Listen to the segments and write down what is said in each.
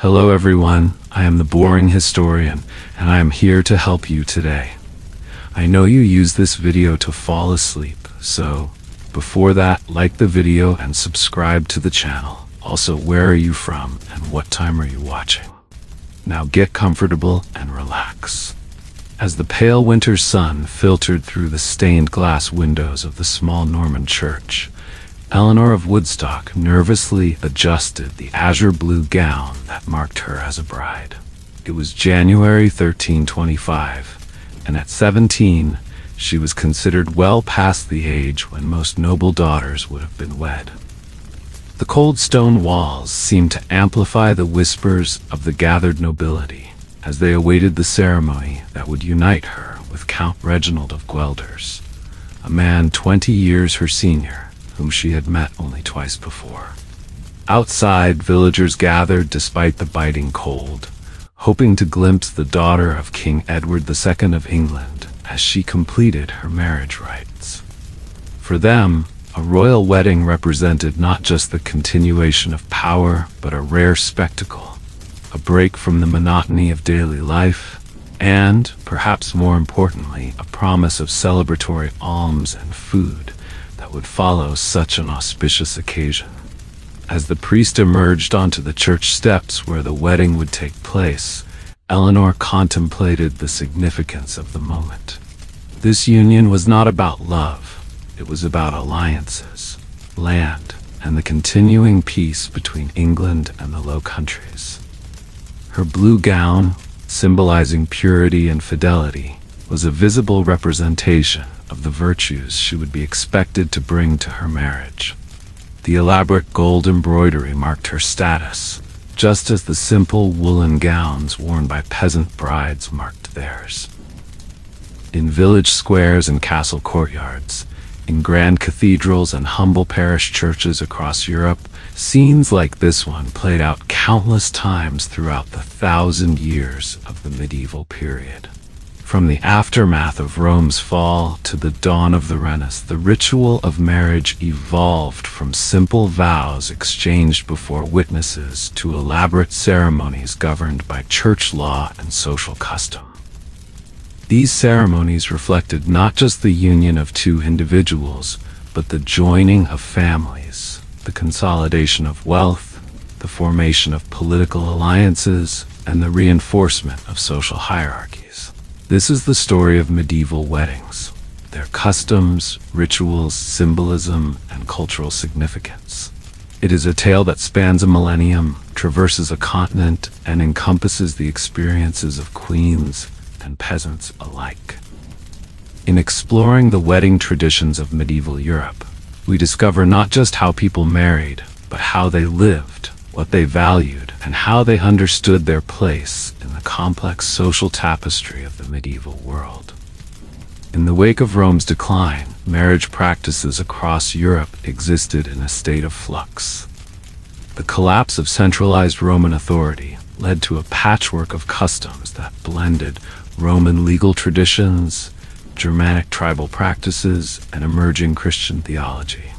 Hello everyone, I am the boring historian, and I am here to help you today. I know you use this video to fall asleep, so before that, like the video and subscribe to the channel. Also, where are you from and what time are you watching? Now get comfortable and relax. As the pale winter sun filtered through the stained glass windows of the small Norman church, Eleanor of Woodstock nervously adjusted the azure blue gown that marked her as a bride. It was January 1325, and at 17, she was considered well past the age when most noble daughters would have been wed. The cold stone walls seemed to amplify the whispers of the gathered nobility as they awaited the ceremony that would unite her with Count Reginald of Guelders, a man 20 years her senior, whom she had met only twice before. Outside, villagers gathered despite the biting cold, hoping to glimpse the daughter of King Edward II of England as she completed her marriage rites. For them, a royal wedding represented not just the continuation of power, but a rare spectacle, a break from the monotony of daily life, and, perhaps more importantly, a promise of celebratory alms and food that would follow such an auspicious occasion. As the priest emerged onto the church steps where the wedding would take place, Eleanor contemplated the significance of the moment. This union was not about love, it was about alliances, land, and the continuing peace between England and the Low Countries. Her blue gown, symbolizing purity and fidelity, was a visible representation of the virtues she would be expected to bring to her marriage. The elaborate gold embroidery marked her status, just as the simple woolen gowns worn by peasant brides marked theirs. In village squares and castle courtyards, in grand cathedrals and humble parish churches across Europe, scenes like this one played out countless times throughout the 1,000 years of the medieval period. From the aftermath of Rome's fall to the dawn of the Renaissance, the ritual of marriage evolved from simple vows exchanged before witnesses to elaborate ceremonies governed by church law and social custom. These ceremonies reflected not just the union of two individuals, but the joining of families, the consolidation of wealth, the formation of political alliances, and the reinforcement of social hierarchies. This is the story of medieval weddings, their customs, rituals, symbolism, and cultural significance. It is a tale that spans a millennium, traverses a continent, and encompasses the experiences of queens and peasants alike. In exploring the wedding traditions of medieval Europe, we discover not just how people married, but how they lived, what they valued, and how they understood their place in the complex social tapestry of the medieval world. In the wake of Rome's decline, marriage practices across Europe existed in a state of flux. The collapse of centralized Roman authority led to a patchwork of customs that blended Roman legal traditions, Germanic tribal practices, and emerging Christian theology.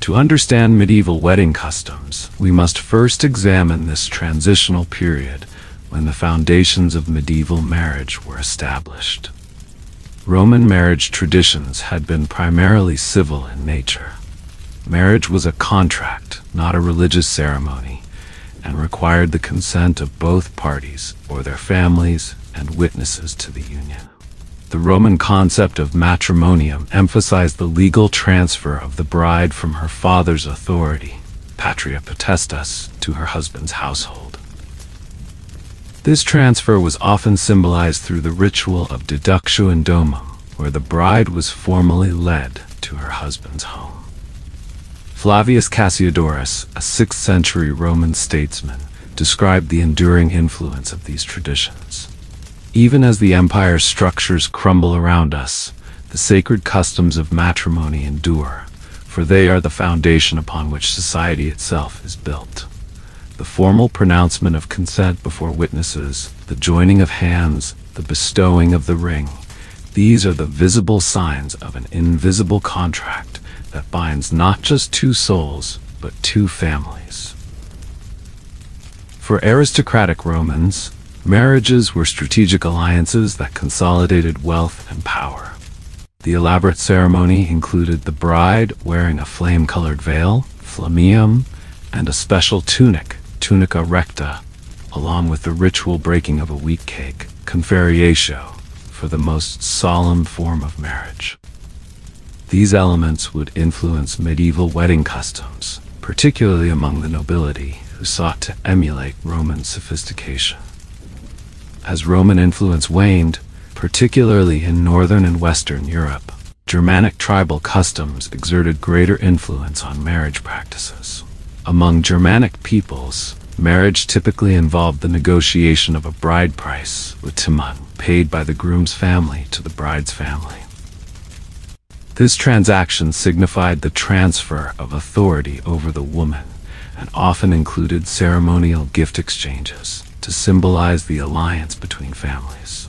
To understand medieval wedding customs, we must first examine this transitional period when the foundations of medieval marriage were established. Roman marriage traditions had been primarily civil in nature. Marriage was a contract, not a religious ceremony, and required the consent of both parties or their families and witnesses to the union. The Roman concept of matrimonium emphasized the legal transfer of the bride from her father's authority, patria potestas, to her husband's household. This transfer was often symbolized through the ritual of deductio in domum, where the bride was formally led to her husband's home. Flavius Cassiodorus, a 6th century Roman statesman, described the enduring influence of these traditions. Even as the empire's structures crumble around us, the sacred customs of matrimony endure, for they are the foundation upon which society itself is built. The formal pronouncement of consent before witnesses, the joining of hands, the bestowing of the ring, these are the visible signs of an invisible contract that binds not just two souls, but two families. For aristocratic Romans, marriages were strategic alliances that consolidated wealth and power. The elaborate ceremony included the bride wearing a flame-colored veil, flammeum, and a special tunic, tunica recta, along with the ritual breaking of a wheat cake, conferriatio, for the most solemn form of marriage. These elements would influence medieval wedding customs, particularly among the nobility, who sought to emulate Roman sophistication. As Roman influence waned, particularly in northern and western Europe, Germanic tribal customs exerted greater influence on marriage practices. Among Germanic peoples, marriage typically involved the negotiation of a bride price, timon, paid by the groom's family to the bride's family. This transaction signified the transfer of authority over the woman, and often included ceremonial gift exchanges to symbolize the alliance between families.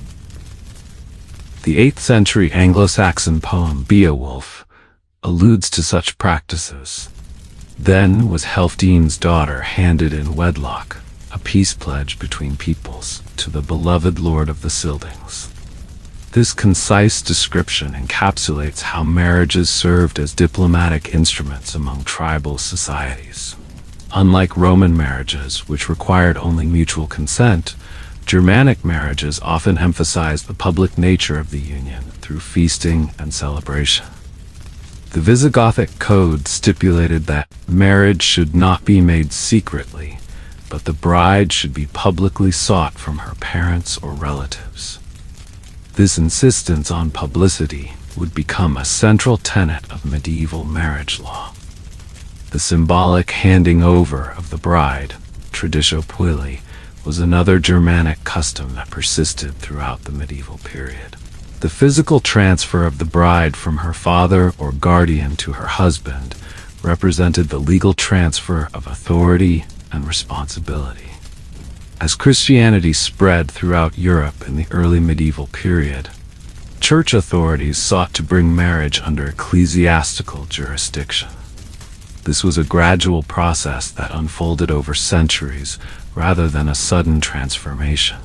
The 8th century Anglo-Saxon poem Beowulf alludes to such practices. Then was Helfdene's daughter handed in wedlock, a peace pledge between peoples, to the beloved lord of the Scyldings. This concise description encapsulates how marriages served as diplomatic instruments among tribal societies. Unlike Roman marriages, which required only mutual consent, Germanic marriages often emphasized the public nature of the union through feasting and celebration. The Visigothic code stipulated that marriage should not be made secretly, but the bride should be publicly sought from her parents or relatives. This insistence on publicity would become a central tenet of medieval marriage law. The symbolic handing over of the bride, traditio puelli, was another Germanic custom that persisted throughout the medieval period. The physical transfer of the bride from her father or guardian to her husband represented the legal transfer of authority and responsibility. As Christianity spread throughout Europe in the early medieval period, church authorities sought to bring marriage under ecclesiastical jurisdiction. This was a gradual process that unfolded over centuries rather than a sudden transformation.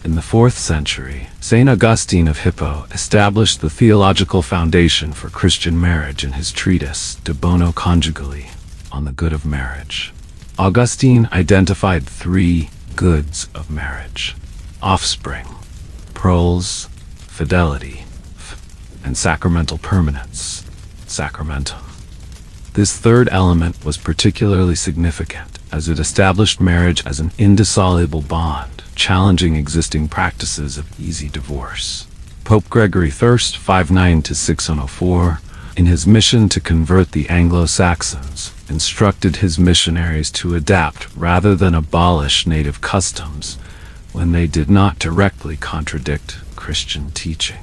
In the 4th century, St. Augustine of Hippo established the theological foundation for Christian marriage in his treatise De Bono Conjugale, on the good of marriage. Augustine identified 3 goods of marriage: offspring, proles, fidelity, and sacramental permanence, sacramentum. This third element was particularly significant, as it established marriage as an indissoluble bond, challenging existing practices of easy divorce. Pope Gregory I, 590-604, in his mission to convert the Anglo-Saxons, instructed his missionaries to adapt rather than abolish native customs when they did not directly contradict Christian teaching.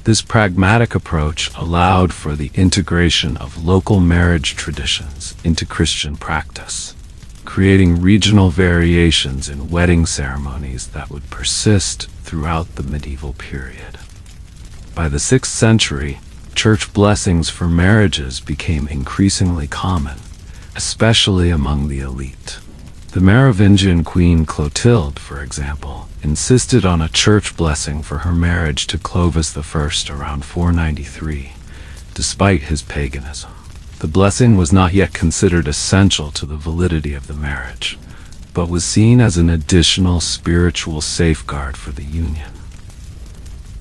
This pragmatic approach allowed for the integration of local marriage traditions into Christian practice, creating regional variations in wedding ceremonies that would persist throughout the medieval period. By the 6th century, church blessings for marriages became increasingly common, especially among the elite. The Merovingian queen Clotilde, for example, insisted on a church blessing for her marriage to Clovis I around 493, despite his paganism. The blessing was not yet considered essential to the validity of the marriage, but was seen as an additional spiritual safeguard for the union.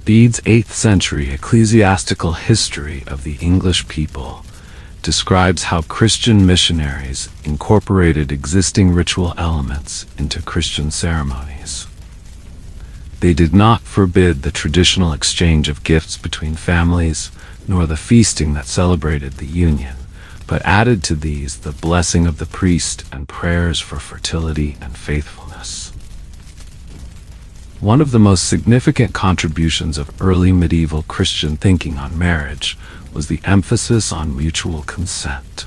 Bede's 8th century ecclesiastical history of the English people describes how Christian missionaries incorporated existing ritual elements into Christian ceremonies. They did not forbid the traditional exchange of gifts between families, nor the feasting that celebrated the union, but added to these the blessing of the priest and prayers for fertility and faithfulness. One of the most significant contributions of early medieval Christian thinking on marriage was the emphasis on mutual consent.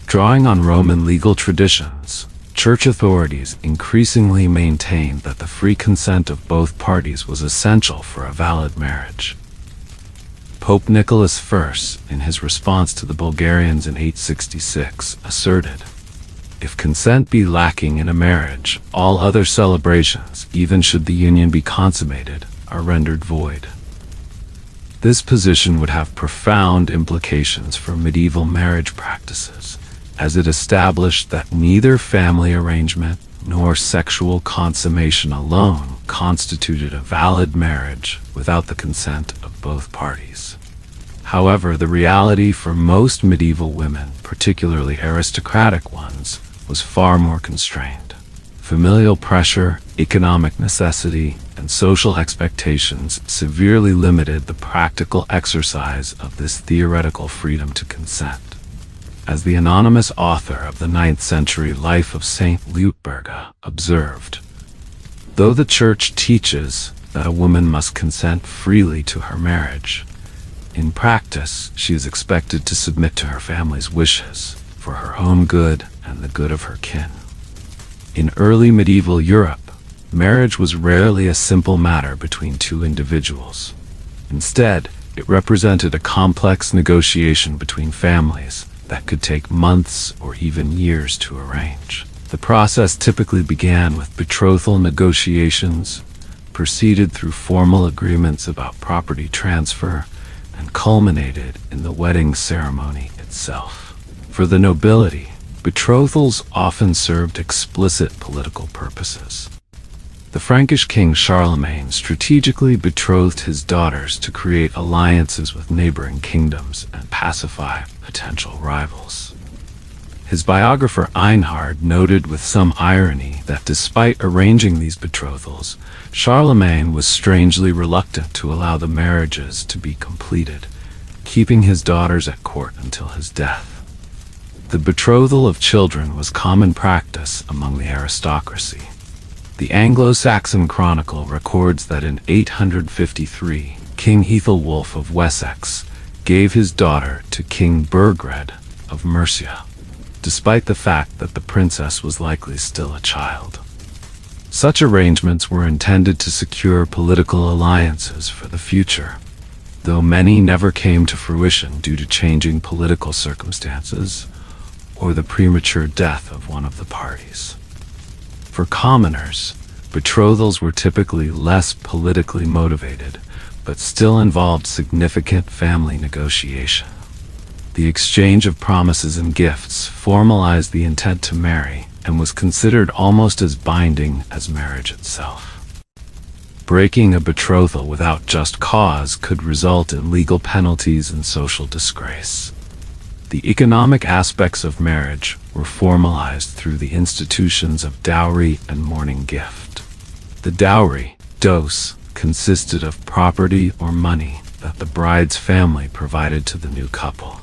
Drawing on Roman legal traditions, church authorities increasingly maintained that the free consent of both parties was essential for a valid marriage. Pope Nicholas I, in his response to the Bulgarians in 866, asserted, If consent be lacking in a marriage, all other celebrations, even should the union be consummated, are rendered void. This position would have profound implications for medieval marriage practices, as it established that neither family arrangement nor sexual consummation alone constituted a valid marriage without the consent of both parties. However, the reality for most medieval women, particularly aristocratic ones, was far more constrained. Familial pressure, economic necessity, and social expectations severely limited the practical exercise of this theoretical freedom to consent. As the anonymous author of the 9th century Life of Saint Liutberga observed, though the Church teaches that a woman must consent freely to her marriage, in practice she is expected to submit to her family's wishes for her own good and the good of her kin. In early medieval Europe, marriage was rarely a simple matter between two individuals. Instead, it represented a complex negotiation between families that could take months or even years to arrange. The process typically began with betrothal negotiations, proceeded through formal agreements about property transfer, and culminated in the wedding ceremony itself. For the nobility, betrothals often served explicit political purposes. The Frankish king Charlemagne strategically betrothed his daughters to create alliances with neighboring kingdoms and pacify potential rivals. His biographer Einhard noted with some irony that despite arranging these betrothals, Charlemagne was strangely reluctant to allow the marriages to be completed, keeping his daughters at court until his death. The betrothal of children was common practice among the aristocracy. The Anglo-Saxon Chronicle records that in 853, King Ethelwulf of Wessex gave his daughter to King Burgred of Mercia, despite the fact that the princess was likely still a child. Such arrangements were intended to secure political alliances for the future, though many never came to fruition due to changing political circumstances or the premature death of one of the parties. For commoners, betrothals were typically less politically motivated, but still involved significant family negotiation. The exchange of promises and gifts formalized the intent to marry and was considered almost as binding as marriage itself. Breaking a betrothal without just cause could result in legal penalties and social disgrace. The economic aspects of marriage were formalized through the institutions of dowry and mourning gift. The dowry, dos, consisted of property or money that the bride's family provided to the new couple.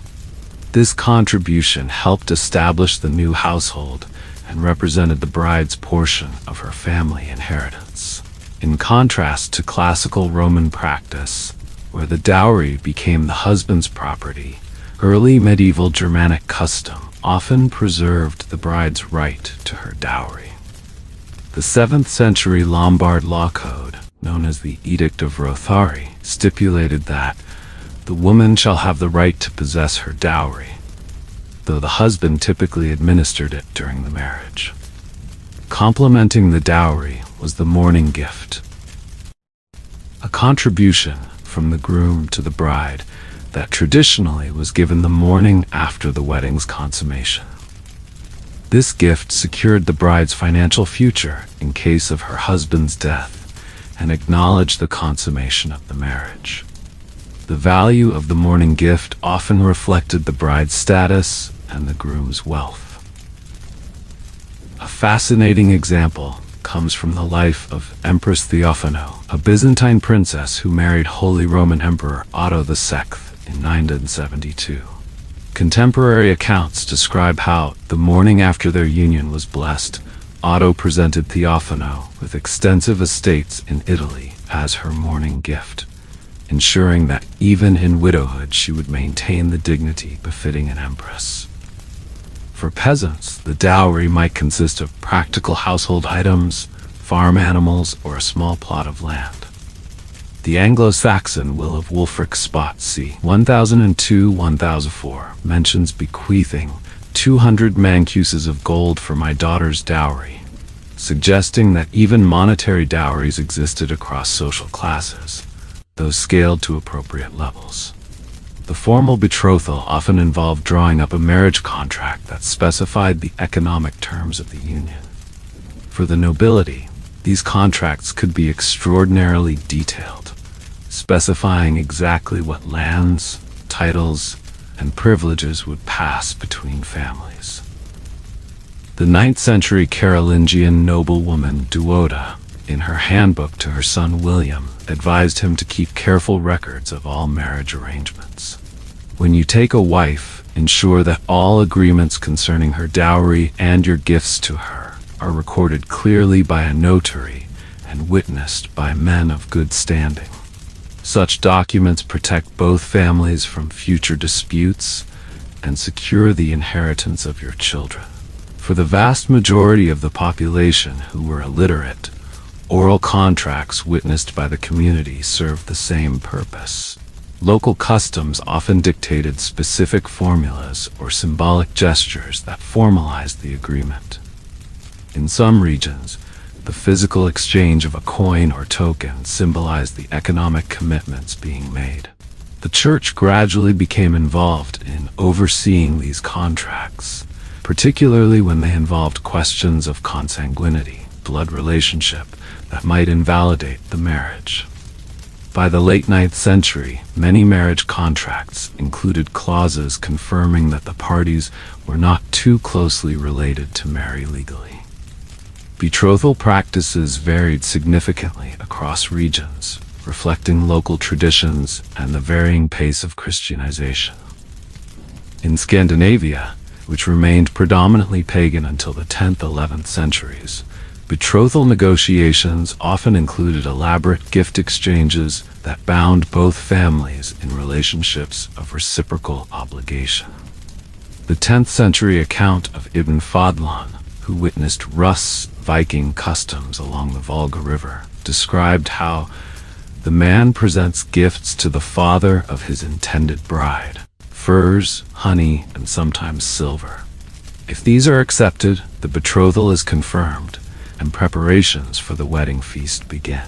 This contribution helped establish the new household and represented the bride's portion of her family inheritance. In contrast to classical Roman practice, where the dowry became the husband's property, early medieval Germanic custom often preserved the bride's right to her dowry. The 7th century Lombard law code, known as the Edict of Rothari, stipulated that the woman shall have the right to possess her dowry, though the husband typically administered it during the marriage. Complementing the dowry was the mourning gift, a contribution from the groom to the bride that traditionally was given the morning after the wedding's consummation. This gift secured the bride's financial future in case of her husband's death and acknowledged the consummation of the marriage. The value of the mourning gift often reflected the bride's status and the groom's wealth. A fascinating example comes from the life of Empress Theophano, a Byzantine princess who married Holy Roman Emperor Otto II in 972. Contemporary accounts describe how, the morning after their union was blessed, Otto presented Theophano with extensive estates in Italy as her mourning gift, ensuring that even in widowhood she would maintain the dignity befitting an empress. For peasants, the dowry might consist of practical household items, farm animals, or a small plot of land. The Anglo-Saxon Will of Wulfric Spot c. 1002-1004 mentions bequeathing 200 mancuses of gold for my daughter's dowry, suggesting that even monetary dowries existed across social classes, though scaled to appropriate levels. The formal betrothal often involved drawing up a marriage contract that specified the economic terms of the union. For the nobility, these contracts could be extraordinarily detailed, specifying exactly what lands, titles, and privileges would pass between families. The 9th century Carolingian noblewoman Duoda, in her handbook to her son William, advised him to keep careful records of all marriage arrangements. When you take a wife, ensure that all agreements concerning her dowry and your gifts to her are recorded clearly by a notary and witnessed by men of good standing. Such documents protect both families from future disputes and secure the inheritance of your children. For the vast majority of the population who were illiterate, oral contracts witnessed by the community served the same purpose. Local customs often dictated specific formulas or symbolic gestures that formalized the agreement. In some regions, the physical exchange of a coin or token symbolized the economic commitments being made. The church gradually became involved in overseeing these contracts, particularly when they involved questions of consanguinity, blood relationship, that might invalidate the marriage. By the late 9th century, many marriage contracts included clauses confirming that the parties were not too closely related to marry legally. Betrothal practices varied significantly across regions, reflecting local traditions and the varying pace of Christianization. In Scandinavia, which remained predominantly pagan until the 10th–11th centuries, betrothal negotiations often included elaborate gift exchanges that bound both families in relationships of reciprocal obligation. The 10th century account of Ibn Fadlan, who witnessed Rus' Viking customs along the Volga River, described how the man presents gifts to the father of his intended bride: furs, honey, and sometimes silver. If these are accepted, the betrothal is confirmed, and preparations for the wedding feast begin.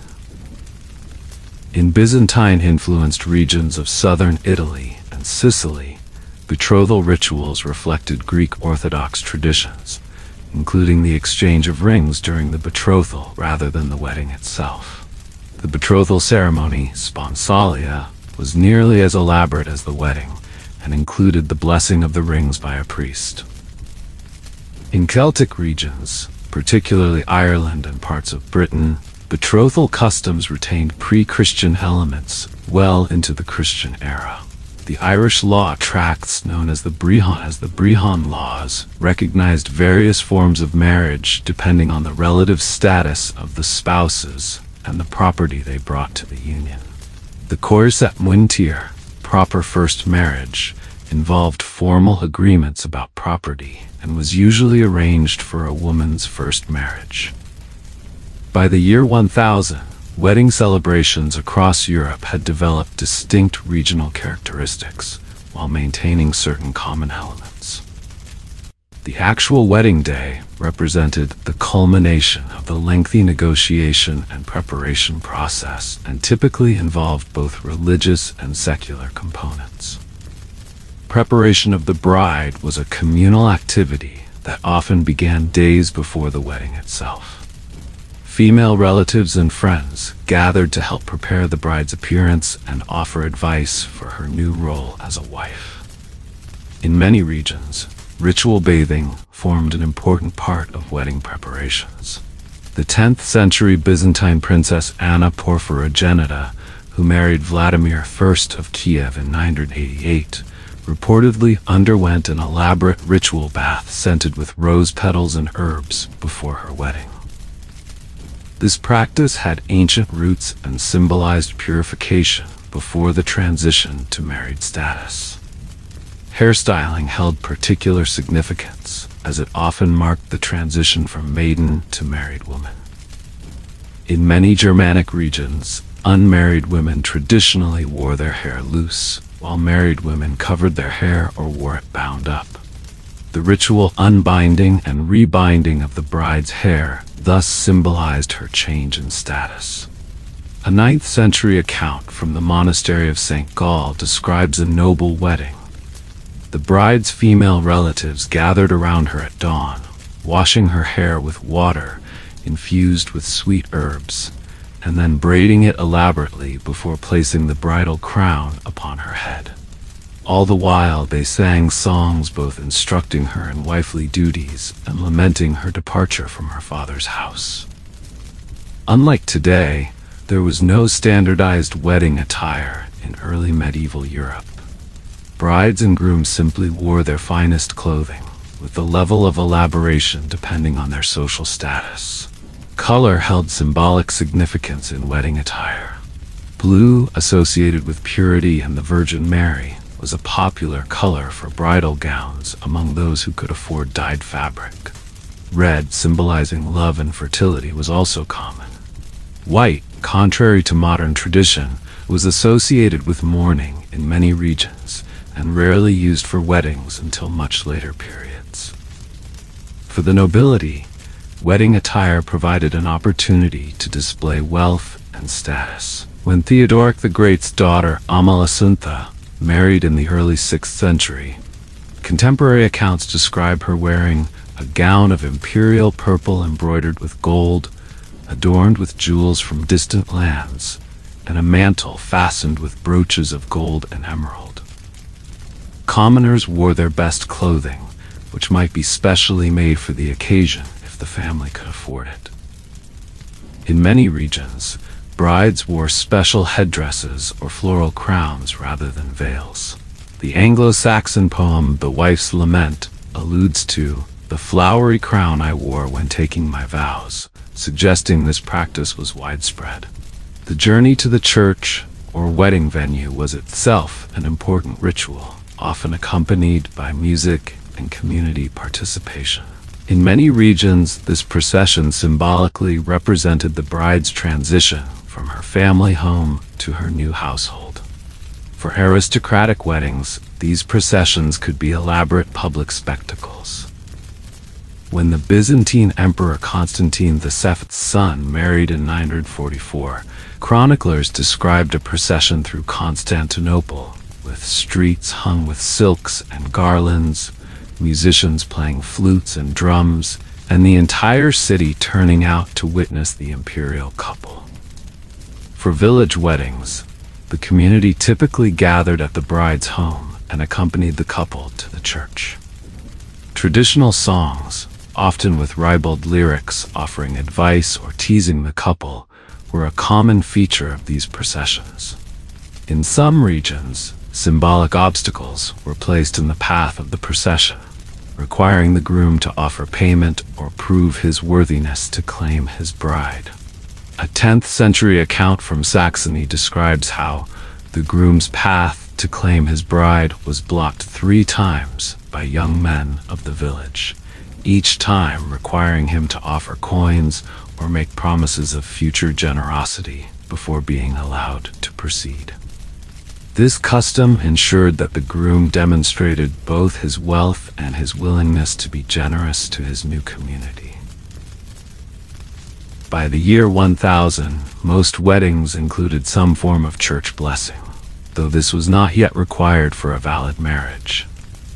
In Byzantine-influenced regions of southern Italy and Sicily, betrothal rituals reflected Greek Orthodox traditions, including the exchange of rings during the betrothal rather than the wedding itself. The betrothal ceremony, sponsalia, was nearly as elaborate as the wedding, and included the blessing of the rings by a priest. In Celtic regions, particularly Ireland and parts of Britain, betrothal customs retained pre-Christian elements well into the Christian era. The Irish law tracts known as the Brehon Laws recognized various forms of marriage depending on the relative status of the spouses and the property they brought to the union. The Coirset Muintir, proper first marriage, involved formal agreements about property and was usually arranged for a woman's first marriage. By the year 1000, wedding celebrations across Europe had developed distinct regional characteristics while maintaining certain common elements. The actual wedding day represented the culmination of the lengthy negotiation and preparation process and typically involved both religious and secular components. Preparation of the bride was a communal activity that often began days before the wedding itself. Female relatives and friends gathered to help prepare the bride's appearance and offer advice for her new role as a wife. In many regions, ritual bathing formed an important part of wedding preparations. The 10th century Byzantine princess Anna Porphyrogenita, who married Vladimir I of Kiev in 988, reportedly underwent an elaborate ritual bath scented with rose petals and herbs before her wedding. This practice had ancient roots and symbolized purification before the transition to married status. Hairstyling held particular significance, as it often marked the transition from maiden to married woman. In many Germanic regions, unmarried women traditionally wore their hair loose, while married women covered their hair or wore it bound up. The ritual unbinding and rebinding of the bride's hair thus symbolized her change in status. A 9th century account from the monastery of St. Gall describes a noble wedding. The bride's female relatives gathered around her at dawn, washing her hair with water infused with sweet herbs, and then braiding it elaborately before placing the bridal crown upon her head. All the while they sang songs both instructing her in wifely duties and lamenting her departure from her father's house. Unlike today, there was no standardized wedding attire in early medieval Europe. Brides and grooms simply wore their finest clothing, with the level of elaboration depending on their social status. Color held symbolic significance in wedding attire. Blue, associated with purity and the Virgin Mary, was a popular color for bridal gowns among those who could afford dyed fabric. Red, symbolizing love and fertility, was also common. White, contrary to modern tradition, was associated with mourning in many regions and rarely used for weddings until much later periods. For the nobility, wedding attire provided an opportunity to display wealth and status. When Theodoric the Great's daughter, Amalasuntha, married in the early 6th century, contemporary accounts describe her wearing a gown of imperial purple embroidered with gold, adorned with jewels from distant lands, and a mantle fastened with brooches of gold and emerald. Commoners wore their best clothing, which might be specially made for the occasion if the family could afford it. In many regions, brides wore special headdresses or floral crowns rather than veils. The Anglo-Saxon poem The Wife's Lament alludes to the flowery crown I wore when taking my vows, suggesting this practice was widespread. The journey to the church or wedding venue was itself an important ritual, often accompanied by music and community participation. In many regions, this procession symbolically represented the bride's transition from her family home to her new household. For aristocratic weddings, these processions could be elaborate public spectacles. When the Byzantine Emperor Constantine VII's son married in 944, chroniclers described a procession through Constantinople, with streets hung with silks and garlands, musicians playing flutes and drums, and the entire city turning out to witness the imperial couple. For village weddings, the community typically gathered at the bride's home and accompanied the couple to the church. Traditional songs, often with ribald lyrics offering advice or teasing the couple, were a common feature of these processions. In some regions, symbolic obstacles were placed in the path of the procession, requiring the groom to offer payment or prove his worthiness to claim his bride. A 10th century account from Saxony describes how the groom's path to claim his bride was blocked 3 times by young men of the village, each time requiring him to offer coins or make promises of future generosity before being allowed to proceed. This custom ensured that the groom demonstrated both his wealth and his willingness to be generous to his new community. By the year 1000, most weddings included some form of church blessing, though this was not yet required for a valid marriage.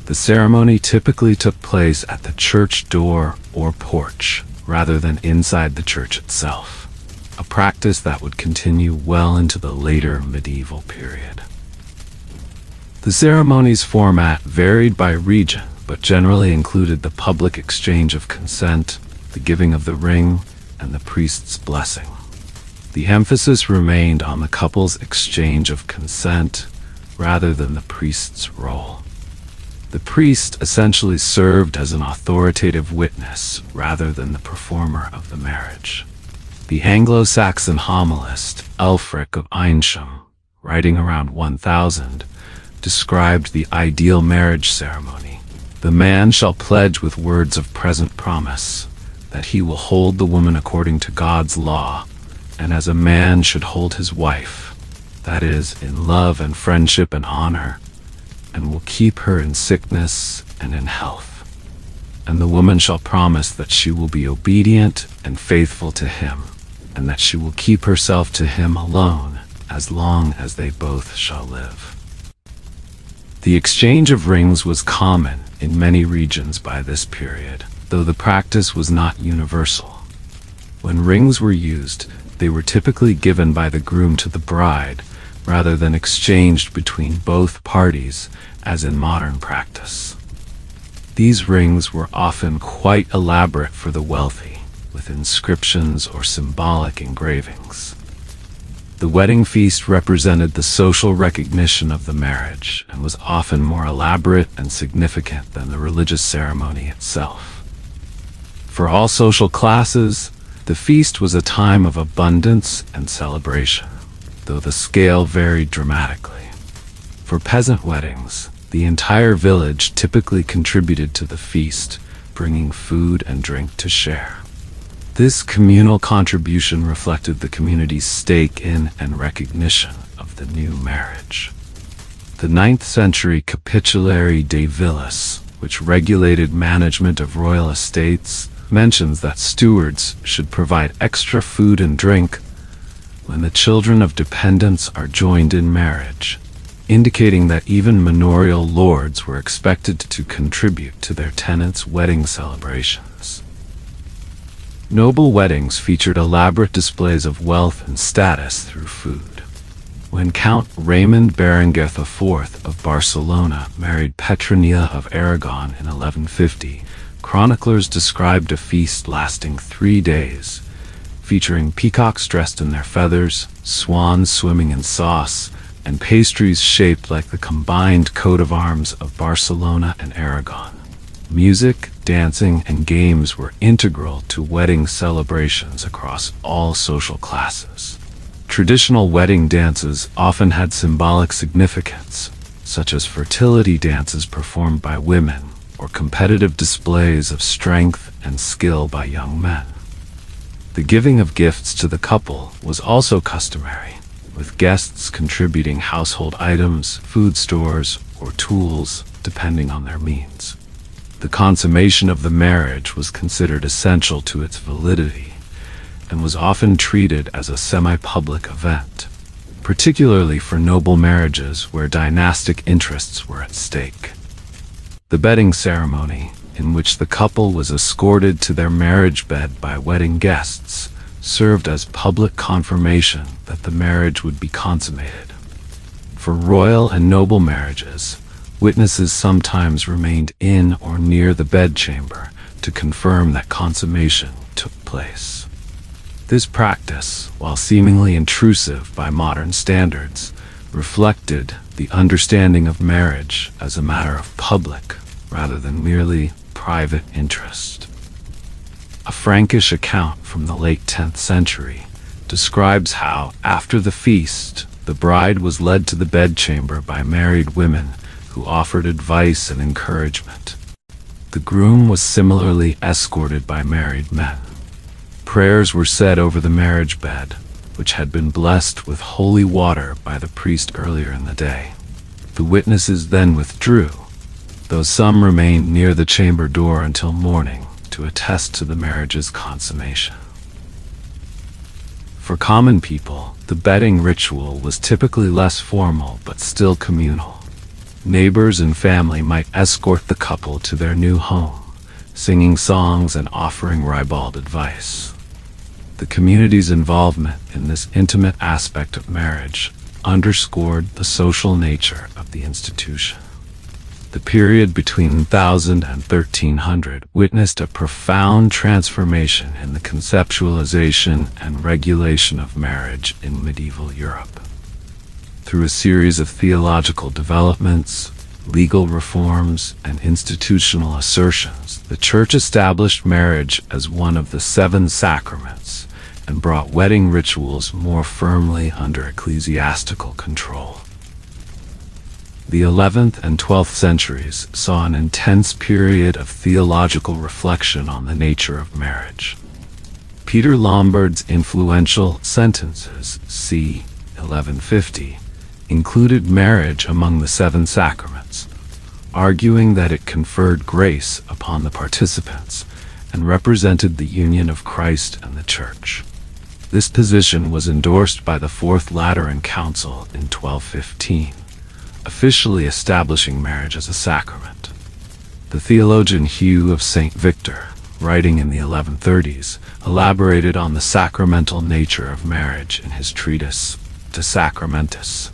The ceremony typically took place at the church door or porch, rather than inside the church itself, a practice that would continue well into the later medieval period. The ceremony's format varied by region, but generally included the public exchange of consent, the giving of the ring, and the priest's blessing. The emphasis remained on the couple's exchange of consent rather than the priest's role. The priest essentially served as an authoritative witness rather than the performer of the marriage. The Anglo-Saxon homilist Ælfric of Eynsham, writing around 1000, described the ideal marriage ceremony. The man shall pledge with words of present promise that he will hold the woman according to God's law, and as a man should hold his wife, that is, in love and friendship and honor, and will keep her in sickness and in health. and the woman shall promise that she will be obedient and faithful to him, and that she will keep herself to him alone as long as they both shall live. The exchange of rings was common in many regions by this period, though the practice was not universal. When rings were used, they were typically given by the groom to the bride, rather than exchanged between both parties, as in modern practice. These rings were often quite elaborate for the wealthy, with inscriptions or symbolic engravings. The wedding feast represented the social recognition of the marriage and was often more elaborate and significant than the religious ceremony itself. For all social classes, the feast was a time of abundance and celebration, though the scale varied dramatically. For peasant weddings, the entire village typically contributed to the feast, bringing food and drink to share. This communal contribution reflected the community's stake in and recognition of the new marriage. The 9th century Capitulary de Villis, which regulated management of royal estates, mentions that stewards should provide extra food and drink when the children of dependents are joined in marriage, indicating that even manorial lords were expected to contribute to their tenants' wedding celebrations. Noble weddings featured elaborate displays of wealth and status through food. When Count Raymond Berenguer IV of Barcelona married Petronilla of Aragon in 1150, chroniclers described a feast lasting 3 days, featuring peacocks dressed in their feathers, swans swimming in sauce, and pastries shaped like the combined coat of arms of Barcelona and Aragon. Music, dancing, and games were integral to wedding celebrations across all social classes. Traditional wedding dances often had symbolic significance, such as fertility dances performed by women, or competitive displays of strength and skill by young men. The giving of gifts to the couple was also customary, with guests contributing household items, food stores, or tools, depending on their means. The consummation of the marriage was considered essential to its validity, and was often treated as a semi-public event, particularly for noble marriages where dynastic interests were at stake. The bedding ceremony, in which the couple was escorted to their marriage bed by wedding guests, served as public confirmation that the marriage would be consummated. For royal and noble marriages, witnesses sometimes remained in or near the bedchamber to confirm that consummation took place. This practice, while seemingly intrusive by modern standards, reflected the understanding of marriage as a matter of public rather than merely private interest. A Frankish account from the late 10th century describes how, after the feast, the bride was led to the bedchamber by married women who offered advice and encouragement. The groom was similarly escorted by married men. Prayers were said over the marriage bed, which had been blessed with holy water by the priest earlier in the day. The witnesses then withdrew, though some remained near the chamber door until morning to attest to the marriage's consummation. For common people, the bedding ritual was typically less formal but still communal. Neighbors and family might escort the couple to their new home, singing songs and offering ribald advice. The community's involvement in this intimate aspect of marriage underscored the social nature of the institution. The period between 1000 and 1300 witnessed a profound transformation in the conceptualization and regulation of marriage in medieval Europe. Through a series of theological developments, legal reforms, and institutional assertions, the Church established marriage as one of the 7 sacraments and brought wedding rituals more firmly under ecclesiastical control. The 11th and 12th centuries saw an intense period of theological reflection on the nature of marriage. Peter Lombard's influential sentences, c. 1150, included marriage among the 7 sacraments, arguing that it conferred grace upon the participants and represented the union of Christ and the Church. This position was endorsed by the Fourth Lateran Council in 1215, officially establishing marriage as a sacrament. The theologian Hugh of St. Victor, writing in the 1130s, elaborated on the sacramental nature of marriage in his treatise De Sacramentis.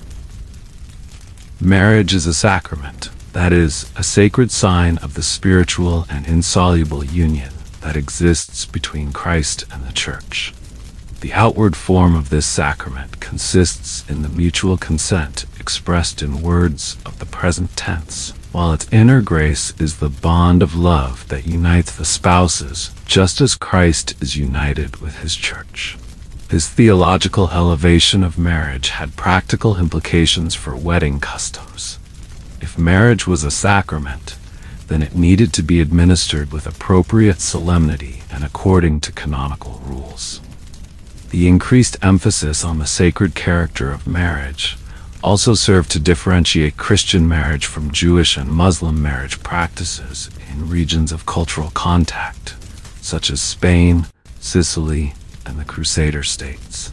Marriage is a sacrament, that is, a sacred sign of the spiritual and insoluble union that exists between Christ and the Church. The outward form of this sacrament consists in the mutual consent expressed in words of the present tense, while its inner grace is the bond of love that unites the spouses, just as Christ is united with his Church. His theological elevation of marriage had practical implications for wedding customs. If marriage was a sacrament, then it needed to be administered with appropriate solemnity and according to canonical rules. The increased emphasis on the sacred character of marriage also served to differentiate Christian marriage from Jewish and Muslim marriage practices in regions of cultural contact, such as Spain, Sicily, and the Crusader states.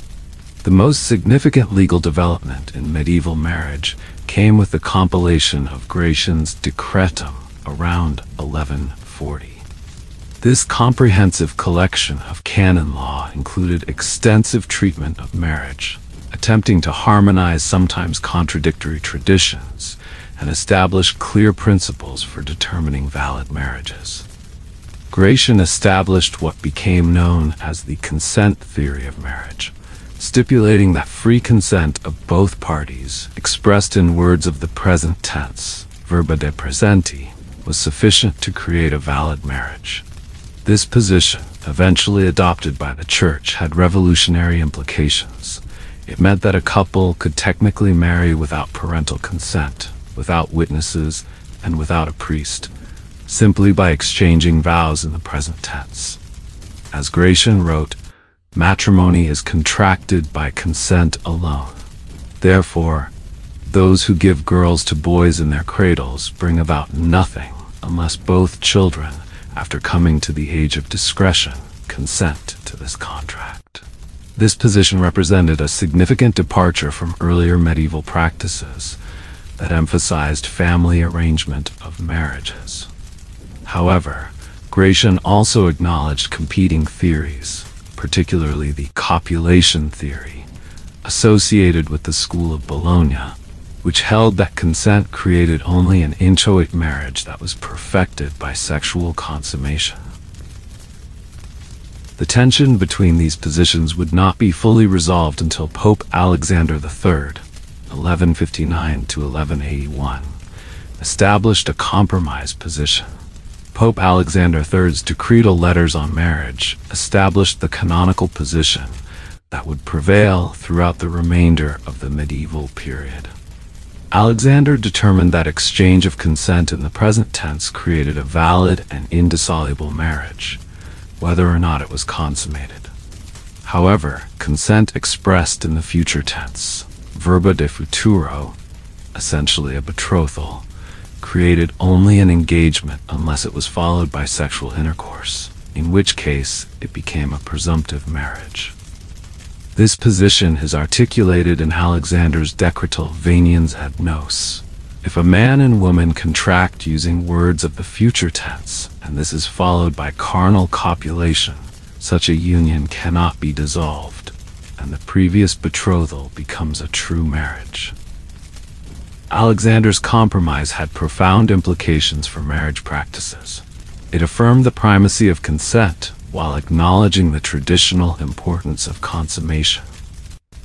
The most significant legal development in medieval marriage came with the compilation of Gratian's Decretum around 1140. This comprehensive collection of canon law included extensive treatment of marriage, attempting to harmonize sometimes contradictory traditions and establish clear principles for determining valid marriages. Gratian established what became known as the consent theory of marriage, stipulating that free consent of both parties, expressed in words of the present tense, verba de presenti, was sufficient to create a valid marriage. This position, eventually adopted by the Church, had revolutionary implications. It meant that a couple could technically marry without parental consent, without witnesses, and without a priest, simply by exchanging vows in the present tense. As Gratian wrote, matrimony is contracted by consent alone. Therefore, those who give girls to boys in their cradles bring about nothing unless both children, after coming to the age of discretion, consent to this contract. This position represented a significant departure from earlier medieval practices that emphasized family arrangement of marriages. However, Gratian also acknowledged competing theories, particularly the copulation theory, associated with the School of Bologna, which held that consent created only an inchoate marriage that was perfected by sexual consummation. The tension between these positions would not be fully resolved until Pope Alexander III, 1159 to 1181, established a compromise position. Pope Alexander III's decretal letters on marriage established the canonical position that would prevail throughout the remainder of the medieval period. Alexander determined that exchange of consent in the present tense created a valid and indissoluble marriage, whether or not it was consummated. However, consent expressed in the future tense, verba de futuro, essentially a betrothal, created only an engagement unless it was followed by sexual intercourse, in which case it became a presumptive marriage. This position is articulated in Alexander's decretal Veniens ad nos. If a man and woman contract using words of the future tense, and this is followed by carnal copulation, such a union cannot be dissolved, and the previous betrothal becomes a true marriage. Alexander's compromise had profound implications for marriage practices. It affirmed the primacy of consent while acknowledging the traditional importance of consummation.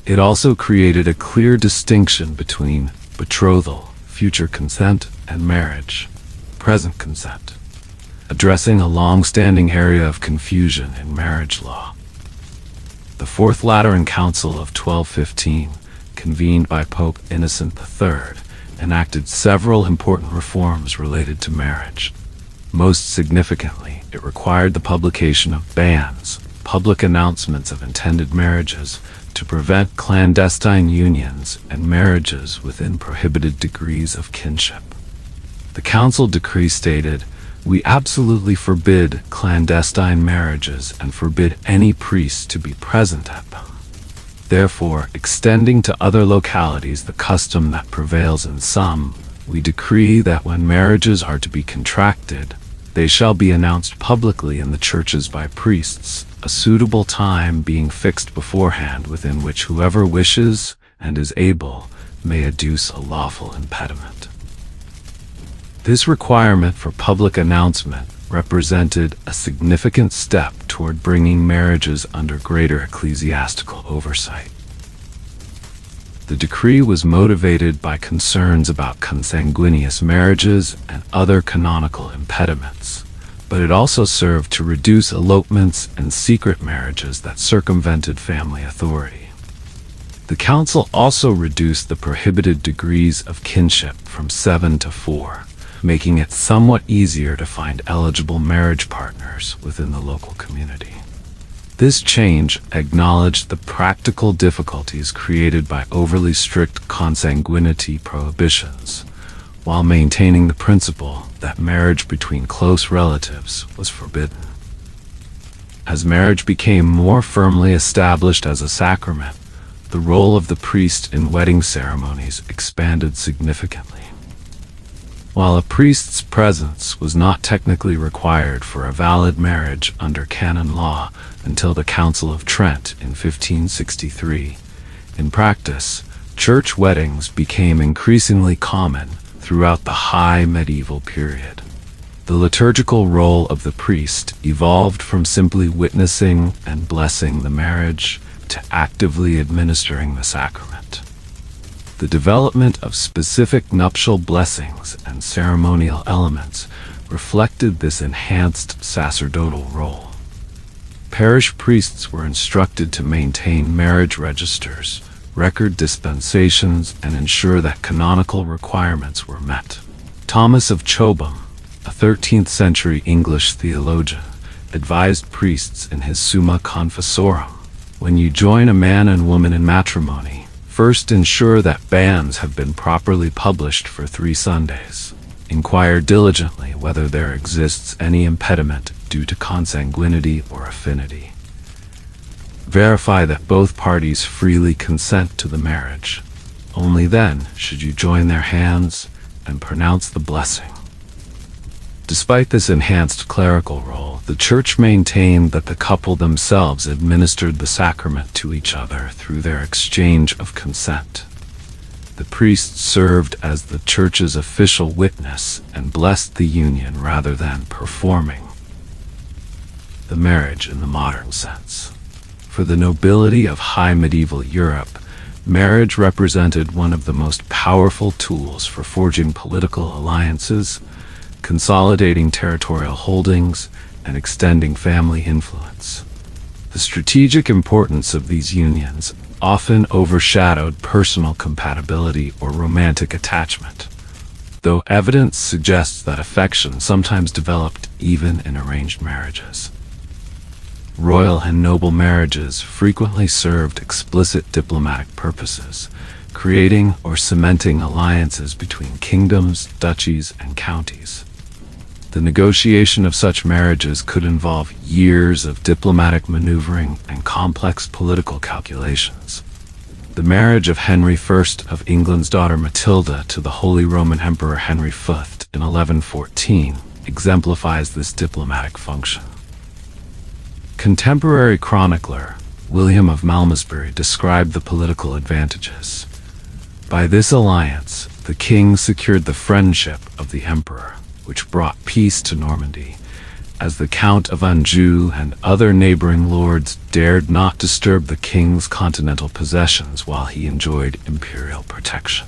It also created a clear distinction between betrothal, future consent, and marriage, present consent, addressing a long-standing area of confusion in marriage law. The Fourth Lateran Council of 1215, convened by Pope Innocent III, enacted several important reforms related to marriage. Most significantly, it required the publication of bans, public announcements of intended marriages, to prevent clandestine unions and marriages within prohibited degrees of kinship. The council decree stated, "We absolutely forbid clandestine marriages and forbid any priest to be present at them." Therefore, extending to other localities the custom that prevails in some, we decree that when marriages are to be contracted, they shall be announced publicly in the churches by priests, a suitable time being fixed beforehand within which whoever wishes and is able may adduce a lawful impediment. This requirement for public announcement represented a significant step toward bringing marriages under greater ecclesiastical oversight. The decree was motivated by concerns about consanguineous marriages and other canonical impediments, but it also served to reduce elopements and secret marriages that circumvented family authority. The council also reduced the prohibited degrees of kinship from 7 to 4, making it somewhat easier to find eligible marriage partners within the local community. This change acknowledged the practical difficulties created by overly strict consanguinity prohibitions, while maintaining the principle that marriage between close relatives was forbidden. As marriage became more firmly established as a sacrament, the role of the priest in wedding ceremonies expanded significantly. While a priest's presence was not technically required for a valid marriage under canon law until the Council of Trent in 1563, in practice, church weddings became increasingly common throughout the high medieval period. The liturgical role of the priest evolved from simply witnessing and blessing the marriage to actively administering the sacrament. The development of specific nuptial blessings and ceremonial elements reflected this enhanced sacerdotal role. Parish priests were instructed to maintain marriage registers, record dispensations, and ensure that canonical requirements were met. Thomas of Chobham, a 13th century English theologian, advised priests in his Summa Confessorum, "When you join a man and woman in matrimony, first ensure that bans have been properly published for 3 Sundays. Inquire diligently whether there exists any impediment due to consanguinity or affinity. Verify that both parties freely consent to the marriage. Only then should you join their hands and pronounce the blessing." Despite this enhanced clerical role, the Church maintained that the couple themselves administered the sacrament to each other through their exchange of consent. The priest served as the Church's official witness and blessed the union rather than performing the marriage in the modern sense. For the nobility of high medieval Europe, marriage represented one of the most powerful tools for forging political alliances, consolidating territorial holdings, and extending family influence. The strategic importance of these unions often overshadowed personal compatibility or romantic attachment, though evidence suggests that affection sometimes developed even in arranged marriages. Royal and noble marriages frequently served explicit diplomatic purposes, creating or cementing alliances between kingdoms, duchies, and counties. The negotiation of such marriages could involve years of diplomatic maneuvering and complex political calculations. The marriage of Henry I of England's daughter Matilda to the Holy Roman Emperor Henry V in 1114 exemplifies this diplomatic function. Contemporary chronicler William of Malmesbury described the political advantages. By this alliance, the king secured the friendship of the emperor, which brought peace to Normandy, as the Count of Anjou and other neighboring lords dared not disturb the king's continental possessions while he enjoyed imperial protection.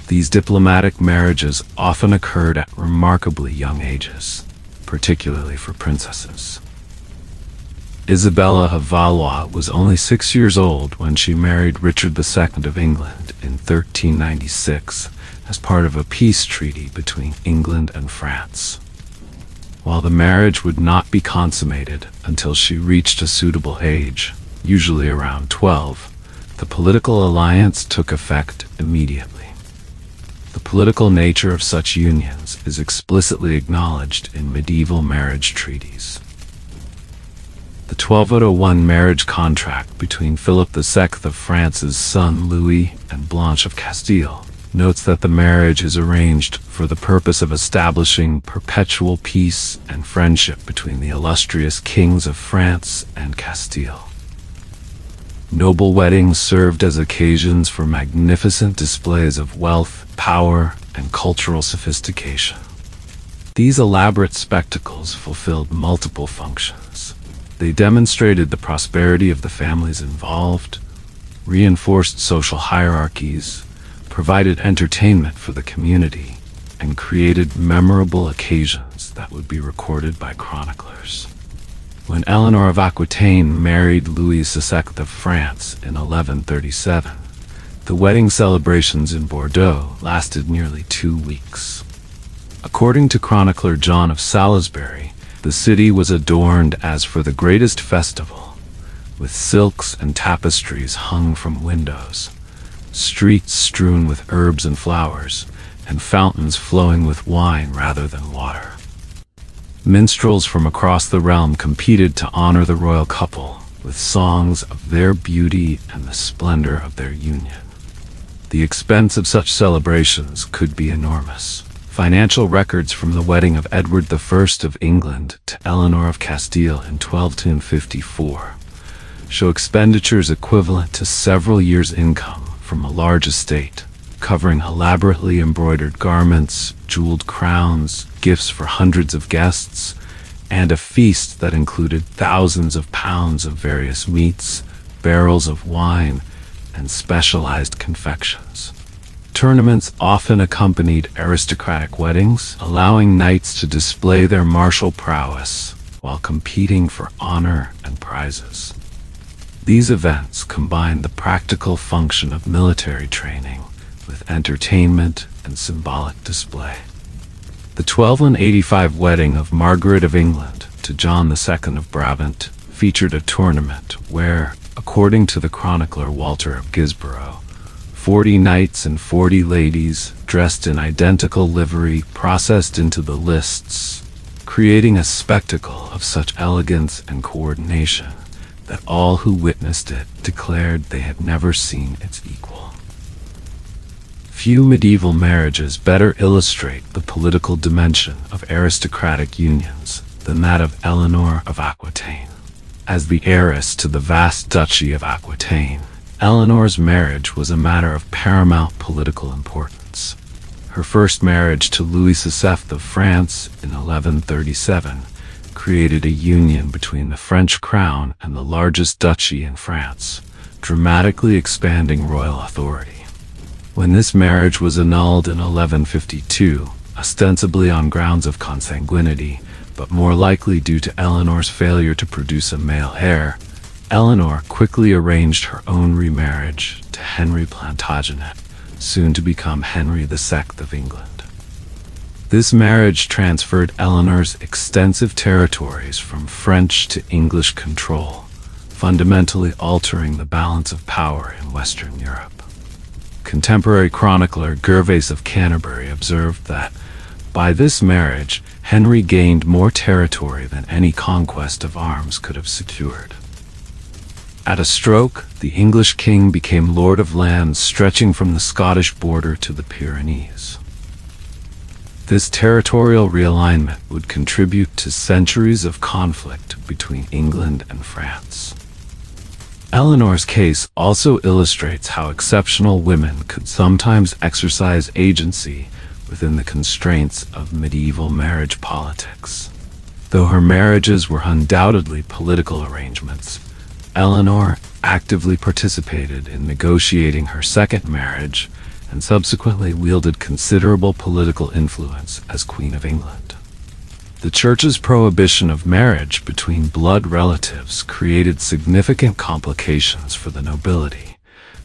These diplomatic marriages often occurred at remarkably young ages, particularly for princesses. Isabella of Valois was only 6 years old when she married Richard II of England in 1396 as part of a peace treaty between England and France. While the marriage would not be consummated until she reached a suitable age, usually around 12, the political alliance took effect immediately. The political nature of such unions is explicitly acknowledged in medieval marriage treaties. The 1201 marriage contract between Philip II of France's son Louis and Blanche of Castile notes that the marriage is arranged for the purpose of establishing perpetual peace and friendship between the illustrious kings of France and Castile. Noble weddings served as occasions for magnificent displays of wealth, power, and cultural sophistication. These elaborate spectacles fulfilled multiple functions. They demonstrated the prosperity of the families involved, reinforced social hierarchies, provided entertainment for the community, and created memorable occasions that would be recorded by chroniclers. When Eleanor of Aquitaine married Louis II of France in 1137, the wedding celebrations in Bordeaux lasted nearly 2 weeks. According to chronicler John of Salisbury, the city was adorned as for the greatest festival, with silks and tapestries hung from windows, streets strewn with herbs and flowers, and fountains flowing with wine rather than water. Minstrels from across the realm competed to honor the royal couple with songs of their beauty and the splendor of their union. The expense of such celebrations could be enormous. Financial records from the wedding of Edward I of England to Eleanor of Castile in 1254 show expenditures equivalent to several years' income from a large estate, covering elaborately embroidered garments, jeweled crowns, gifts for hundreds of guests, and a feast that included thousands of pounds of various meats, barrels of wine, and specialized confections. Tournaments often accompanied aristocratic weddings, allowing knights to display their martial prowess while competing for honor and prizes. These events combined the practical function of military training with entertainment and symbolic display. The 1285 wedding of Margaret of England to John II of Brabant featured a tournament where, according to the chronicler Walter of Gisborough, 40 knights and 40 ladies, dressed in identical livery, processed into the lists, creating a spectacle of such elegance and coordination that all who witnessed it declared they had never seen its equal. Few medieval marriages better illustrate the political dimension of aristocratic unions than that of Eleanor of Aquitaine. As the heiress to the vast duchy of Aquitaine, Eleanor's marriage was a matter of paramount political importance. Her first marriage to Louis VI of France in 1137 created a union between the French crown and the largest duchy in France, dramatically expanding royal authority. When this marriage was annulled in 1152, ostensibly on grounds of consanguinity, but more likely due to Eleanor's failure to produce a male heir, Eleanor quickly arranged her own remarriage to Henry Plantagenet, soon to become Henry II of England. This marriage transferred Eleanor's extensive territories from French to English control, fundamentally altering the balance of power in Western Europe. Contemporary chronicler Gervase of Canterbury observed that, by this marriage, Henry gained more territory than any conquest of arms could have secured. At a stroke, the English king became lord of lands stretching from the Scottish border to the Pyrenees. This territorial realignment would contribute to centuries of conflict between England and France. Eleanor's case also illustrates how exceptional women could sometimes exercise agency within the constraints of medieval marriage politics. Though her marriages were undoubtedly political arrangements, Eleanor actively participated in negotiating her second marriage and subsequently wielded considerable political influence as Queen of England. The Church's prohibition of marriage between blood relatives created significant complications for the nobility,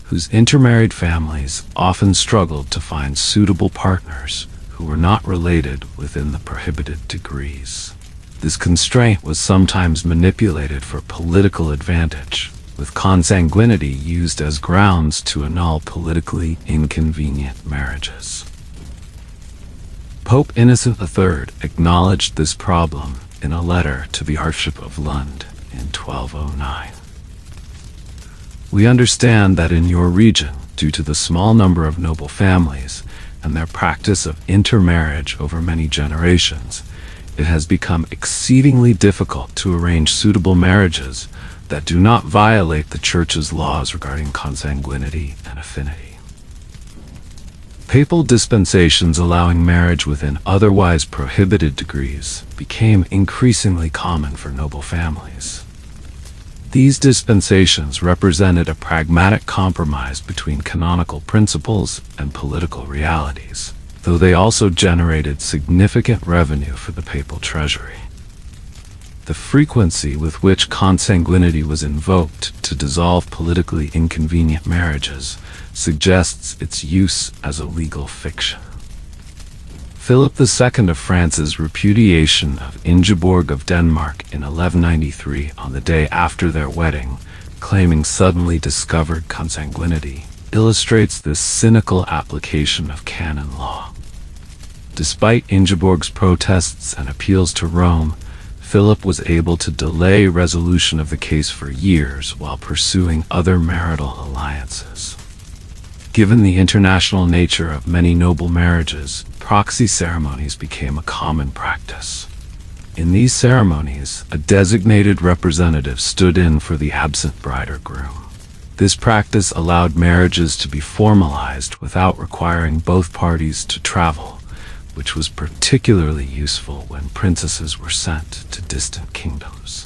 whose intermarried families often struggled to find suitable partners who were not related within the prohibited degrees. This constraint was sometimes manipulated for political advantage, with consanguinity used as grounds to annul politically inconvenient marriages. Pope Innocent III acknowledged this problem in a letter to the Archbishop of Lund in 1209. We understand that in your region, due to the small number of noble families and their practice of intermarriage over many generations, it has become exceedingly difficult to arrange suitable marriages that do not violate the Church's laws regarding consanguinity and affinity. Papal dispensations allowing marriage within otherwise prohibited degrees became increasingly common for noble families. These dispensations represented a pragmatic compromise between canonical principles and political realities, though they also generated significant revenue for the papal treasury. The frequency with which consanguinity was invoked to dissolve politically inconvenient marriages suggests its use as a legal fiction. Philip II of France's repudiation of Ingeborg of Denmark in 1193 on the day after their wedding, claiming suddenly discovered consanguinity, illustrates this cynical application of canon law. Despite Ingeborg's protests and appeals to Rome, Philip was able to delay resolution of the case for years while pursuing other marital alliances. Given the international nature of many noble marriages, proxy ceremonies became a common practice. In these ceremonies, a designated representative stood in for the absent bride or groom. This practice allowed marriages to be formalized without requiring both parties to travel, which was particularly useful when princesses were sent to distant kingdoms.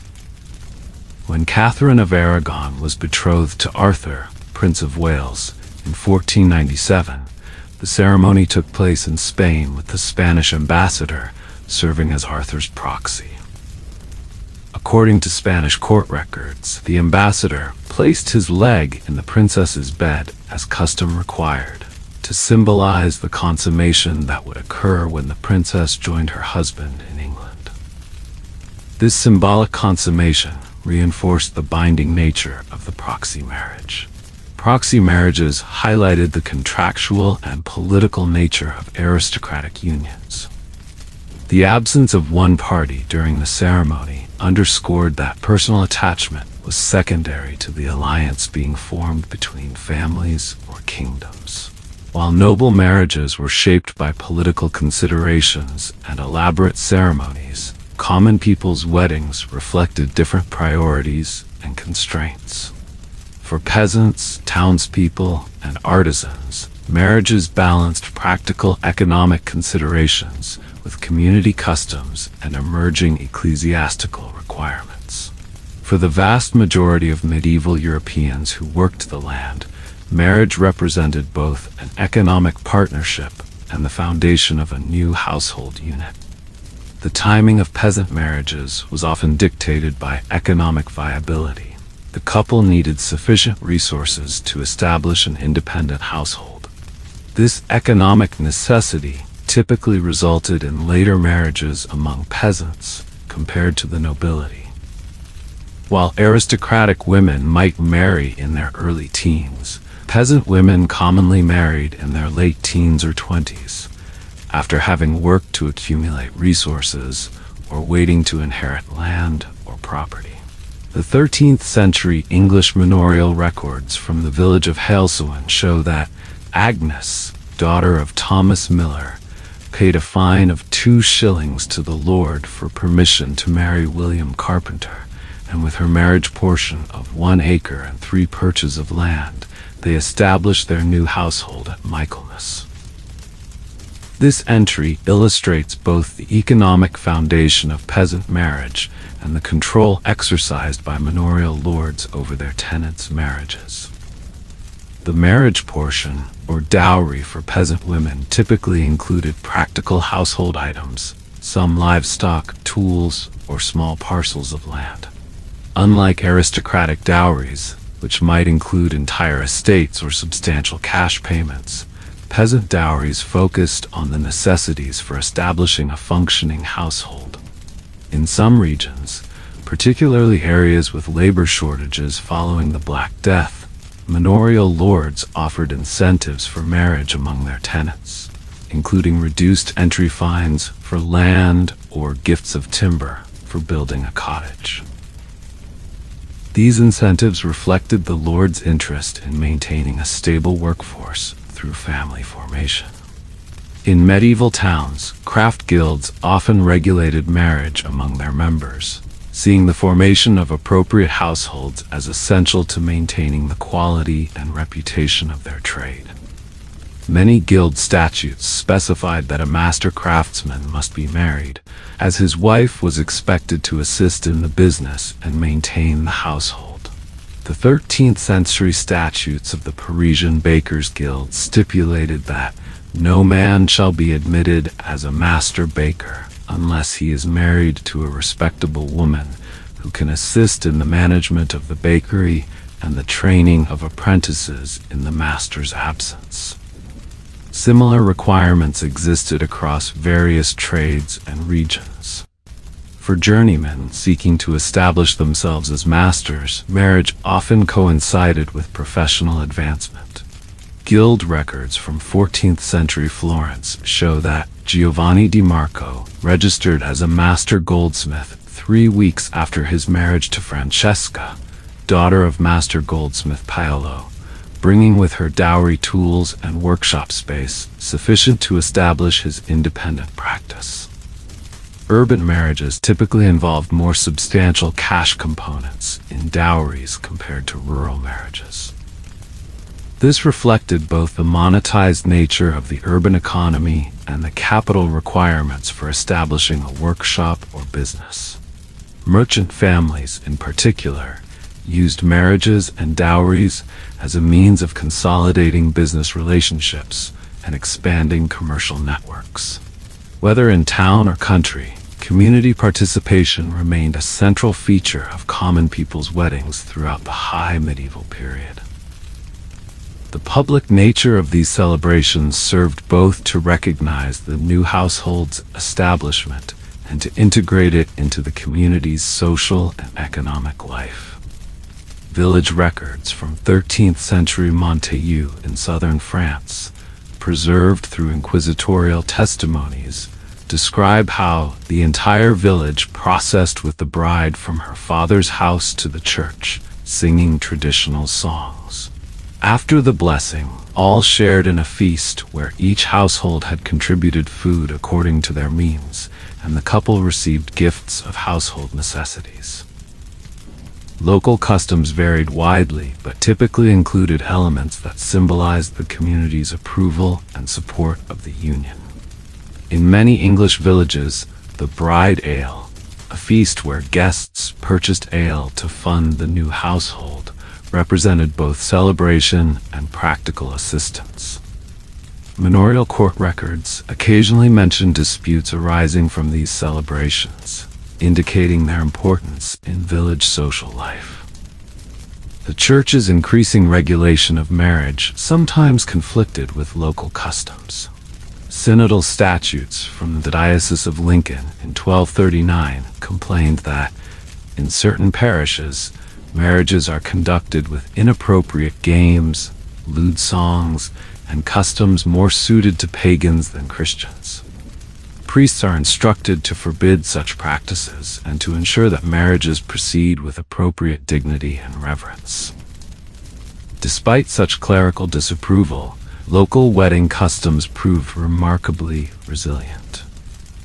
When Catherine of Aragon was betrothed to Arthur, Prince of Wales, in 1497, the ceremony took place in Spain with the Spanish ambassador serving as Arthur's proxy. According to Spanish court records, the ambassador placed his leg in the princess's bed as custom required, to symbolize the consummation that would occur when the princess joined her husband in England. This symbolic consummation reinforced the binding nature of the proxy marriage. Proxy marriages highlighted the contractual and political nature of aristocratic unions. The absence of one party during the ceremony underscored that personal attachment was secondary to the alliance being formed between families or kingdoms. While noble marriages were shaped by political considerations and elaborate ceremonies, common people's weddings reflected different priorities and constraints. For peasants, townspeople, and artisans, marriages balanced practical economic considerations with community customs and emerging ecclesiastical requirements. For the vast majority of medieval Europeans who worked the land, marriage represented both an economic partnership and the foundation of a new household unit. The timing of peasant marriages was often dictated by economic viability. The couple needed sufficient resources to establish an independent household. This economic necessity typically resulted in later marriages among peasants compared to the nobility. While aristocratic women might marry in their early teens, peasant women commonly married in their late teens or 20s, after having worked to accumulate resources or waiting to inherit land or property. The 13th century English manorial records from the village of Haleswyn show that Agnes, daughter of Thomas Miller, paid a fine of 2 shillings to the lord for permission to marry William Carpenter, and with her marriage portion of 1 acre and 3 perches of land, they established their new household at Michaelmas. This entry illustrates both the economic foundation of peasant marriage and the control exercised by manorial lords over their tenants' marriages. The marriage portion, or dowry for peasant women, typically included practical household items, some livestock, tools, or small parcels of land. Unlike aristocratic dowries, which might include entire estates or substantial cash payments, peasant dowries focused on the necessities for establishing a functioning household. In some regions, particularly areas with labor shortages following the Black Death, manorial lords offered incentives for marriage among their tenants. including reduced entry fines for land or gifts of timber for building a cottage. These incentives reflected the Lord's interest in maintaining a stable workforce through family formation. In medieval towns, craft guilds often regulated marriage among their members, seeing the formation of appropriate households as essential to maintaining the quality and reputation of their trade. Many guild statutes specified that a master craftsman must be married, as his wife was expected to assist in the business and maintain the household. The 13th century statutes of the Parisian Bakers' Guild stipulated that no man shall be admitted as a master baker unless he is married to a respectable woman who can assist in the management of the bakery and the training of apprentices in the master's absence. Similar requirements existed across various trades and regions. For journeymen seeking to establish themselves as masters, marriage often coincided with professional advancement. Guild records from 14th century Florence show that Giovanni di Marco registered as a master goldsmith 3 weeks after his marriage to Francesca, daughter of master goldsmith Paolo, bringing with her dowry tools and workshop space sufficient to establish his independent practice. Urban marriages typically involved more substantial cash components in dowries compared to rural marriages. This reflected both the monetized nature of the urban economy and the capital requirements for establishing a workshop or business. Merchant families, in particular, used marriages and dowries as a means of consolidating business relationships and expanding commercial networks. Whether in town or country, community participation remained a central feature of common people's weddings throughout the high medieval period. The public nature of these celebrations served both to recognize the new household's establishment and to integrate it into the community's social and economic life. Village records from 13th century Montaigu in southern France, preserved through inquisitorial testimonies, describe how the entire village processed with the bride from her father's house to the church, singing traditional songs. After the blessing, all shared in a feast where each household had contributed food according to their means, and the couple received gifts of household necessities. Local customs varied widely, but typically included elements that symbolized the community's approval and support of the union. In many English villages, the bride ale, a feast where guests purchased ale to fund the new household, represented both celebration and practical assistance. Manorial court records occasionally mention disputes arising from these celebrations, indicating their importance in village social life. The church's increasing regulation of marriage sometimes conflicted with local customs. Synodal statutes from the Diocese of Lincoln in 1239 complained that, in certain parishes, marriages are conducted with inappropriate games, lewd songs, and customs more suited to pagans than Christians. Priests are instructed to forbid such practices and to ensure that marriages proceed with appropriate dignity and reverence. Despite such clerical disapproval, local wedding customs proved remarkably resilient.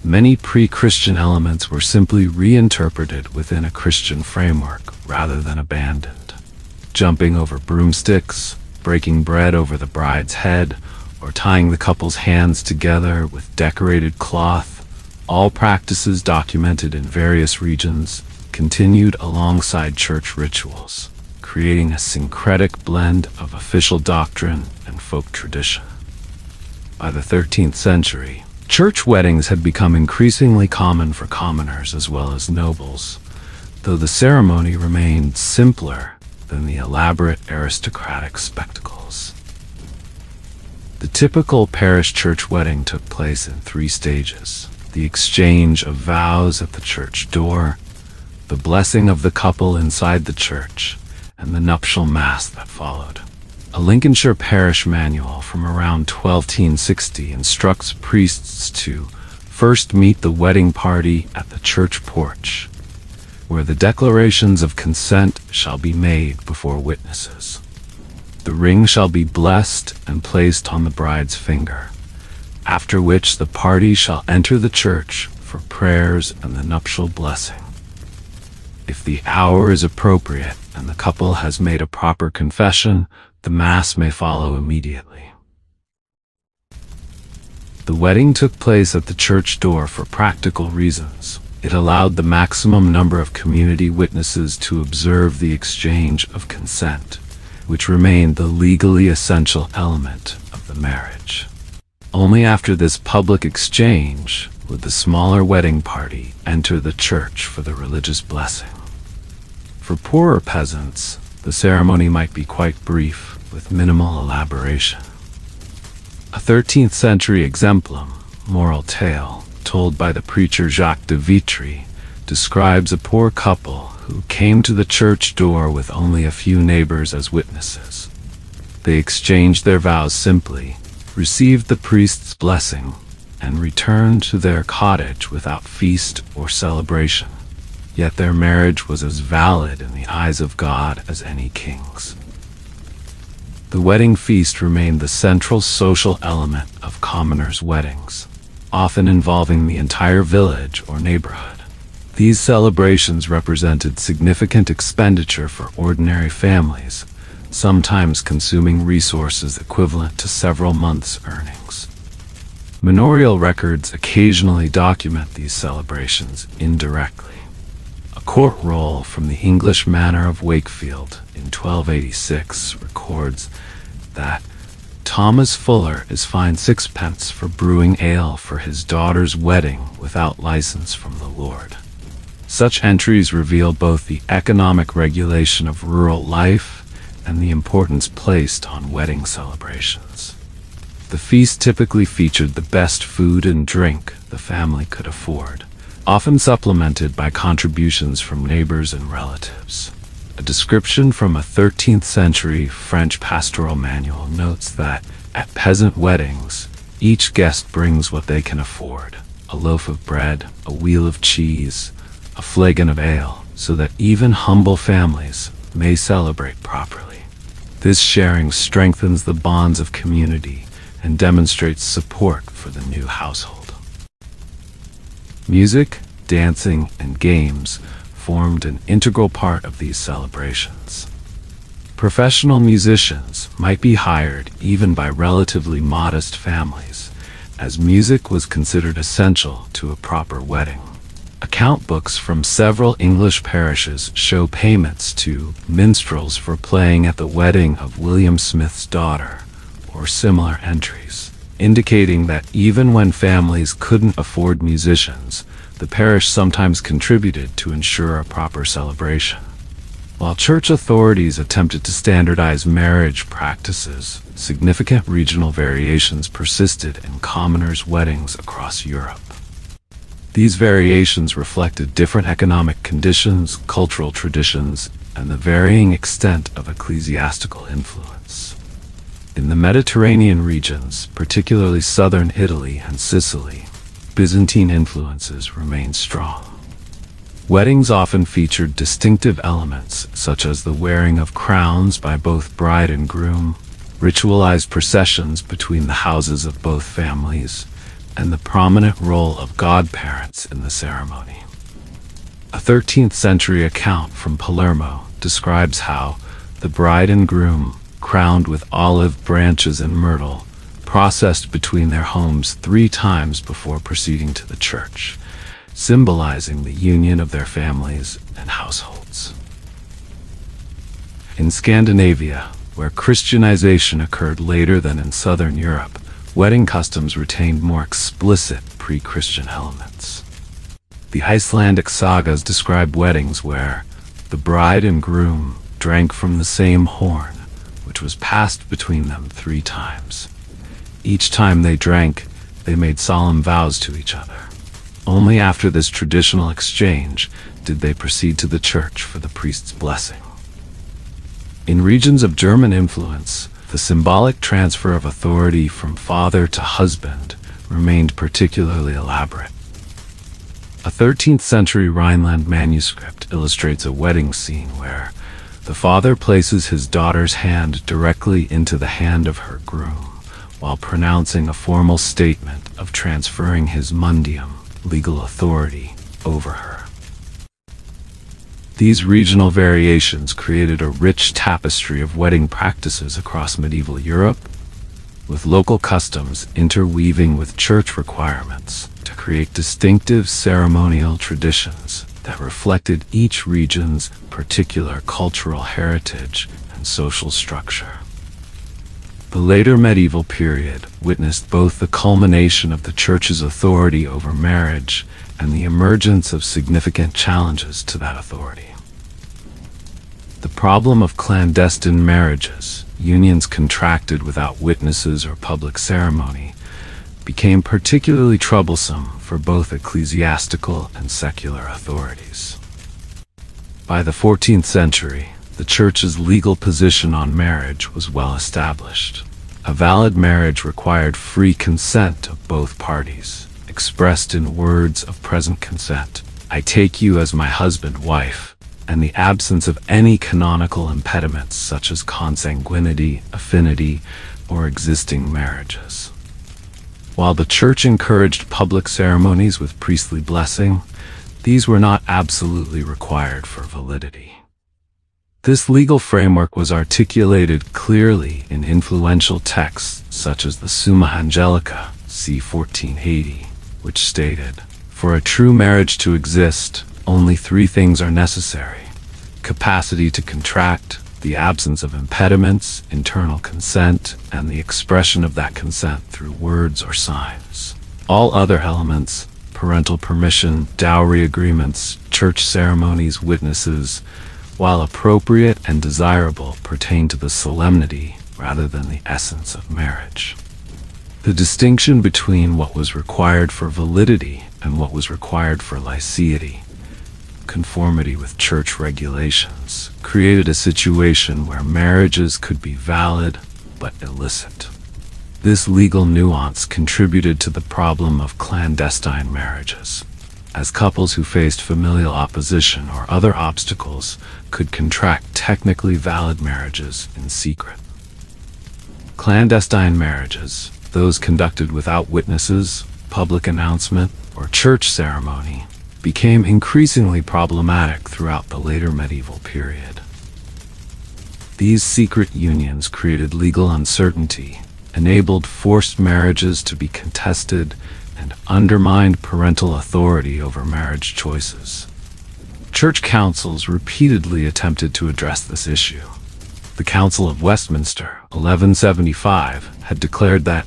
Many pre-Christian elements were simply reinterpreted within a Christian framework rather than abandoned. Jumping over broomsticks, breaking bread over the bride's head, or tying the couple's hands together with decorated cloth, all practices documented in various regions, continued alongside church rituals, creating a syncretic blend of official doctrine and folk tradition. By the 13th century, church weddings had become increasingly common for commoners as well as nobles, though the ceremony remained simpler than the elaborate aristocratic spectacles. The typical parish church wedding took place in 3 stages: the exchange of vows at the church door, the blessing of the couple inside the church, and the nuptial mass that followed. A Lincolnshire parish manual from around 1260 instructs priests to first meet the wedding party at the church porch, where the declarations of consent shall be made before witnesses. The ring shall be blessed and placed on the bride's finger, after which the party shall enter the church for prayers and the nuptial blessing. If the hour is appropriate and the couple has made a proper confession, the Mass may follow immediately. The wedding took place at the church door for practical reasons. It allowed the maximum number of community witnesses to observe the exchange of consent, which remained the legally essential element of the marriage. Only after this public exchange would the smaller wedding party enter the church for the religious blessing. For poorer peasants, the ceremony might be quite brief, with minimal elaboration. A 13th century exemplum, moral tale, told by the preacher Jacques de Vitry, describes a poor couple who came to the church door with only a few neighbors as witnesses. They exchanged their vows simply, received the priest's blessing, and returned to their cottage without feast or celebration. Yet their marriage was as valid in the eyes of God as any king's. The wedding feast remained the central social element of commoners' weddings, often involving the entire village or neighborhood. These celebrations represented significant expenditure for ordinary families, sometimes consuming resources equivalent to several months' earnings. Manorial records occasionally document these celebrations indirectly. A court roll from the English manor of Wakefield in 1286 records that Thomas Fuller is fined 6 pence for brewing ale for his daughter's wedding without license from the Lord. Such entries reveal both the economic regulation of rural life and the importance placed on wedding celebrations. The feast typically featured the best food and drink the family could afford, often supplemented by contributions from neighbors and relatives. A description from a 13th century French pastoral manual notes that, at peasant weddings, each guest brings what they can afford: a loaf of bread, a wheel of cheese, a flagon of ale, so that even humble families may celebrate properly. This sharing strengthens the bonds of community and demonstrates support for the new household. Music, dancing, and games formed an integral part of these celebrations. Professional musicians might be hired even by relatively modest families, as music was considered essential to a proper wedding. Account books from several English parishes show payments to minstrels for playing at the wedding of William Smith's daughter, or similar entries, indicating that even when families couldn't afford musicians, the parish sometimes contributed to ensure a proper celebration. While church authorities attempted to standardize marriage practices, significant regional variations persisted in commoners' weddings across Europe. These variations reflected different economic conditions, cultural traditions, and the varying extent of ecclesiastical influence. In the Mediterranean regions, particularly southern Italy and Sicily, Byzantine influences remained strong. Weddings often featured distinctive elements, such as the wearing of crowns by both bride and groom, ritualized processions between the houses of both families, and the prominent role of godparents in the ceremony. A 13th century account from Palermo describes how the bride and groom, crowned with olive branches and myrtle, processed between their homes 3 times before proceeding to the church, symbolizing the union of their families and households. In Scandinavia, where Christianization occurred later than in southern Europe, wedding customs retained more explicit pre-Christian elements. The Icelandic sagas describe weddings where the bride and groom drank from the same horn, which was passed between them 3 times. Each time they drank, they made solemn vows to each other. Only after this traditional exchange did they proceed to the church for the priest's blessing. In regions of German influence, The symbolic transfer of authority from father to husband remained particularly elaborate. A 13th century Rhineland manuscript illustrates a wedding scene where the father places his daughter's hand directly into the hand of her groom, while pronouncing a formal statement of transferring his mundium, legal authority, over her. These regional variations created a rich tapestry of wedding practices across medieval Europe, with local customs interweaving with church requirements to create distinctive ceremonial traditions that reflected each region's particular cultural heritage and social structure. The later medieval period witnessed both the culmination of the Church's authority over marriage and the emergence of significant challenges to that authority. The problem of clandestine marriages, unions contracted without witnesses or public ceremony, became particularly troublesome for both ecclesiastical and secular authorities. By the 14th century, the Church's legal position on marriage was well established. A valid marriage required free consent of both parties, expressed in words of present consent. I take you as my husband, wife, and the absence of any canonical impediments such as consanguinity, affinity, or existing marriages. While the Church encouraged public ceremonies with priestly blessing, these were not absolutely required for validity. This legal framework was articulated clearly in influential texts such as the Summa Angelica, c. 1480, which stated, "For a true marriage to exist, only three things are necessary: capacity to contract, the absence of impediments, internal consent, and the expression of that consent through words or signs. All other elements, parental permission, dowry agreements, church ceremonies, witnesses, while appropriate and desirable, pertain to the solemnity rather than the essence of marriage." The distinction between what was required for validity and what was required for liceity, conformity with church regulations, created a situation where marriages could be valid but illicit. This legal nuance contributed to the problem of clandestine marriages, as couples who faced familial opposition or other obstacles could contract technically valid marriages in secret. Clandestine marriages, those conducted without witnesses, public announcement, or church ceremony, became increasingly problematic throughout the later medieval period. These secret unions created legal uncertainty, enabled forced marriages to be contested, and undermined parental authority over marriage choices. Church councils repeatedly attempted to address this issue. The Council of Westminster, 1175, had declared that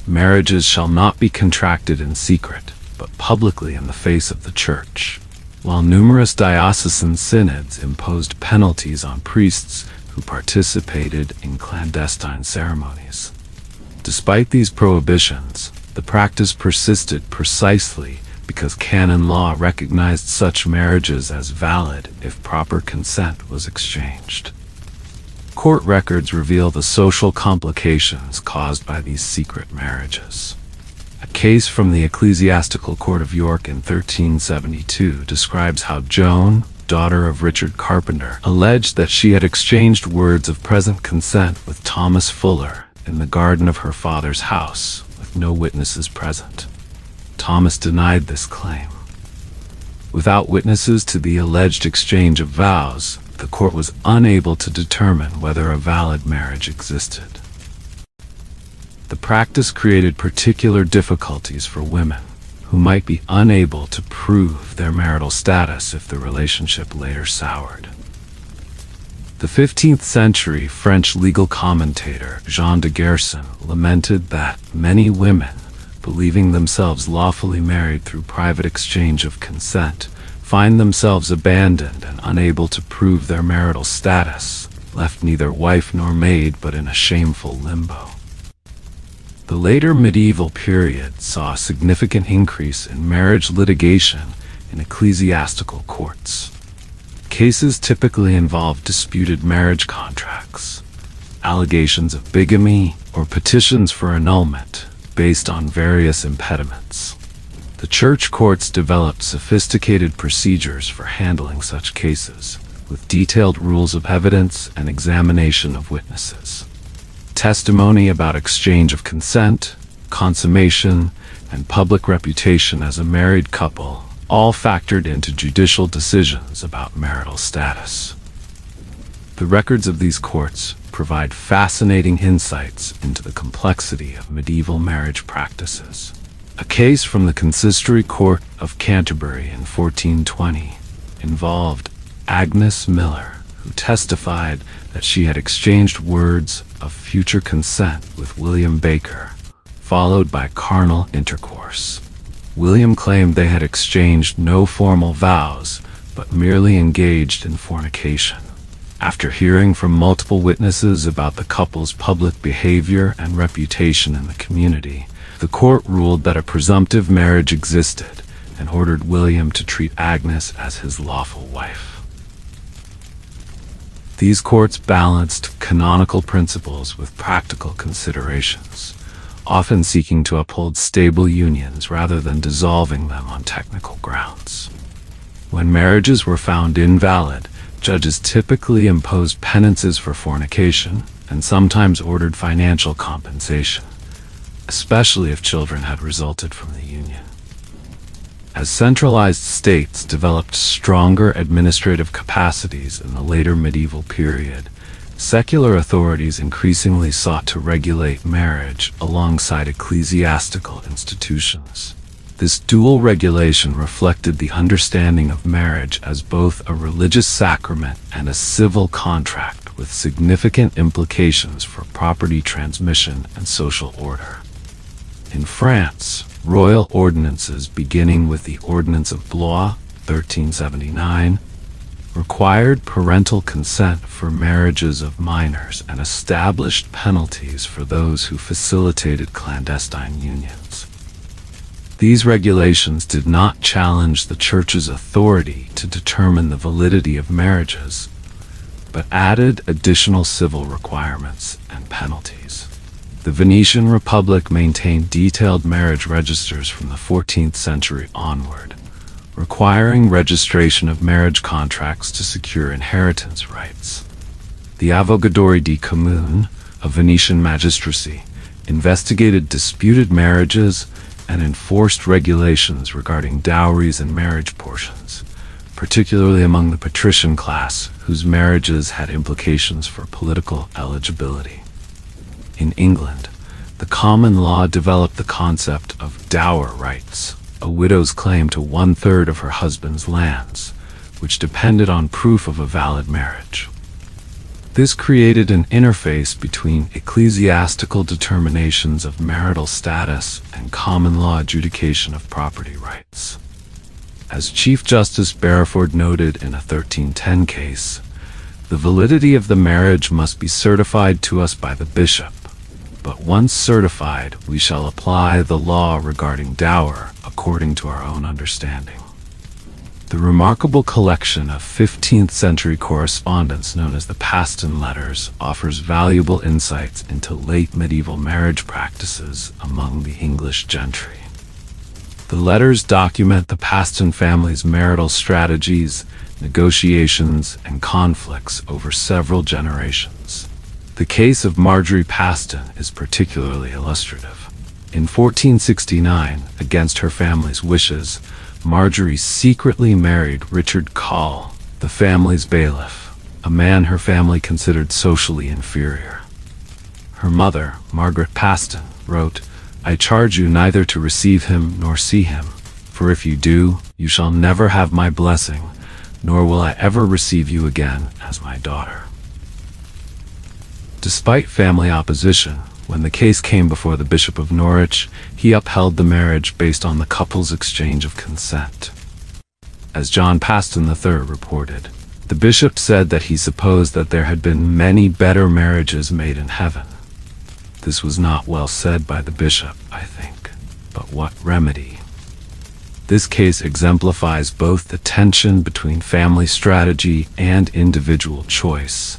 marriages shall not be contracted in secret, but publicly in the face of the Church, while numerous diocesan synods imposed penalties on priests who participated in clandestine ceremonies. Despite these prohibitions, the practice persisted precisely because canon law recognized such marriages as valid if proper consent was exchanged. Court records reveal the social complications caused by these secret marriages. A case from the Ecclesiastical Court of York in 1372 describes how Joan, daughter of Richard Carpenter, alleged that she had exchanged words of present consent with Thomas Fuller in the garden of her father's house, with no witnesses present. Thomas denied this claim. Without witnesses to the alleged exchange of vows, the court was unable to determine whether a valid marriage existed. The practice created particular difficulties for women, who might be unable to prove their marital status if the relationship later soured. The 15th century French legal commentator Jean de Gerson lamented that many women, believing themselves lawfully married through private exchange of consent, find themselves abandoned and unable to prove their marital status, left neither wife nor maid but in a shameful limbo. The later medieval period saw a significant increase in marriage litigation in ecclesiastical courts. Cases typically involved disputed marriage contracts, allegations of bigamy, or petitions for annulment based on various impediments. The church courts developed sophisticated procedures for handling such cases, with detailed rules of evidence and examination of witnesses. Testimony about exchange of consent, consummation, and public reputation as a married couple all factored into judicial decisions about marital status. The records of these courts provide fascinating insights into the complexity of medieval marriage practices. A case from the Consistory Court of Canterbury in 1420 involved Agnes Miller, who testified that she had exchanged words of future consent with William Baker, followed by carnal intercourse. William claimed they had exchanged no formal vows, but merely engaged in fornication. After hearing from multiple witnesses about the couple's public behavior and reputation in the community, the court ruled that a presumptive marriage existed and ordered William to treat Agnes as his lawful wife. These courts balanced canonical principles with practical considerations, often seeking to uphold stable unions rather than dissolving them on technical grounds. When marriages were found invalid, judges typically imposed penances for fornication and sometimes ordered financial compensation, especially if children had resulted from the union. As centralized states developed stronger administrative capacities in the later medieval period, secular authorities increasingly sought to regulate marriage alongside ecclesiastical institutions. This dual regulation reflected the understanding of marriage as both a religious sacrament and a civil contract with significant implications for property transmission and social order. In France, royal ordinances beginning with the Ordinance of Blois, 1379, required parental consent for marriages of minors and established penalties for those who facilitated clandestine unions. These regulations did not challenge the Church's authority to determine the validity of marriages, but added additional civil requirements and penalties. The Venetian Republic maintained detailed marriage registers from the 14th century onward, requiring registration of marriage contracts to secure inheritance rights. The Avogadori di Comune, a Venetian magistracy, investigated disputed marriages and enforced regulations regarding dowries and marriage portions, particularly among the patrician class, whose marriages had implications for political eligibility. In England, the common law developed the concept of dower rights, a widow's claim to 1/3 of her husband's lands, which depended on proof of a valid marriage. This created an interface between ecclesiastical determinations of marital status and common law adjudication of property rights. As Chief Justice Barrowford noted in a 1310 case, the validity of the marriage must be certified to us by the bishop, but once certified, we shall apply the law regarding dower according to our own understanding. The remarkable collection of 15th century correspondence known as the Paston Letters offers valuable insights into late medieval marriage practices among the English gentry. The letters document the Paston family's marital strategies, negotiations, and conflicts over several generations. The case of Marjorie Paston is particularly illustrative. In 1469, against her family's wishes, Marjorie secretly married Richard Call, the family's bailiff, a man her family considered socially inferior. Her mother, Margaret Paston, wrote, "I charge you neither to receive him nor see him, for if you do, you shall never have my blessing, nor will I ever receive you again as my daughter." Despite family opposition, when the case came before the Bishop of Norwich, he upheld the marriage based on the couple's exchange of consent. As John Paston III reported, the bishop said that he supposed that there had been many better marriages made in heaven. This was not well said by the bishop, I think, but what remedy? This case exemplifies both the tension between family strategy and individual choice,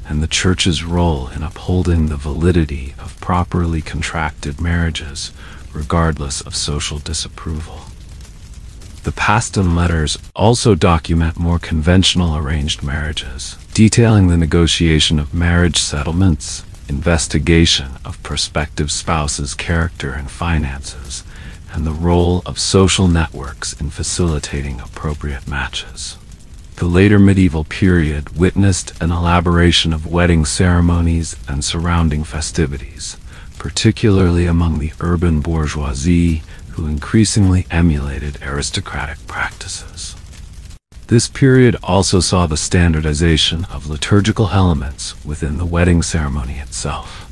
and the Church's role in upholding the validity of properly contracted marriages, regardless of social disapproval. The Paston letters also document more conventional arranged marriages, detailing the negotiation of marriage settlements, investigation of prospective spouses' character and finances, and the role of social networks in facilitating appropriate matches. The later medieval period witnessed an elaboration of wedding ceremonies and surrounding festivities, particularly among the urban bourgeoisie, who increasingly emulated aristocratic practices. This period also saw the standardization of liturgical elements within the wedding ceremony itself.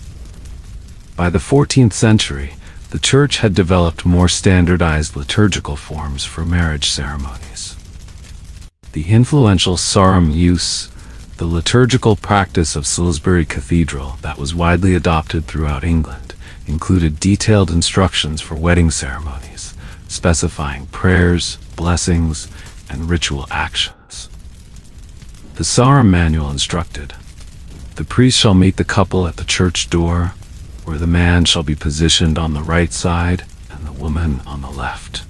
By the 14th century, the Church had developed more standardized liturgical forms for marriage ceremonies. The influential Sarum use, the liturgical practice of Salisbury Cathedral that was widely adopted throughout England, included detailed instructions for wedding ceremonies, specifying prayers, blessings, and ritual actions. The Sarum manual instructed, "The priest shall meet the couple at the church door, where the man shall be positioned on the right side and the woman on the left.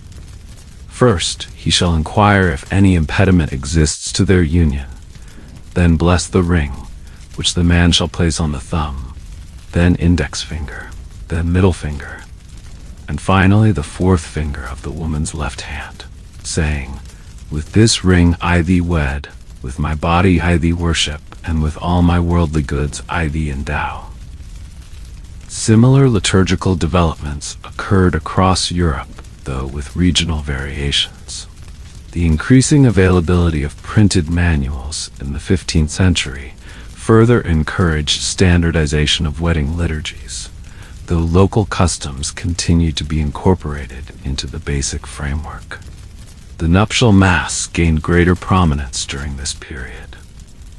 First, he shall inquire if any impediment exists to their union. Then bless the ring, which the man shall place on the thumb, then index finger, then middle finger, and finally the fourth finger of the woman's left hand, saying, With this ring I thee wed, with my body I thee worship, and with all my worldly goods I thee endow." Similar liturgical developments occurred across Europe, though with regional variations. The increasing availability of printed manuals in the 15th century further encouraged standardization of wedding liturgies, though local customs continued to be incorporated into the basic framework. The nuptial mass gained greater prominence during this period.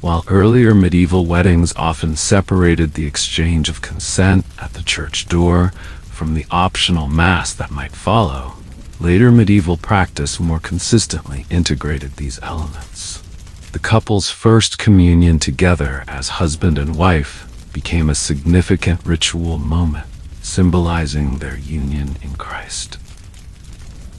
While earlier medieval weddings often separated the exchange of consent at the church door from the optional mass that might follow, later medieval practice more consistently integrated these elements. The couple's first communion together as husband and wife became a significant ritual moment, symbolizing their union in Christ.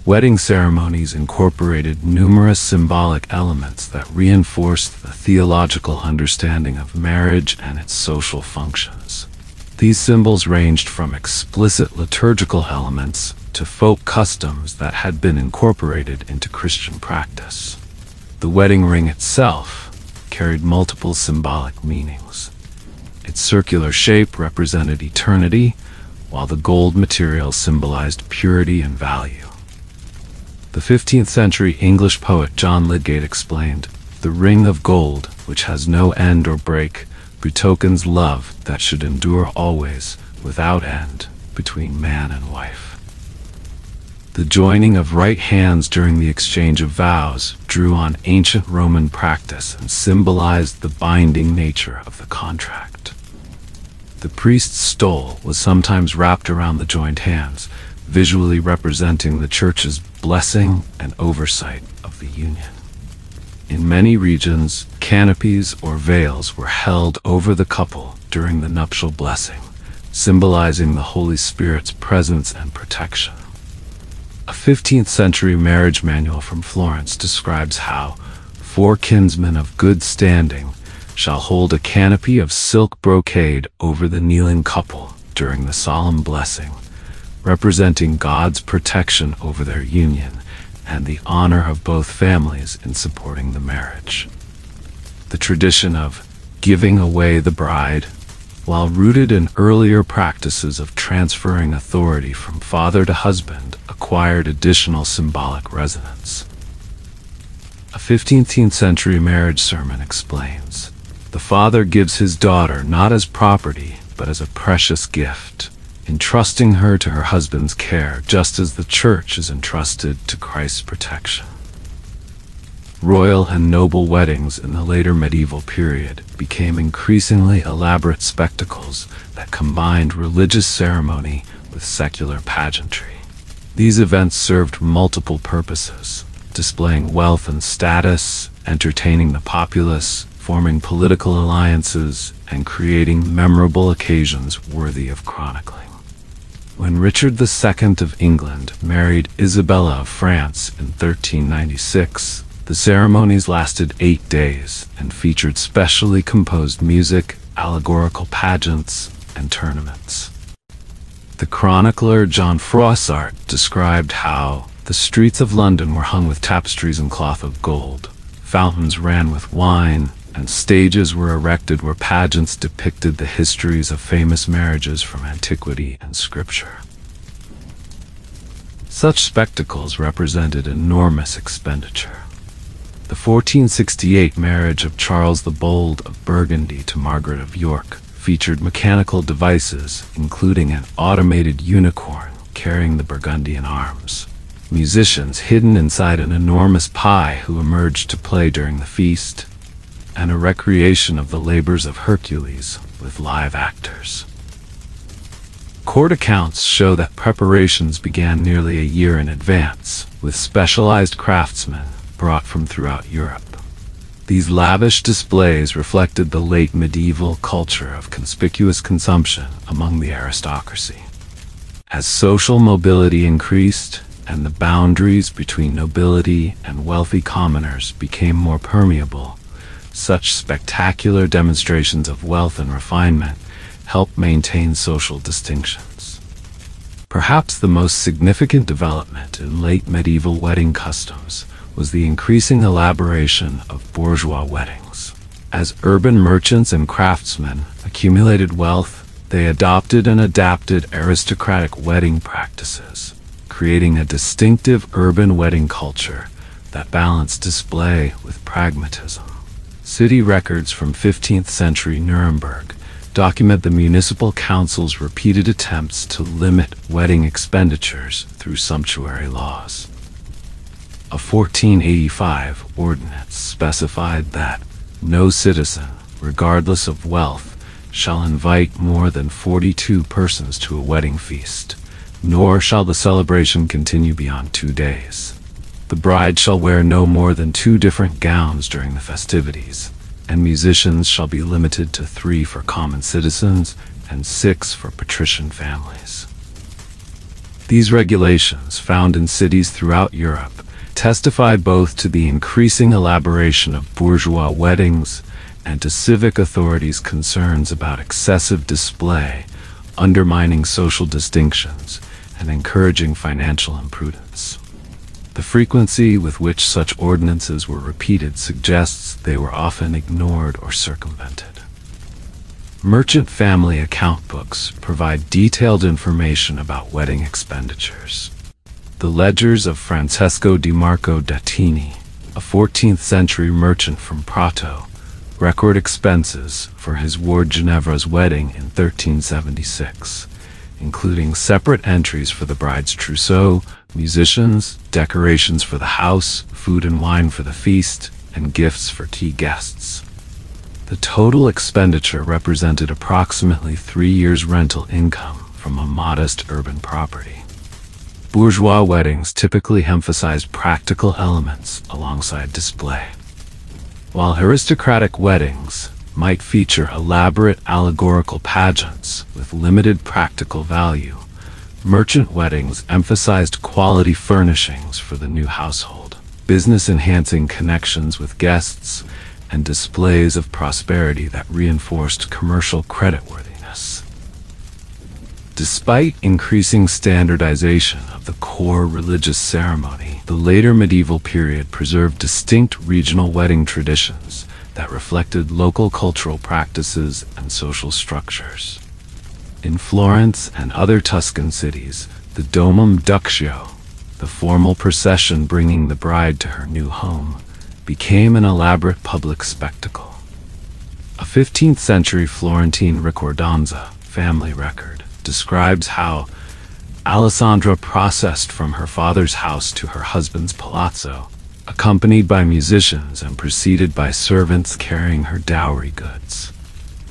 Wedding ceremonies incorporated numerous symbolic elements that reinforced the theological understanding of marriage and its social functions. These symbols ranged from explicit liturgical elements to folk customs that had been incorporated into Christian practice. The wedding ring itself carried multiple symbolic meanings. Its circular shape represented eternity, while the gold material symbolized purity and value. The 15th century English poet John Lydgate explained, "The ring of gold, which has no end or break, betokens love that should endure always, without end, between man and wife." The joining of right hands during the exchange of vows drew on ancient Roman practice and symbolized the binding nature of the contract. The priest's stole was sometimes wrapped around the joined hands, visually representing the church's blessing and oversight of the union. In many regions, canopies or veils were held over the couple during the nuptial blessing, symbolizing the Holy Spirit's presence and protection. A 15th century marriage manual from Florence describes how 4 kinsmen of good standing shall hold a canopy of silk brocade over the kneeling couple during the solemn blessing, representing God's protection over their union and the honor of both families in supporting the marriage. The tradition of giving away the bride, while rooted in earlier practices of transferring authority from father to husband, acquired additional symbolic resonance. A 15th century marriage sermon explains, "The father gives his daughter not as property, but as a precious gift, entrusting her to her husband's care, just as the church is entrusted to Christ's protection." Royal and noble weddings in the later medieval period became increasingly elaborate spectacles that combined religious ceremony with secular pageantry. These events served multiple purposes: displaying wealth and status, entertaining the populace, forming political alliances and creating memorable occasions worthy of chronicling. When Richard II of England married Isabella of France in 1396, the ceremonies lasted 8 days and featured specially composed music, allegorical pageants, and tournaments. The chronicler John Froissart described how the streets of London were hung with tapestries and cloth of gold, fountains ran with wine, and stages were erected where pageants depicted the histories of famous marriages from antiquity and scripture. Such spectacles represented enormous expenditure. The 1468 marriage of Charles the Bold of Burgundy to Margaret of York featured mechanical devices, including an automated unicorn carrying the Burgundian arms, musicians hidden inside an enormous pie who emerged to play during the feast, and a recreation of the labors of Hercules with live actors. Court accounts show that preparations began nearly a year in advance, with specialized craftsmen brought from throughout Europe. These lavish displays reflected the late medieval culture of conspicuous consumption among the aristocracy. As social mobility increased and the boundaries between nobility and wealthy commoners became more permeable, such spectacular demonstrations of wealth and refinement helped maintain social distinctions. Perhaps the most significant development in late medieval wedding customs was the increasing elaboration of bourgeois weddings. As urban merchants and craftsmen accumulated wealth, they adopted and adapted aristocratic wedding practices, creating a distinctive urban wedding culture that balanced display with pragmatism. City records from 15th century Nuremberg document the municipal council's repeated attempts to limit wedding expenditures through sumptuary laws. A 1485 ordinance specified that no citizen, regardless of wealth, shall invite more than 42 persons to a wedding feast, nor shall the celebration continue beyond 2 days. The bride shall wear no more than 2 different gowns during the festivities, and musicians shall be limited to 3 for common citizens and 6 for patrician families. These regulations, found in cities throughout Europe, testify both to the increasing elaboration of bourgeois weddings and to civic authorities' concerns about excessive display, undermining social distinctions, and encouraging financial imprudence. The frequency with which such ordinances were repeated suggests they were often ignored or circumvented. Merchant family account books provide detailed information about wedding expenditures. The ledgers of Francesco di Marco d'Attini, a 14th century merchant from Prato, record expenses for his ward Ginevra's wedding in 1376, including separate entries for the bride's trousseau, musicians, decorations for the house, food and wine for the feast, and gifts for key guests. The total expenditure represented approximately 3 years' rental income from a modest urban property. Bourgeois weddings typically emphasized practical elements alongside display, while aristocratic weddings might feature elaborate allegorical pageants with limited practical value. Merchant weddings emphasized quality furnishings for the new household, business-enhancing connections with guests, and displays of prosperity that reinforced commercial creditworthiness. Despite increasing standardization of the core religious ceremony, the later medieval period preserved distinct regional wedding traditions that reflected local cultural practices and social structures. In Florence and other Tuscan cities, the domum ductio, the formal procession bringing the bride to her new home, became an elaborate public spectacle. A 15th century Florentine ricordanza family record describes how Alessandra processed from her father's house to her husband's palazzo, accompanied by musicians and preceded by servants carrying her dowry goods.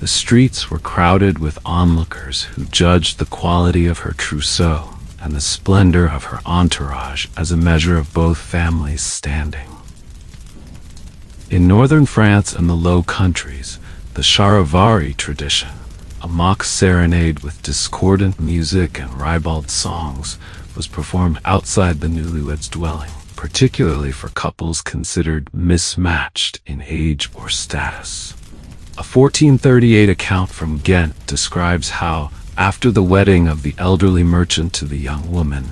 The streets were crowded with onlookers who judged the quality of her trousseau and the splendor of her entourage as a measure of both families' standing. In northern France and the Low Countries, the charivari tradition, a mock serenade with discordant music and ribald songs, was performed outside the newlyweds' dwelling, particularly for couples considered mismatched in age or status. A 1438 account from Ghent describes how, after the wedding of the elderly merchant to the young woman,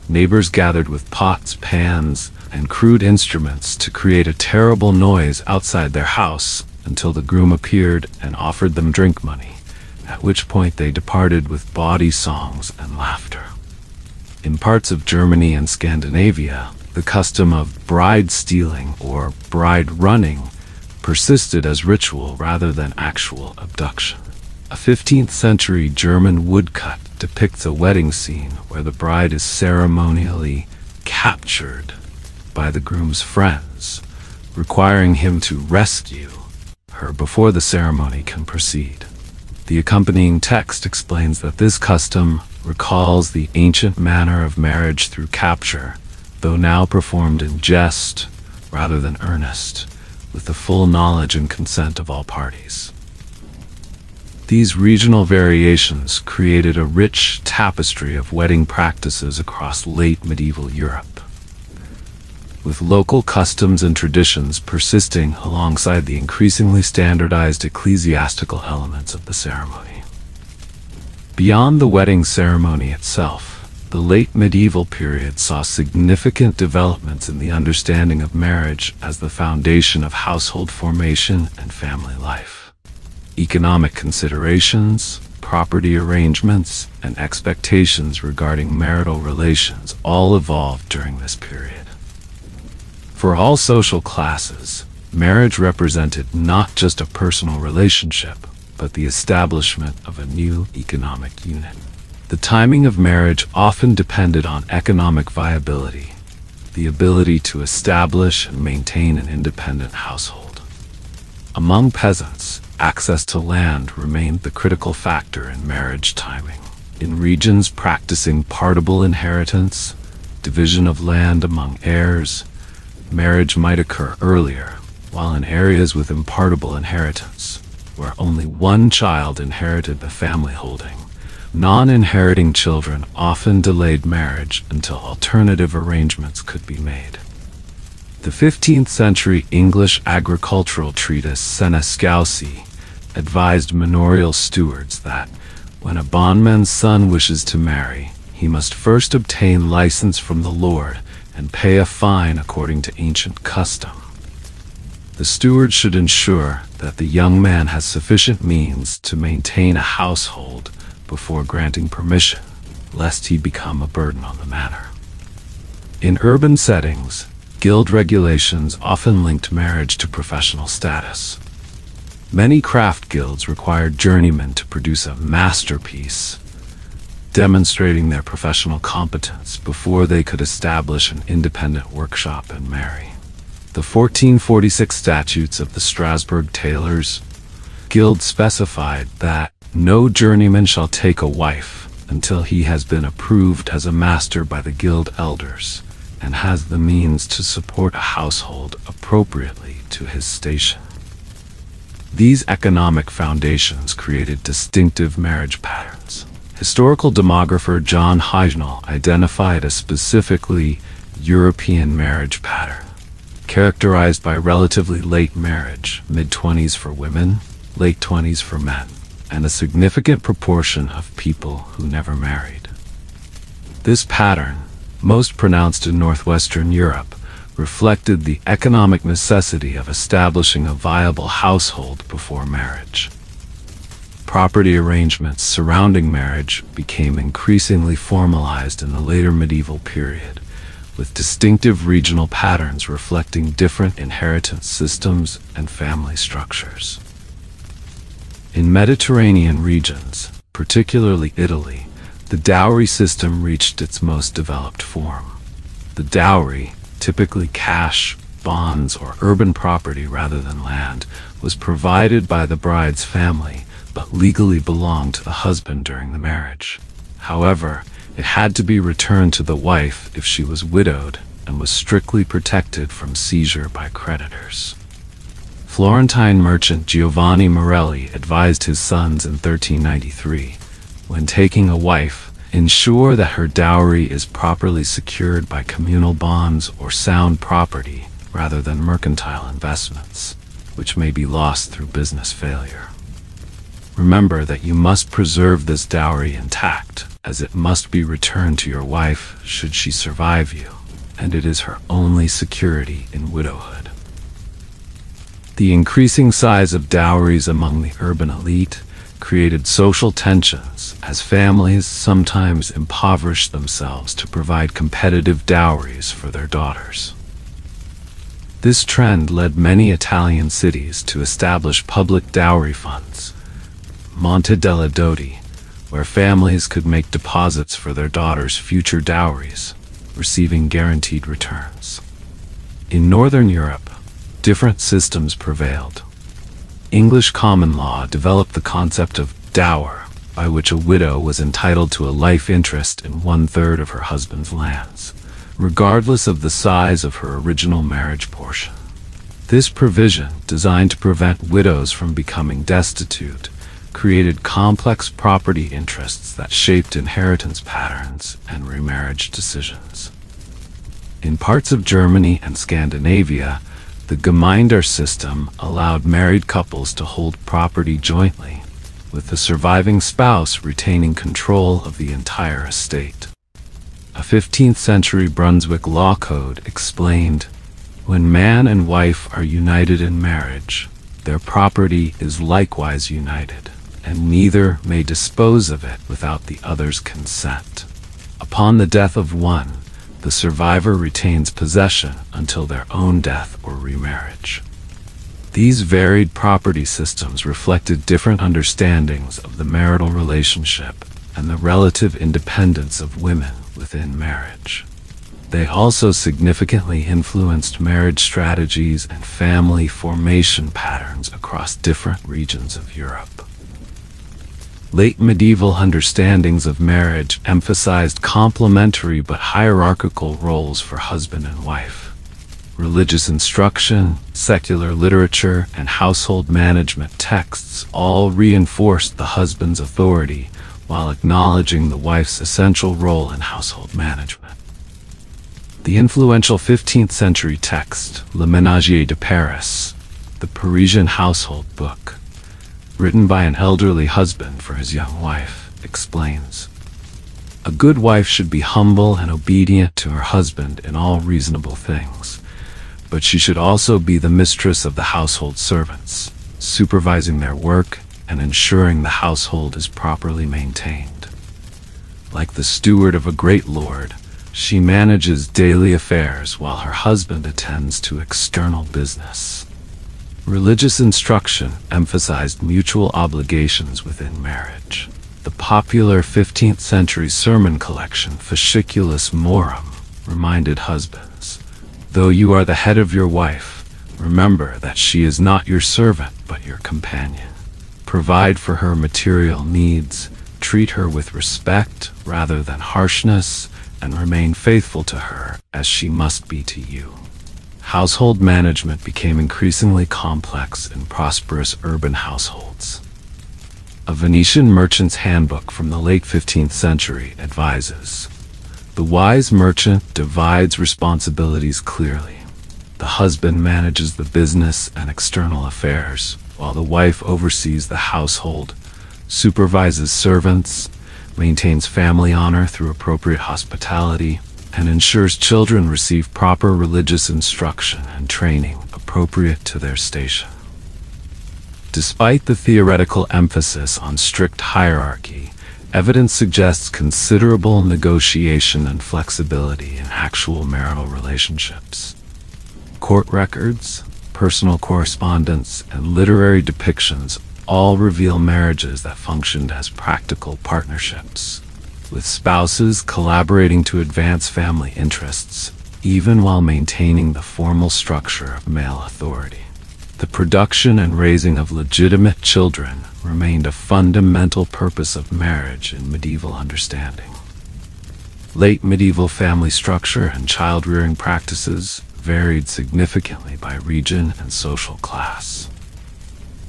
neighbors gathered with pots, pans, and crude instruments to create a terrible noise outside their house until the groom appeared and offered them drink money, at which point they departed with bawdy songs and laughter. In parts of Germany and Scandinavia, the custom of bride stealing or bride running persisted as ritual rather than actual abduction. A 15th century German woodcut depicts a wedding scene where the bride is ceremonially captured by the groom's friends, requiring him to rescue her before the ceremony can proceed. The accompanying text explains that this custom recalls the ancient manner of marriage through capture, though now performed in jest rather than earnest, with the full knowledge and consent of all parties. These regional variations created a rich tapestry of wedding practices across late medieval Europe, with local customs and traditions persisting alongside the increasingly standardized ecclesiastical elements of the ceremony. Beyond the wedding ceremony itself, the late medieval period saw significant developments in the understanding of marriage as the foundation of household formation and family life. Economic considerations, property arrangements, and expectations regarding marital relations all evolved during this period. For all social classes, marriage represented not just a personal relationship, but the establishment of a new economic unit. The timing of marriage often depended on economic viability, the ability to establish and maintain an independent household. Among peasants, access to land remained the critical factor in marriage timing. In regions practicing partible inheritance, division of land among heirs, marriage might occur earlier, while in areas with impartible inheritance, where only one child inherited the family holding, non-inheriting children often delayed marriage until alternative arrangements could be made. The 15th century English agricultural treatise Senescalci advised manorial stewards that, when a bondman's son wishes to marry, he must first obtain license from the lord and pay a fine according to ancient custom. The steward should ensure that the young man has sufficient means to maintain a household before granting permission, lest he become a burden on the manor. In urban settings, guild regulations often linked marriage to professional status. Many craft guilds required journeymen to produce a masterpiece, demonstrating their professional competence before they could establish an independent workshop and marry. The 1446 statutes of the Strasbourg Tailors Guild specified that no journeyman shall take a wife until he has been approved as a master by the guild elders and has the means to support a household appropriately to his station. These economic foundations created distinctive marriage patterns. Historical demographer John Heijnal identified a specifically European marriage pattern, characterized by relatively late marriage, mid-20s for women, late 20s for men, and a significant proportion of people who never married. This pattern, most pronounced in northwestern Europe, reflected the economic necessity of establishing a viable household before marriage. Property arrangements surrounding marriage became increasingly formalized in the later medieval period, with distinctive regional patterns reflecting different inheritance systems and family structures. In Mediterranean regions, particularly Italy, the dowry system reached its most developed form. The dowry, typically cash, bonds, or urban property rather than land, was provided by the bride's family, but legally belonged to the husband during the marriage. However, it had to be returned to the wife if she was widowed and was strictly protected from seizure by creditors. Florentine merchant Giovanni Morelli advised his sons in 1393, when taking a wife, ensure that her dowry is properly secured by communal bonds or sound property rather than mercantile investments, which may be lost through business failure. Remember that you must preserve this dowry intact, as it must be returned to your wife should she survive you, and it is her only security in widowhood. The increasing size of dowries among the urban elite created social tensions, as families sometimes impoverished themselves to provide competitive dowries for their daughters. This trend led many Italian cities to establish public dowry funds, Monte delle Doti, where families could make deposits for their daughters' future dowries, receiving guaranteed returns. In Northern Europe, different systems prevailed. English common law developed the concept of dower, by which a widow was entitled to a life interest in 1/3 of her husband's lands, regardless of the size of her original marriage portion. This provision, designed to prevent widows from becoming destitute, created complex property interests that shaped inheritance patterns and remarriage decisions. In parts of Germany and Scandinavia, the Gemeinder system allowed married couples to hold property jointly, with the surviving spouse retaining control of the entire estate. A 15th century Brunswick law code explained, "When man and wife are united in marriage, their property is likewise united, and neither may dispose of it without the other's consent. Upon the death of one, the survivor retains possession until their own death or remarriage." These varied property systems reflected different understandings of the marital relationship and the relative independence of women within marriage. They also significantly influenced marriage strategies and family formation patterns across different regions of Europe. Late medieval understandings of marriage emphasized complementary but hierarchical roles for husband and wife. Religious instruction, secular literature, and household management texts all reinforced the husband's authority while acknowledging the wife's essential role in household management. The influential 15th century text, Le Ménagier de Paris, the Parisian household book, written by an elderly husband for his young wife, explains, "A good wife should be humble and obedient to her husband in all reasonable things, but she should also be the mistress of the household servants, supervising their work and ensuring the household is properly maintained. Like the steward of a great lord, she manages daily affairs while her husband attends to external business." Religious instruction emphasized mutual obligations within marriage. The popular 15th century sermon collection Fasciculus Morum reminded husbands, "Though you are the head of your wife, remember that she is not your servant but your companion. Provide for her material needs, treat her with respect rather than harshness, and remain faithful to her as she must be to you." Household management became increasingly complex in prosperous urban households. A Venetian merchant's handbook from the late 15th century advises, "The wise merchant divides responsibilities clearly. The husband manages the business and external affairs, while the wife oversees the household, supervises servants, maintains family honor through appropriate hospitality, and ensures children receive proper religious instruction and training appropriate to their station." Despite the theoretical emphasis on strict hierarchy, evidence suggests considerable negotiation and flexibility in actual marital relationships. Court records, personal correspondence, and literary depictions all reveal marriages that functioned as practical partnerships, with spouses collaborating to advance family interests, even while maintaining the formal structure of male authority. The production and raising of legitimate children remained a fundamental purpose of marriage in medieval understanding. Late medieval family structure and child-rearing practices, varied significantly by region and social class.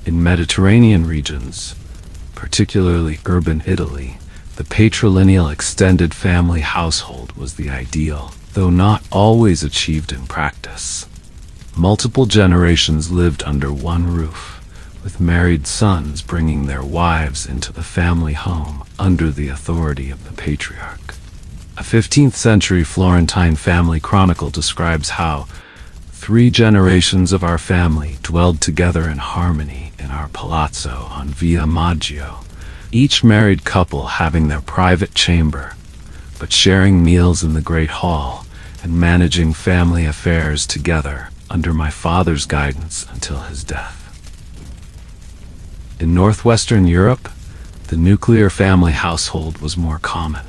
In Mediterranean regions, particularly urban Italy, the patrilineal extended family household was the ideal, though not always achieved in practice. Multiple generations lived under one roof, with married sons bringing their wives into the family home under the authority of the patriarch. A 15th century Florentine family chronicle describes how 3 generations of our family dwelled together in harmony in our palazzo on Via Maggio, each married couple having their private chamber, but sharing meals in the great hall and managing family affairs together under my father's guidance until his death. In northwestern Europe, the nuclear family household was more common,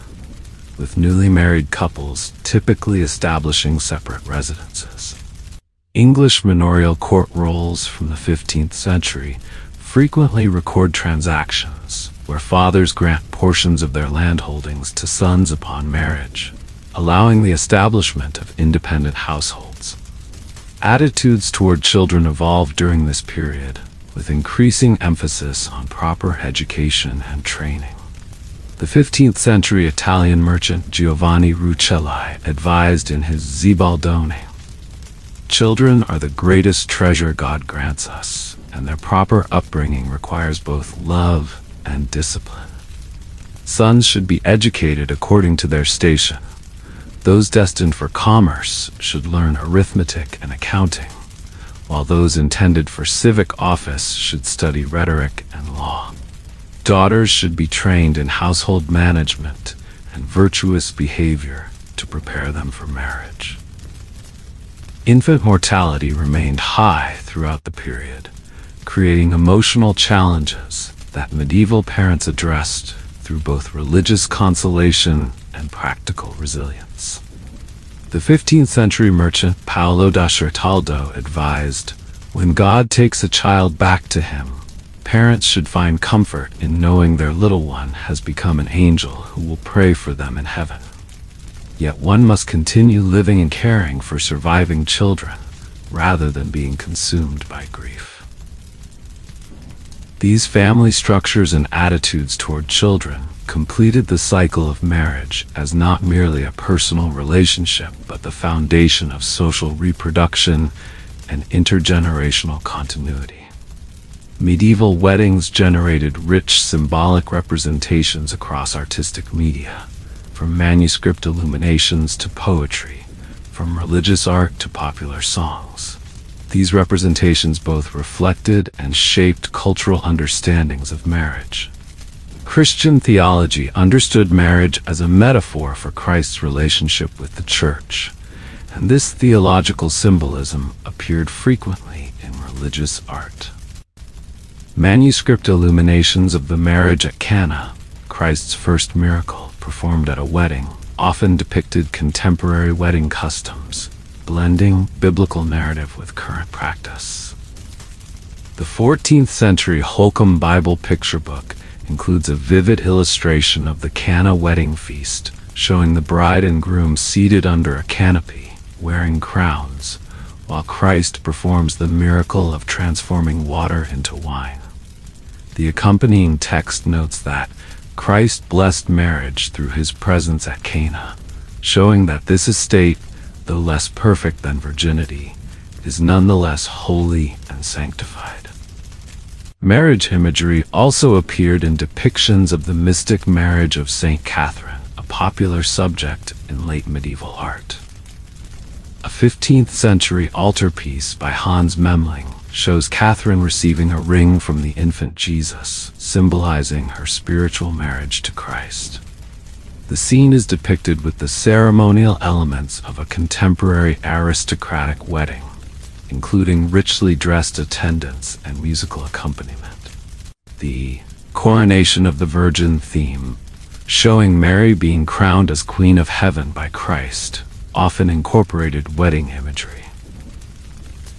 with newly married couples typically establishing separate residences. English manorial court rolls from the 15th century frequently record transactions where fathers grant portions of their landholdings to sons upon marriage, allowing the establishment of independent households. Attitudes toward children evolved during this period, with increasing emphasis on proper education and training. The 15th century Italian merchant Giovanni Rucellai advised in his Zibaldone, "Children are the greatest treasure God grants us, and their proper upbringing requires both love and discipline. Sons should be educated according to their station. Those destined for commerce should learn arithmetic and accounting, while those intended for civic office should study rhetoric and law. Daughters should be trained in household management and virtuous behavior to prepare them for marriage." Infant mortality remained high throughout the period, creating emotional challenges that medieval parents addressed through both religious consolation and practical resilience. The 15th century merchant Paolo da Certaldo advised, "When God takes a child back to him, parents should find comfort in knowing their little one has become an angel who will pray for them in heaven. Yet one must continue living and caring for surviving children, rather than being consumed by grief." These family structures and attitudes toward children completed the cycle of marriage as not merely a personal relationship, but the foundation of social reproduction and intergenerational continuity. Medieval weddings generated rich symbolic representations across artistic media, from manuscript illuminations to poetry, from religious art to popular songs. These representations both reflected and shaped cultural understandings of marriage. Christian theology understood marriage as a metaphor for Christ's relationship with the Church, and this theological symbolism appeared frequently in religious art. Manuscript illuminations of the marriage at Cana, Christ's first miracle performed at a wedding, often depicted contemporary wedding customs, blending biblical narrative with current practice. The 14th century Holcomb Bible picture book includes a vivid illustration of the Cana wedding feast, showing the bride and groom seated under a canopy, wearing crowns, while Christ performs the miracle of transforming water into wine. The accompanying text notes that Christ blessed marriage through his presence at Cana, showing that this estate, though less perfect than virginity, is nonetheless holy and sanctified. Marriage imagery also appeared in depictions of the mystic marriage of Saint Catherine, a popular subject in late medieval art. A 15th century altarpiece by Hans Memling shows Catherine receiving a ring from the infant Jesus, symbolizing her spiritual marriage to Christ. The scene is depicted with the ceremonial elements of a contemporary aristocratic wedding, including richly dressed attendants and musical accompaniment. The Coronation of the Virgin theme, showing Mary being crowned as Queen of Heaven by Christ, often incorporated wedding imagery.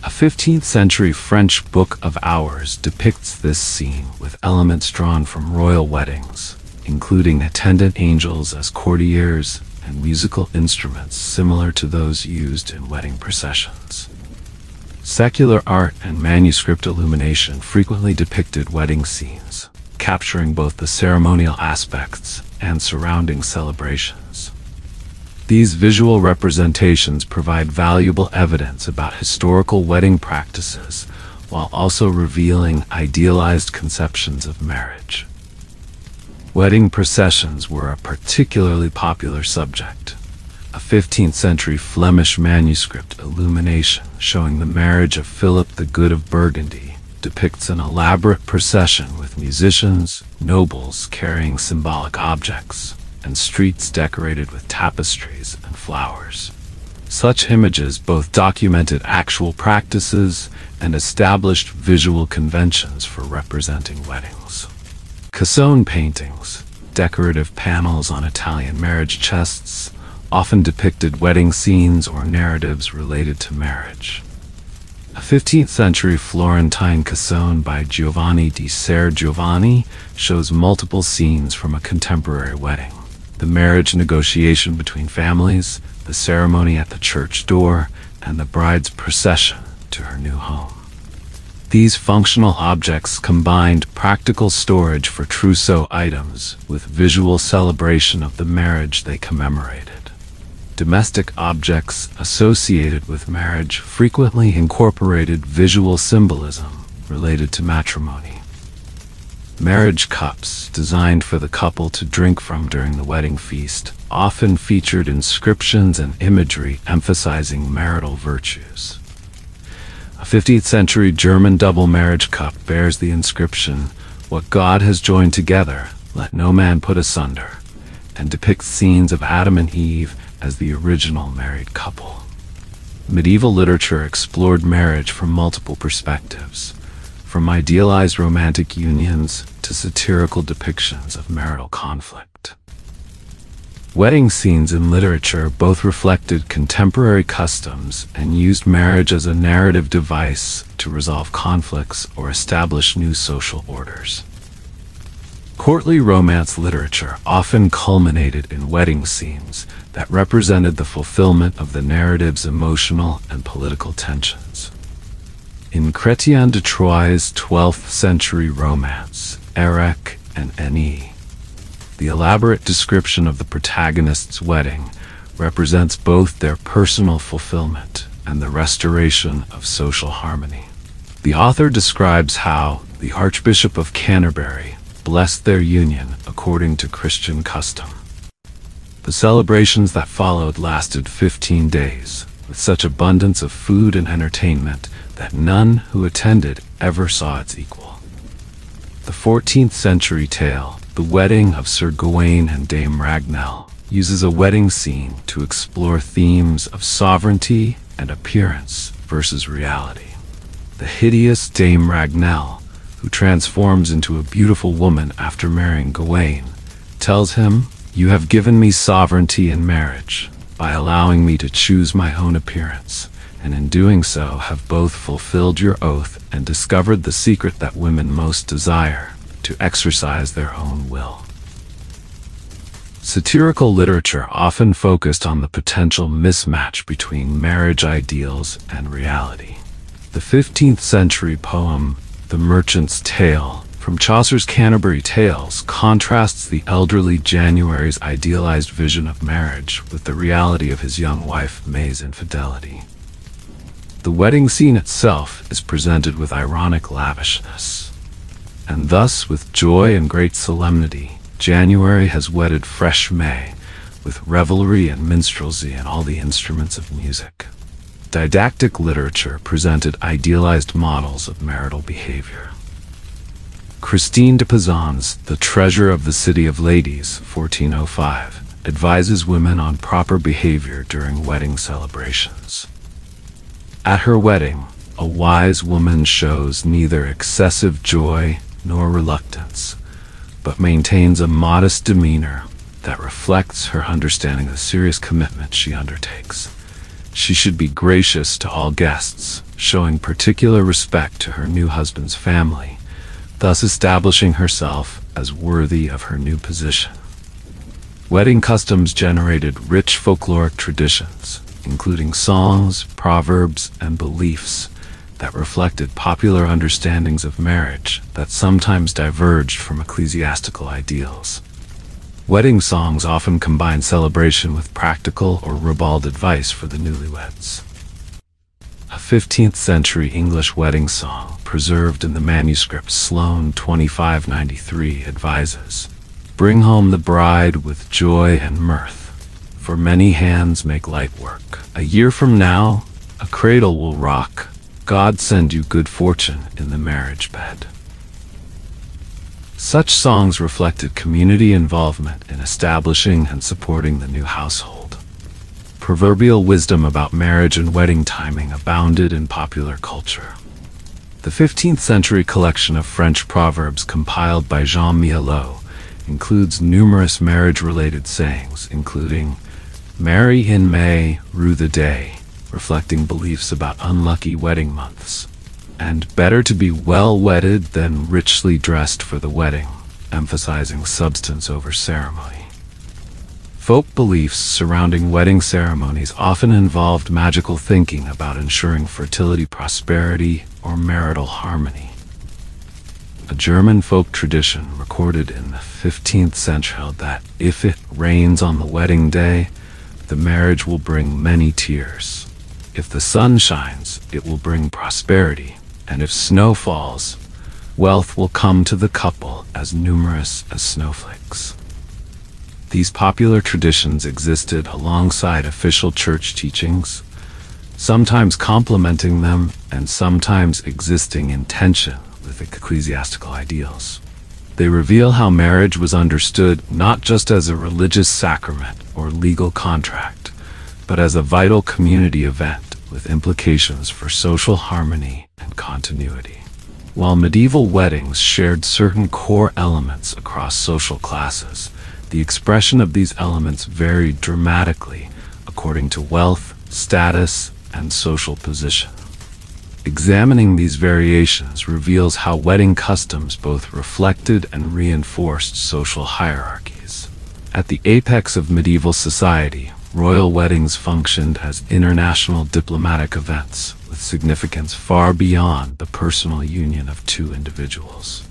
A 15th century French Book of Hours depicts this scene with elements drawn from royal weddings, including attendant angels as courtiers and musical instruments similar to those used in wedding processions. Secular art and manuscript illumination frequently depicted wedding scenes, capturing both the ceremonial aspects and surrounding celebrations. These visual representations provide valuable evidence about historical wedding practices, while also revealing idealized conceptions of marriage. Wedding processions were a particularly popular subject. A 15th century Flemish manuscript illumination showing the marriage of Philip the Good of Burgundy depicts an elaborate procession with musicians, nobles carrying symbolic objects, and streets decorated with tapestries and flowers. Such images both documented actual practices and established visual conventions for representing weddings. Cassone paintings, decorative panels on Italian marriage chests, often depicted wedding scenes or narratives related to marriage. A 15th century Florentine cassone by Giovanni di Ser Giovanni shows multiple scenes from a contemporary wedding: the marriage negotiation between families, the ceremony at the church door, and the bride's procession to her new home. These functional objects combined practical storage for trousseau items with visual celebration of the marriage they commemorated. Domestic objects associated with marriage frequently incorporated visual symbolism related to matrimony. Marriage cups, designed for the couple to drink from during the wedding feast, often featured inscriptions and imagery emphasizing marital virtues. A 15th century German double marriage cup bears the inscription, "What God has joined together, let no man put asunder," and depicts scenes of Adam and Eve as the original married couple. Medieval literature explored marriage from multiple perspectives, from idealized romantic unions to satirical depictions of marital conflict. Wedding scenes in literature both reflected contemporary customs and used marriage as a narrative device to resolve conflicts or establish new social orders. Courtly romance literature often culminated in wedding scenes that represented the fulfillment of the narrative's emotional and political tensions. In Chrétien de Troyes' 12th century romance, Eric and Annie, the elaborate description of the protagonist's wedding represents both their personal fulfillment and the restoration of social harmony. The author describes how the Archbishop of Canterbury blessed their union according to Christian custom. The celebrations that followed lasted 15 days, with such abundance of food and entertainment that none who attended ever saw its equal. The 14th century tale, The Wedding of Sir Gawain and Dame Ragnell, uses a wedding scene to explore themes of sovereignty and appearance versus reality. The hideous Dame Ragnell, who transforms into a beautiful woman after marrying Gawain, tells him, "You have given me sovereignty in marriage by allowing me to choose my own appearance, and in doing so have both fulfilled your oath and discovered the secret that women most desire, to exercise their own will." Satirical literature often focused on the potential mismatch between marriage ideals and reality. The 15th century poem, The Merchant's Tale, from Chaucer's Canterbury Tales, contrasts the elderly January's idealized vision of marriage with the reality of his young wife May's infidelity. The wedding scene itself is presented with ironic lavishness, and thus with joy and great solemnity, January has wedded fresh May, with revelry and minstrelsy and all the instruments of music. Didactic literature presented idealized models of marital behavior. Christine de Pizan's The Treasure of the City of Ladies, 1405, advises women on proper behavior during wedding celebrations. At her wedding, a wise woman shows neither excessive joy nor reluctance, but maintains a modest demeanor that reflects her understanding of the serious commitment she undertakes. She should be gracious to all guests, showing particular respect to her new husband's family, thus establishing herself as worthy of her new position. Wedding customs generated rich folkloric traditions, including songs, proverbs, and beliefs that reflected popular understandings of marriage that sometimes diverged from ecclesiastical ideals. Wedding songs often combine celebration with practical or ribald advice for the newlyweds. A 15th century English wedding song, preserved in the manuscript Sloane 2593, advises, "Bring home the bride with joy and mirth, for many hands make light work. A year from now, a cradle will rock. God send you good fortune in the marriage bed." Such songs reflected community involvement in establishing and supporting the new household. Proverbial wisdom about marriage and wedding timing abounded in popular culture. The 15th century collection of French proverbs compiled by Jean Miellot includes numerous marriage-related sayings, including, "Marry in May, rue the day," reflecting beliefs about unlucky wedding months, and "better to be well wedded than richly dressed for the wedding," emphasizing substance over ceremony. Folk beliefs surrounding wedding ceremonies often involved magical thinking about ensuring fertility, prosperity, or marital harmony. A German folk tradition recorded in the 15th century held that if it rains on the wedding day, the marriage will bring many tears. If the sun shines, it will bring prosperity, and if snow falls, wealth will come to the couple as numerous as snowflakes. These popular traditions existed alongside official church teachings, sometimes complementing them and sometimes existing in tension with ecclesiastical ideals. They reveal how marriage was understood not just as a religious sacrament or legal contract, but as a vital community event with implications for social harmony and continuity. While medieval weddings shared certain core elements across social classes, the expression of these elements varied dramatically according to wealth, status, and social position. Examining these variations reveals how wedding customs both reflected and reinforced social hierarchies. At the apex of medieval society, royal weddings functioned as international diplomatic events with significance far beyond the personal union of two individuals.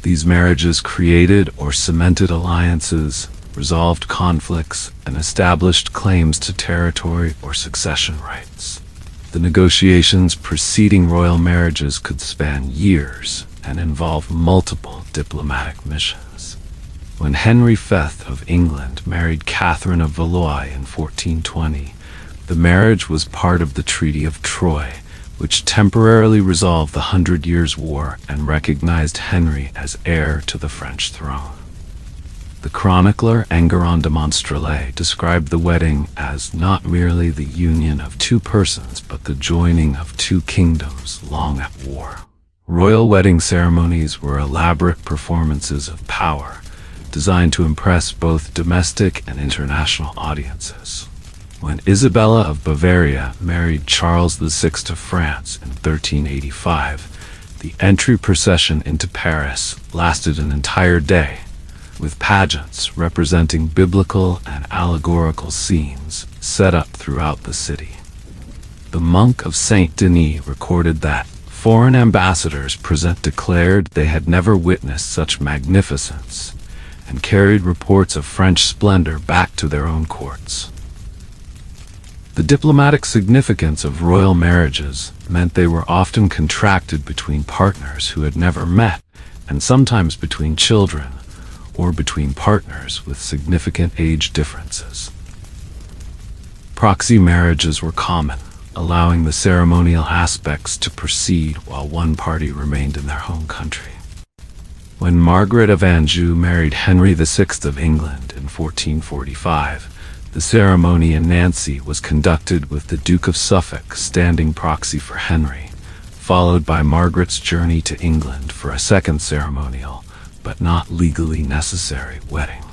These marriages created or cemented alliances, resolved conflicts, and established claims to territory or succession rights. The negotiations preceding royal marriages could span years and involve multiple diplomatic missions. When Henry V of England married Catherine of Valois in 1420, the marriage was part of the Treaty of Troyes, which temporarily resolved the 100 Years' War and recognized Henry as heir to the French throne. The chronicler Enguerrand de Monstrelet described the wedding as not merely the union of two persons, but the joining of two kingdoms long at war. Royal wedding ceremonies were elaborate performances of power, designed to impress both domestic and international audiences. When Isabella of Bavaria married Charles VI of France in 1385, the entry procession into Paris lasted an entire day, with pageants representing biblical and allegorical scenes set up throughout the city. The monk of Saint Denis recorded that foreign ambassadors present declared they had never witnessed such magnificence, and carried reports of French splendor back to their own courts. The diplomatic significance of royal marriages meant they were often contracted between partners who had never met, and sometimes between children, or between partners with significant age differences. Proxy marriages were common, allowing the ceremonial aspects to proceed while one party remained in their home country. When Margaret of Anjou married Henry VI of England in 1445, the ceremony in Nancy was conducted with the Duke of Suffolk standing proxy for Henry, followed by Margaret's journey to England for a second ceremonial, but not legally necessary, wedding.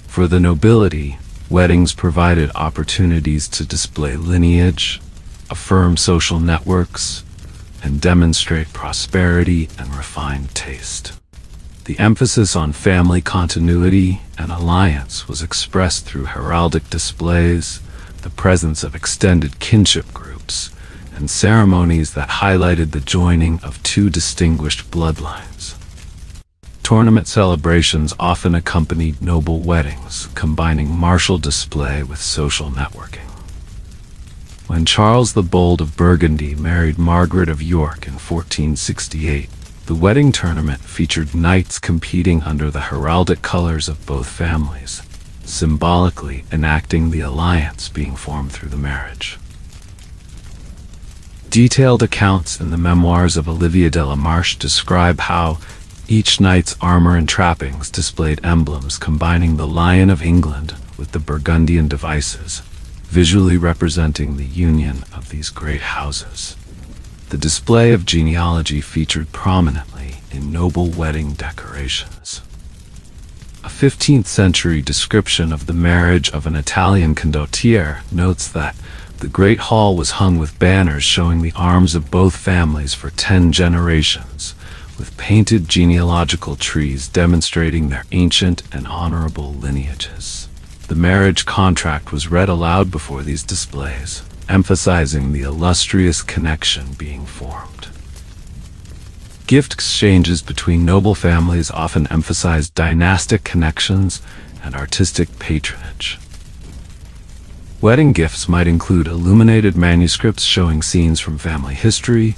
For the nobility, weddings provided opportunities to display lineage, affirm social networks, and demonstrate prosperity and refined taste. The emphasis on family continuity and alliance was expressed through heraldic displays, the presence of extended kinship groups, and ceremonies that highlighted the joining of two distinguished bloodlines. Tournament celebrations often accompanied noble weddings, combining martial display with social networking. When Charles the Bold of Burgundy married Margaret of York in 1468, the wedding tournament featured knights competing under the heraldic colors of both families, symbolically enacting the alliance being formed through the marriage. Detailed accounts in the memoirs of Olivia de la Marche describe how each knight's armor and trappings displayed emblems combining the Lion of England with the Burgundian devices, visually representing the union of these great houses. The display of genealogy featured prominently in noble wedding decorations. A 15th century description of the marriage of an Italian condottiere notes that the Great Hall was hung with banners showing the arms of both families for 10 generations, with painted genealogical trees demonstrating their ancient and honorable lineages. The marriage contract was read aloud before these displays, emphasizing the illustrious connection being formed. Gift exchanges between noble families often emphasized dynastic connections and artistic patronage. Wedding gifts might include illuminated manuscripts showing scenes from family history,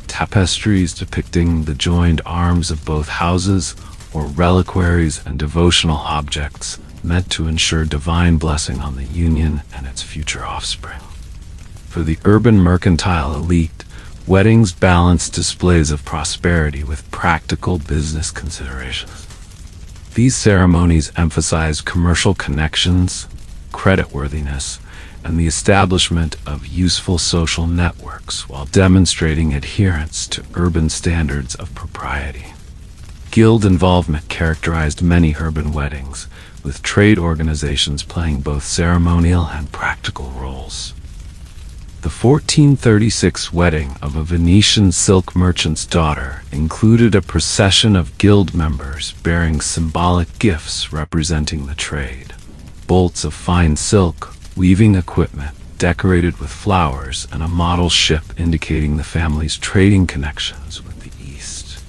tapestries depicting the joined arms of both houses, or reliquaries and devotional objects meant to ensure divine blessing on the union and its future offspring. For the urban mercantile elite, weddings balanced displays of prosperity with practical business considerations. These ceremonies emphasized commercial connections, creditworthiness, and the establishment of useful social networks while demonstrating adherence to urban standards of propriety. Guild involvement characterized many urban weddings, with trade organizations playing both ceremonial and practical roles. The 1436 wedding of a Venetian silk merchant's daughter included a procession of guild members bearing symbolic gifts representing the trade. Bolts of fine silk, weaving equipment decorated with flowers, and a model ship indicating the family's trading connections with the East.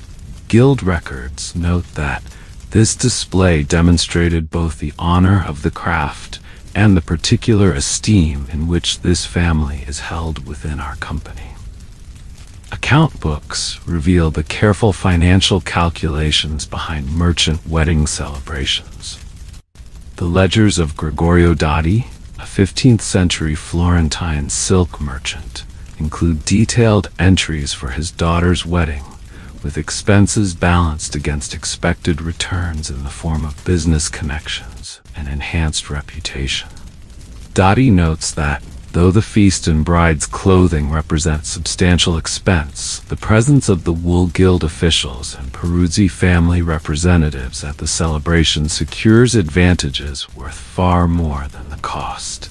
Guild records note that this display demonstrated both the honor of the craft and the particular esteem in which this family is held within our company. Account books reveal the careful financial calculations behind merchant wedding celebrations. The ledgers of Gregorio Dotti, a 15th century Florentine silk merchant, include detailed entries for his daughter's wedding, with expenses balanced against expected returns in the form of business connections and enhanced reputation. Dotti notes that, though the feast and bride's clothing represent substantial expense, the presence of the Wool Guild officials and Peruzzi family representatives at the celebration secures advantages worth far more than the cost.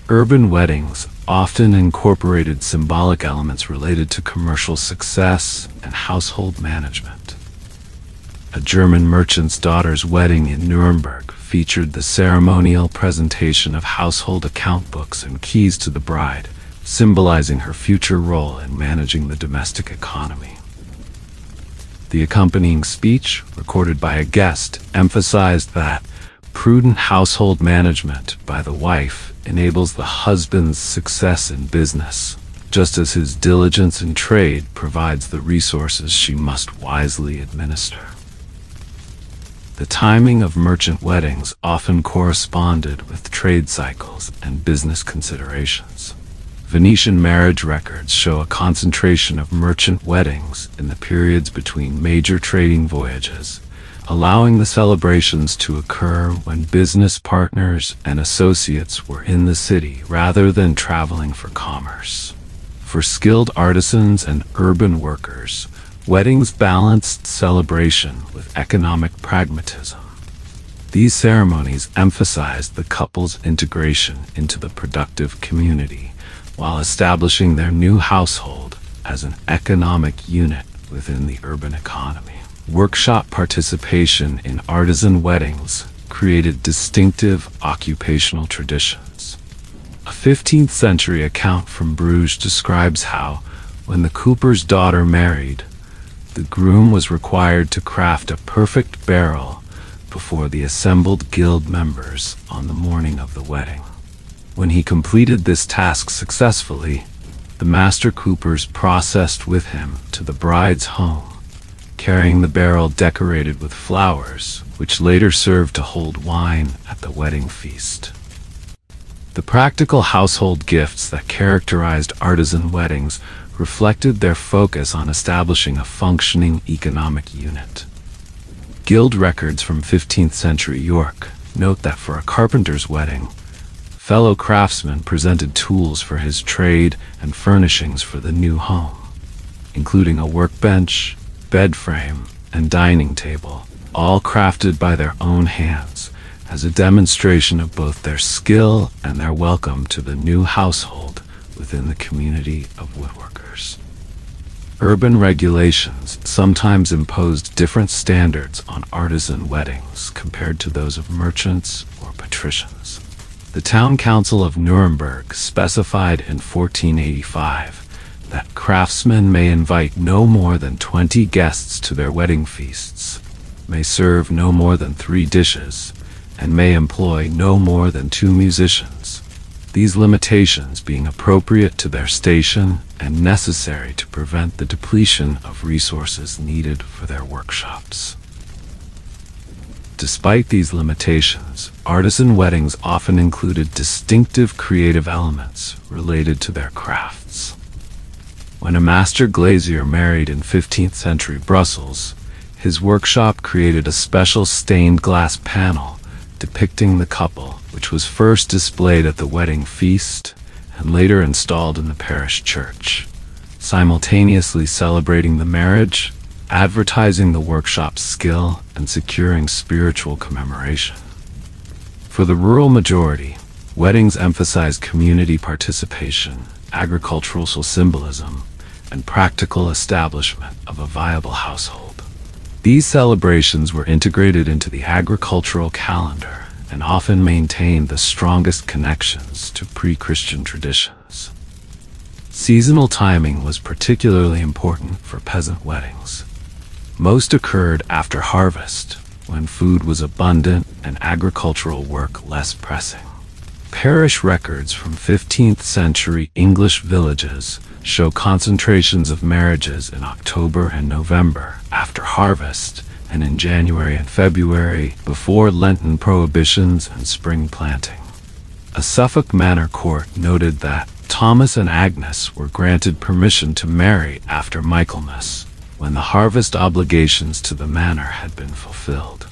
Urban weddings often incorporated symbolic elements related to commercial success and household management. A German merchant's daughter's wedding in Nuremberg featured the ceremonial presentation of household account books and keys to the bride, symbolizing her future role in managing the domestic economy. The accompanying speech, recorded by a guest, emphasized that prudent household management by the wife enables the husband's success in business, just as his diligence in trade provides the resources she must wisely administer. The timing of merchant weddings often corresponded with trade cycles and business considerations. Venetian marriage records show a concentration of merchant weddings in the periods between major trading voyages, allowing the celebrations to occur when business partners and associates were in the city rather than traveling for commerce. For skilled artisans and urban workers, weddings balanced celebration with economic pragmatism. These ceremonies emphasized the couple's integration into the productive community while establishing their new household as an economic unit within the urban economy. Workshop participation in artisan weddings created distinctive occupational traditions. A 15th century account from Bruges describes how, when the cooper's daughter married, the groom was required to craft a perfect barrel before the assembled guild members on the morning of the wedding. When he completed this task successfully, the master coopers processed with him to the bride's home, carrying the barrel decorated with flowers, which later served to hold wine at the wedding feast. The practical household gifts that characterized artisan weddings reflected their focus on establishing a functioning economic unit. Guild records from 15th century York note that for a carpenter's wedding, fellow craftsmen presented tools for his trade and furnishings for the new home, including a workbench, bed frame, and dining table, all crafted by their own hands as a demonstration of both their skill and their welcome to the new household within the community of woodworkers. Urban regulations sometimes imposed different standards on artisan weddings compared to those of merchants or patricians. The town council of Nuremberg specified in 1485 that craftsmen may invite no more than 20 guests to their wedding feasts, may serve no more than 3 dishes, and may employ no more than 2 musicians, these limitations being appropriate to their station and necessary to prevent the depletion of resources needed for their workshops. Despite these limitations, artisan weddings often included distinctive creative elements related to their crafts. When a master glazier married in 15th century Brussels, his workshop created a special stained glass panel depicting the couple, which was first displayed at the wedding feast and later installed in the parish church, simultaneously celebrating the marriage, advertising the workshop's skill, and securing spiritual commemoration. For the rural majority, weddings emphasize community participation, agricultural symbolism, and practical establishment of a viable household. These celebrations were integrated into the agricultural calendar and often maintained the strongest connections to pre-Christian traditions. Seasonal timing was particularly important for peasant weddings. Most occurred after harvest, when food was abundant and agricultural work less pressing. Parish records from 15th century English villages show concentrations of marriages in October and November after harvest, and in January and February before Lenten prohibitions and spring planting. A Suffolk manor court noted that Thomas and Agnes were granted permission to marry after Michaelmas, when the harvest obligations to the manor had been fulfilled.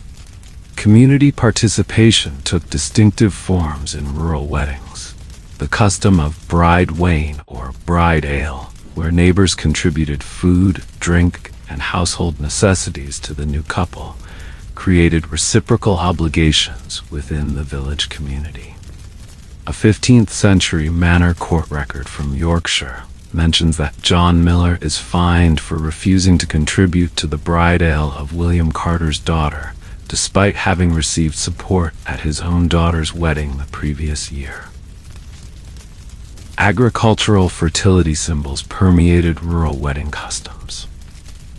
Community participation took distinctive forms in rural weddings. The custom of bride wain or bride ale, where neighbors contributed food, drink, and household necessities to the new couple, created reciprocal obligations within the village community. A 15th century manor court record from Yorkshire mentions that John Miller is fined for refusing to contribute to the bride ale of William Carter's daughter, despite having received support at his own daughter's wedding the previous year. Agricultural fertility symbols permeated rural wedding customs.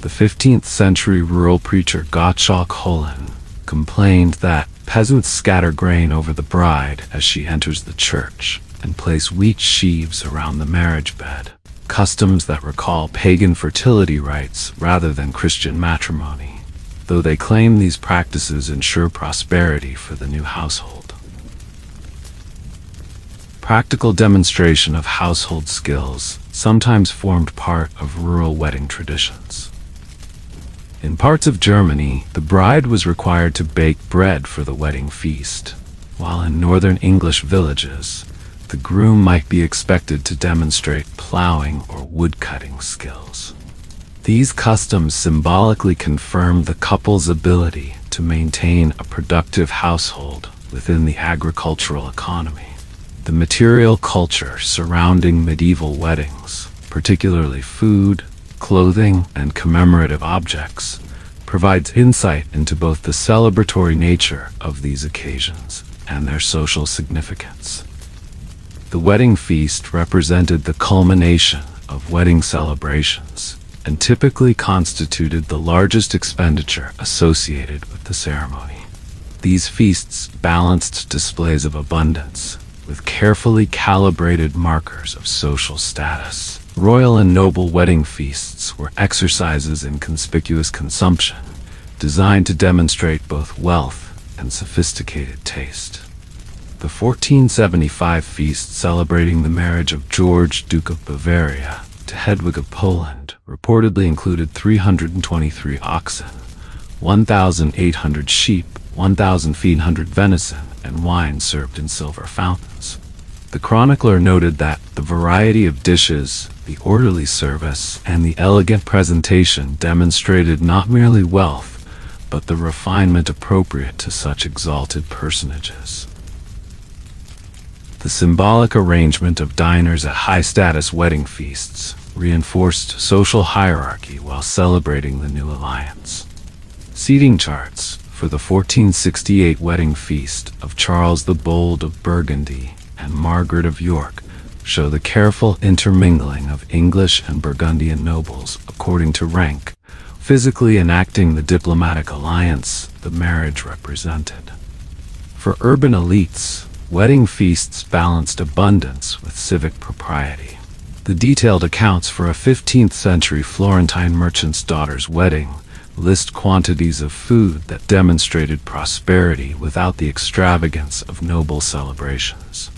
The 15th century rural preacher Gottschalk Hollen complained that peasants scatter grain over the bride as she enters the church and place wheat sheaves around the marriage bed, customs that recall pagan fertility rites rather than Christian matrimony, though they claim these practices ensure prosperity for the new household. Practical demonstration of household skills sometimes formed part of rural wedding traditions. In parts of Germany, the bride was required to bake bread for the wedding feast, while in northern English villages, the groom might be expected to demonstrate plowing or woodcutting skills. These customs symbolically confirmed the couple's ability to maintain a productive household within the agricultural economy. The material culture surrounding medieval weddings, particularly food, clothing, and commemorative objects, provides insight into both the celebratory nature of these occasions and their social significance. The wedding feast represented the culmination of wedding celebrations and typically constituted the largest expenditure associated with the ceremony. These feasts balanced displays of abundance with carefully calibrated markers of social status. Royal and noble wedding feasts were exercises in conspicuous consumption, designed to demonstrate both wealth and sophisticated taste. The 1475 feast celebrating the marriage of George, Duke of Bavaria, to Hedwig of Poland reportedly included 323 oxen, 1,800 sheep, 1,500 venison, and wine served in silver fountains. The chronicler noted that the variety of dishes, the orderly service, and the elegant presentation demonstrated not merely wealth, but the refinement appropriate to such exalted personages. The symbolic arrangement of diners at high-status wedding feasts reinforced social hierarchy while celebrating the new alliance. Seating charts for the 1468 wedding feast of Charles the Bold of Burgundy and Margaret of York show the careful intermingling of English and Burgundian nobles according to rank, physically enacting the diplomatic alliance the marriage represented. For urban elites, wedding feasts balanced abundance with civic propriety. The detailed accounts for a 15th century Florentine merchant's daughter's wedding list quantities of food that demonstrated prosperity without the extravagance of noble celebrations.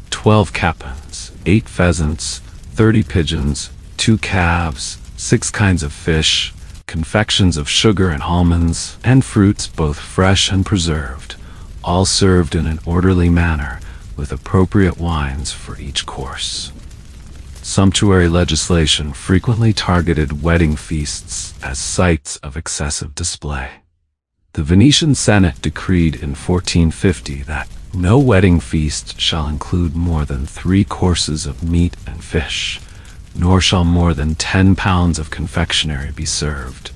12 capons, 8 pheasants, 30 pigeons, 2 calves, 6 kinds of fish, confections of sugar and almonds, and fruits both fresh and preserved, all served in an orderly manner with appropriate wines for each course. Sumptuary legislation frequently targeted wedding feasts as sites of excessive display. The Venetian Senate decreed in 1450 that no wedding feast shall include more than 3 courses of meat and fish, nor shall more than 10 pounds of confectionery be served.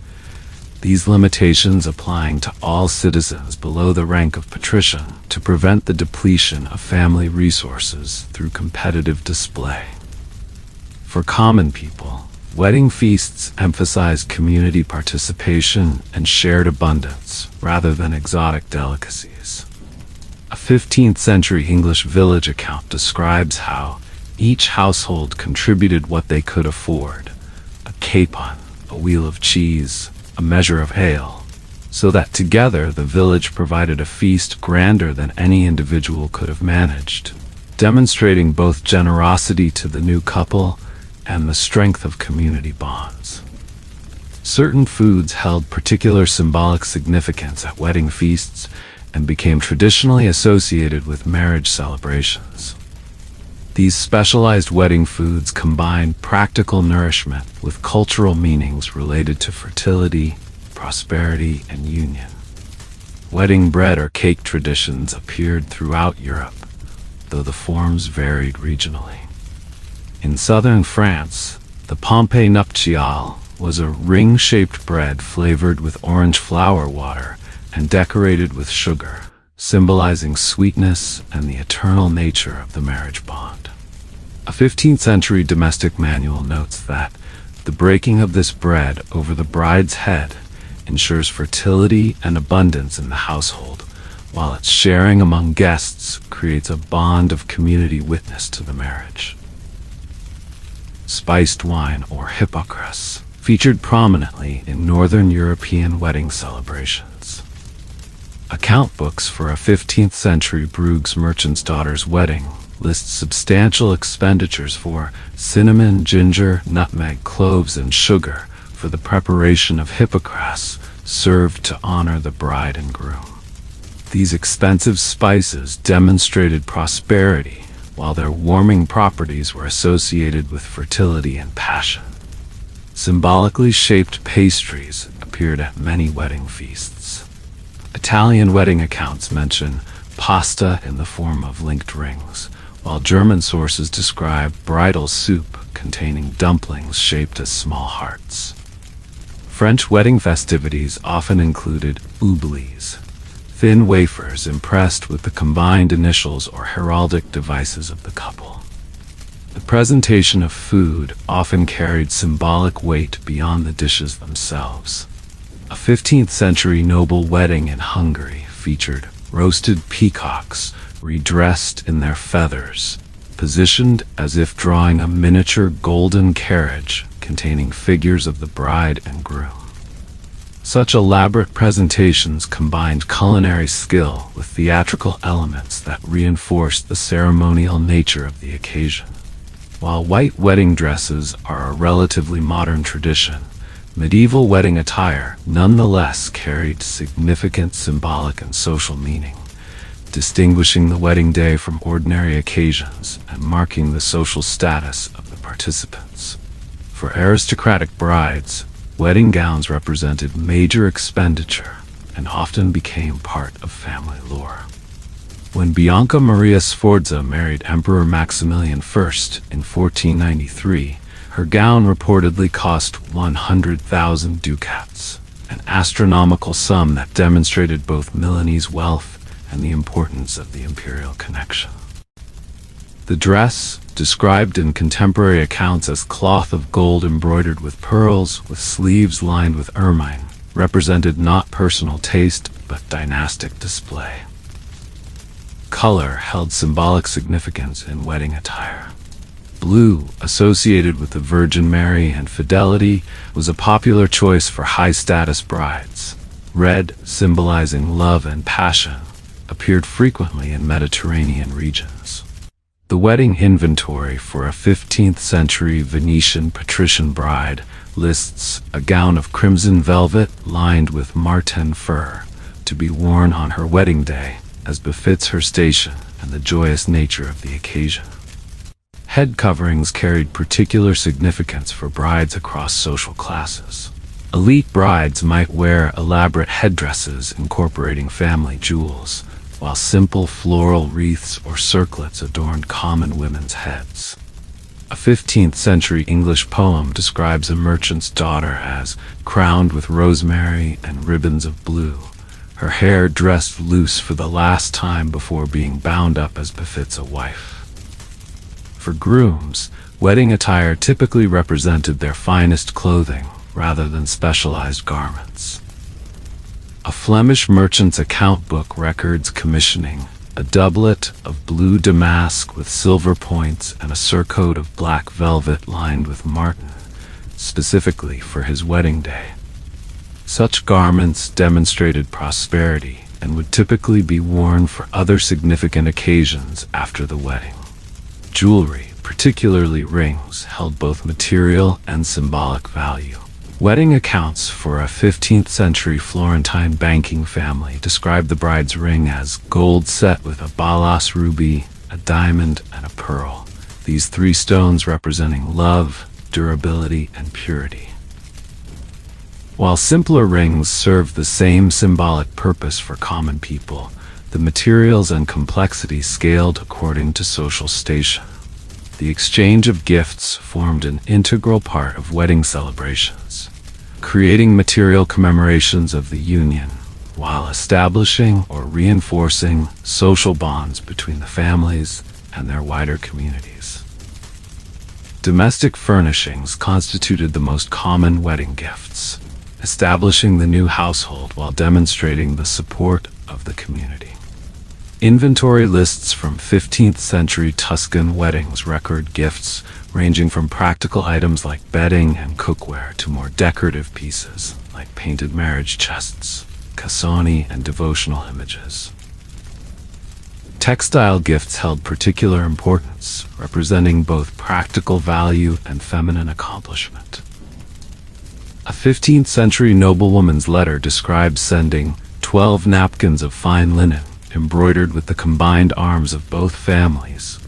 These limitations applying to all citizens below the rank of patrician to prevent the depletion of family resources through competitive display. For common people, wedding feasts emphasized community participation and shared abundance rather than exotic delicacies. A 15th century English village account describes how each household contributed what they could afford: a capon, a wheel of cheese, a measure of ale, so that together the village provided a feast grander than any individual could have managed, demonstrating both generosity to the new couple and the strength of community bonds. Certain foods held particular symbolic significance at wedding feasts and became traditionally associated with marriage celebrations. These specialized wedding foods combined practical nourishment with cultural meanings related to fertility, prosperity, and union. Wedding bread or cake traditions appeared throughout Europe, though the forms varied regionally. In southern France, the Pompe nuptiale was a ring-shaped bread flavored with orange flower water and decorated with sugar, symbolizing sweetness and the eternal nature of the marriage bond. A 15th century domestic manual notes that the breaking of this bread over the bride's head ensures fertility and abundance in the household, while its sharing among guests creates a bond of community witness to the marriage. Spiced wine, or hippocras, featured prominently in Northern European wedding celebrations. Account books for a 15th century Bruges merchant's daughter's wedding list substantial expenditures for cinnamon, ginger, nutmeg, cloves, and sugar for the preparation of hippocras served to honor the bride and groom. These expensive spices demonstrated prosperity, while their warming properties were associated with fertility and passion. Symbolically shaped pastries appeared at many wedding feasts. Italian wedding accounts mention pasta in the form of linked rings, while German sources describe bridal soup containing dumplings shaped as small hearts. French wedding festivities often included oublies, thin wafers impressed with the combined initials or heraldic devices of the couple. The presentation of food often carried symbolic weight beyond the dishes themselves. A 15th century noble wedding in Hungary featured roasted peacocks redressed in their feathers, positioned as if drawing a miniature golden carriage containing figures of the bride and groom. Such elaborate presentations combined culinary skill with theatrical elements that reinforced the ceremonial nature of the occasion. While white wedding dresses are a relatively modern tradition, medieval wedding attire nonetheless carried significant symbolic and social meaning, distinguishing the wedding day from ordinary occasions and marking the social status of the participants. For aristocratic brides, wedding gowns represented major expenditure and often became part of family lore. When Bianca Maria Sforza married Emperor Maximilian I in 1493, her gown reportedly cost 100,000 ducats, an astronomical sum that demonstrated both Milanese wealth and the importance of the imperial connection. The dress, described in contemporary accounts as cloth of gold embroidered with pearls with sleeves lined with ermine, represented not personal taste but dynastic display. Color held symbolic significance in wedding attire. Blue, associated with the Virgin Mary and fidelity, was a popular choice for high-status brides. Red, symbolizing love and passion, appeared frequently in Mediterranean regions. The wedding inventory for a 15th century Venetian patrician bride lists a gown of crimson velvet lined with marten fur to be worn on her wedding day, as befits her station and the joyous nature of the occasion. Head coverings carried particular significance for brides across social classes. Elite brides might wear elaborate headdresses incorporating family jewels, while simple floral wreaths or circlets adorned common women's heads. A 15th century English poem describes a merchant's daughter as crowned with rosemary and ribbons of blue, her hair dressed loose for the last time before being bound up as befits a wife. For grooms, wedding attire typically represented their finest clothing rather than specialized garments. A Flemish merchant's account book records commissioning a doublet of blue damask with silver points and a surcoat of black velvet lined with marten, specifically for his wedding day. Such garments demonstrated prosperity and would typically be worn for other significant occasions after the wedding. Jewelry, particularly rings, held both material and symbolic value. Wedding accounts for a 15th century Florentine banking family describe the bride's ring as gold set with a balas ruby, a diamond, and a pearl, these three stones representing love, durability, and purity. While simpler rings served the same symbolic purpose for common people, the materials and complexity scaled according to social station. The exchange of gifts formed an integral part of wedding celebrations, creating material commemorations of the union, while establishing or reinforcing social bonds between the families and their wider communities. Domestic furnishings constituted the most common wedding gifts, establishing the new household while demonstrating the support of the community. Inventory lists from 15th century Tuscan weddings record gifts ranging from practical items like bedding and cookware to more decorative pieces like painted marriage chests, cassoni, and devotional images. Textile gifts held particular importance, representing both practical value and feminine accomplishment. A 15th century noblewoman's letter describes sending 12 napkins of fine linen, embroidered with the combined arms of both families,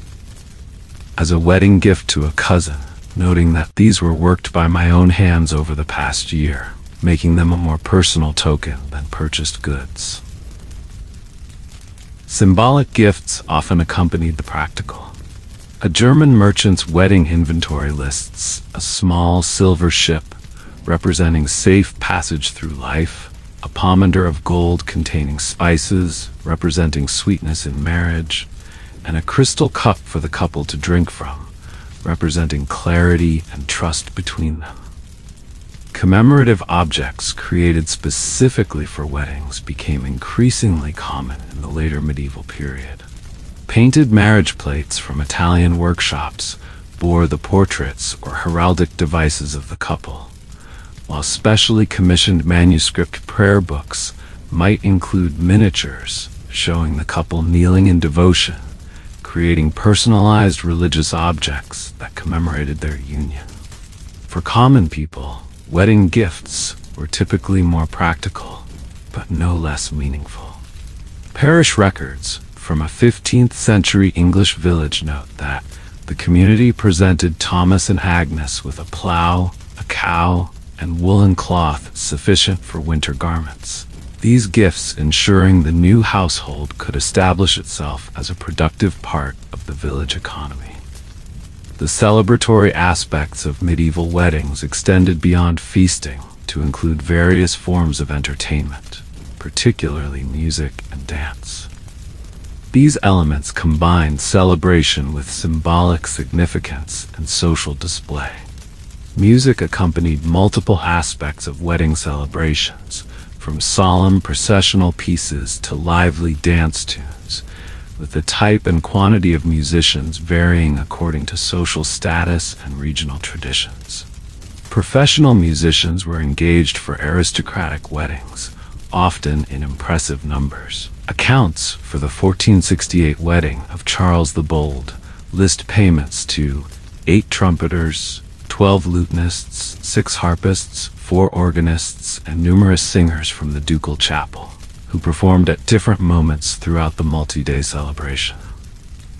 as a wedding gift to a cousin, noting that these were worked by my own hands over the past year, making them a more personal token than purchased goods. Symbolic gifts often accompanied the practical. A German merchant's wedding inventory lists a small silver ship, representing safe passage through life, a pomander of gold containing spices, representing sweetness in marriage, and a crystal cup for the couple to drink from, representing clarity and trust between them. Commemorative objects created specifically for weddings became increasingly common in the later medieval period. Painted marriage plates from Italian workshops bore the portraits or heraldic devices of the couple, while specially commissioned manuscript prayer books might include miniatures showing the couple kneeling in devotion, creating personalized religious objects that commemorated their union. For common people, wedding gifts were typically more practical, but no less meaningful. Parish records from a 15th century English village note that the community presented Thomas and Agnes with a plough, a cow, and woolen cloth sufficient for winter garments. These gifts ensuring the new household could establish itself as a productive part of the village economy. The celebratory aspects of medieval weddings extended beyond feasting to include various forms of entertainment, particularly music and dance. These elements combined celebration with symbolic significance and social display. Music accompanied multiple aspects of wedding celebrations, from solemn processional pieces to lively dance tunes, with the type and quantity of musicians varying according to social status and regional traditions. Professional musicians were engaged for aristocratic weddings, often in impressive numbers. Accounts for the 1468 wedding of Charles the Bold list payments to 8 trumpeters, 12 lutenists, 6 harpists, 4 organists, and numerous singers from the ducal chapel, who performed at different moments throughout the multi-day celebration.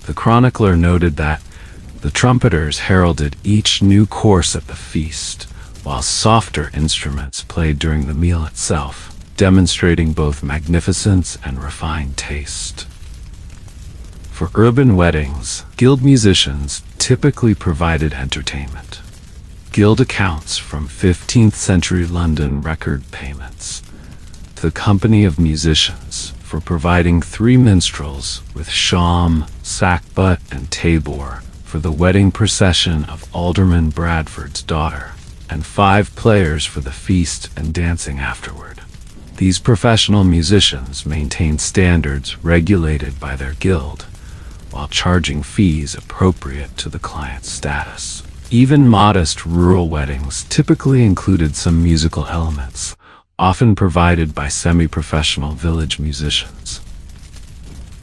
The chronicler noted that the trumpeters heralded each new course at the feast, while softer instruments played during the meal itself, demonstrating both magnificence and refined taste. For urban weddings, guild musicians typically provided entertainment. Guild accounts from 15th century London record payments to the Company of Musicians for providing 3 minstrels with shawm, sackbut, and tabor for the wedding procession of Alderman Bradford's daughter, and 5 players for the feast and dancing afterward. These professional musicians maintained standards regulated by their guild, while charging fees appropriate to the client's status. Even modest rural weddings typically included some musical elements, often provided by semi-professional village musicians.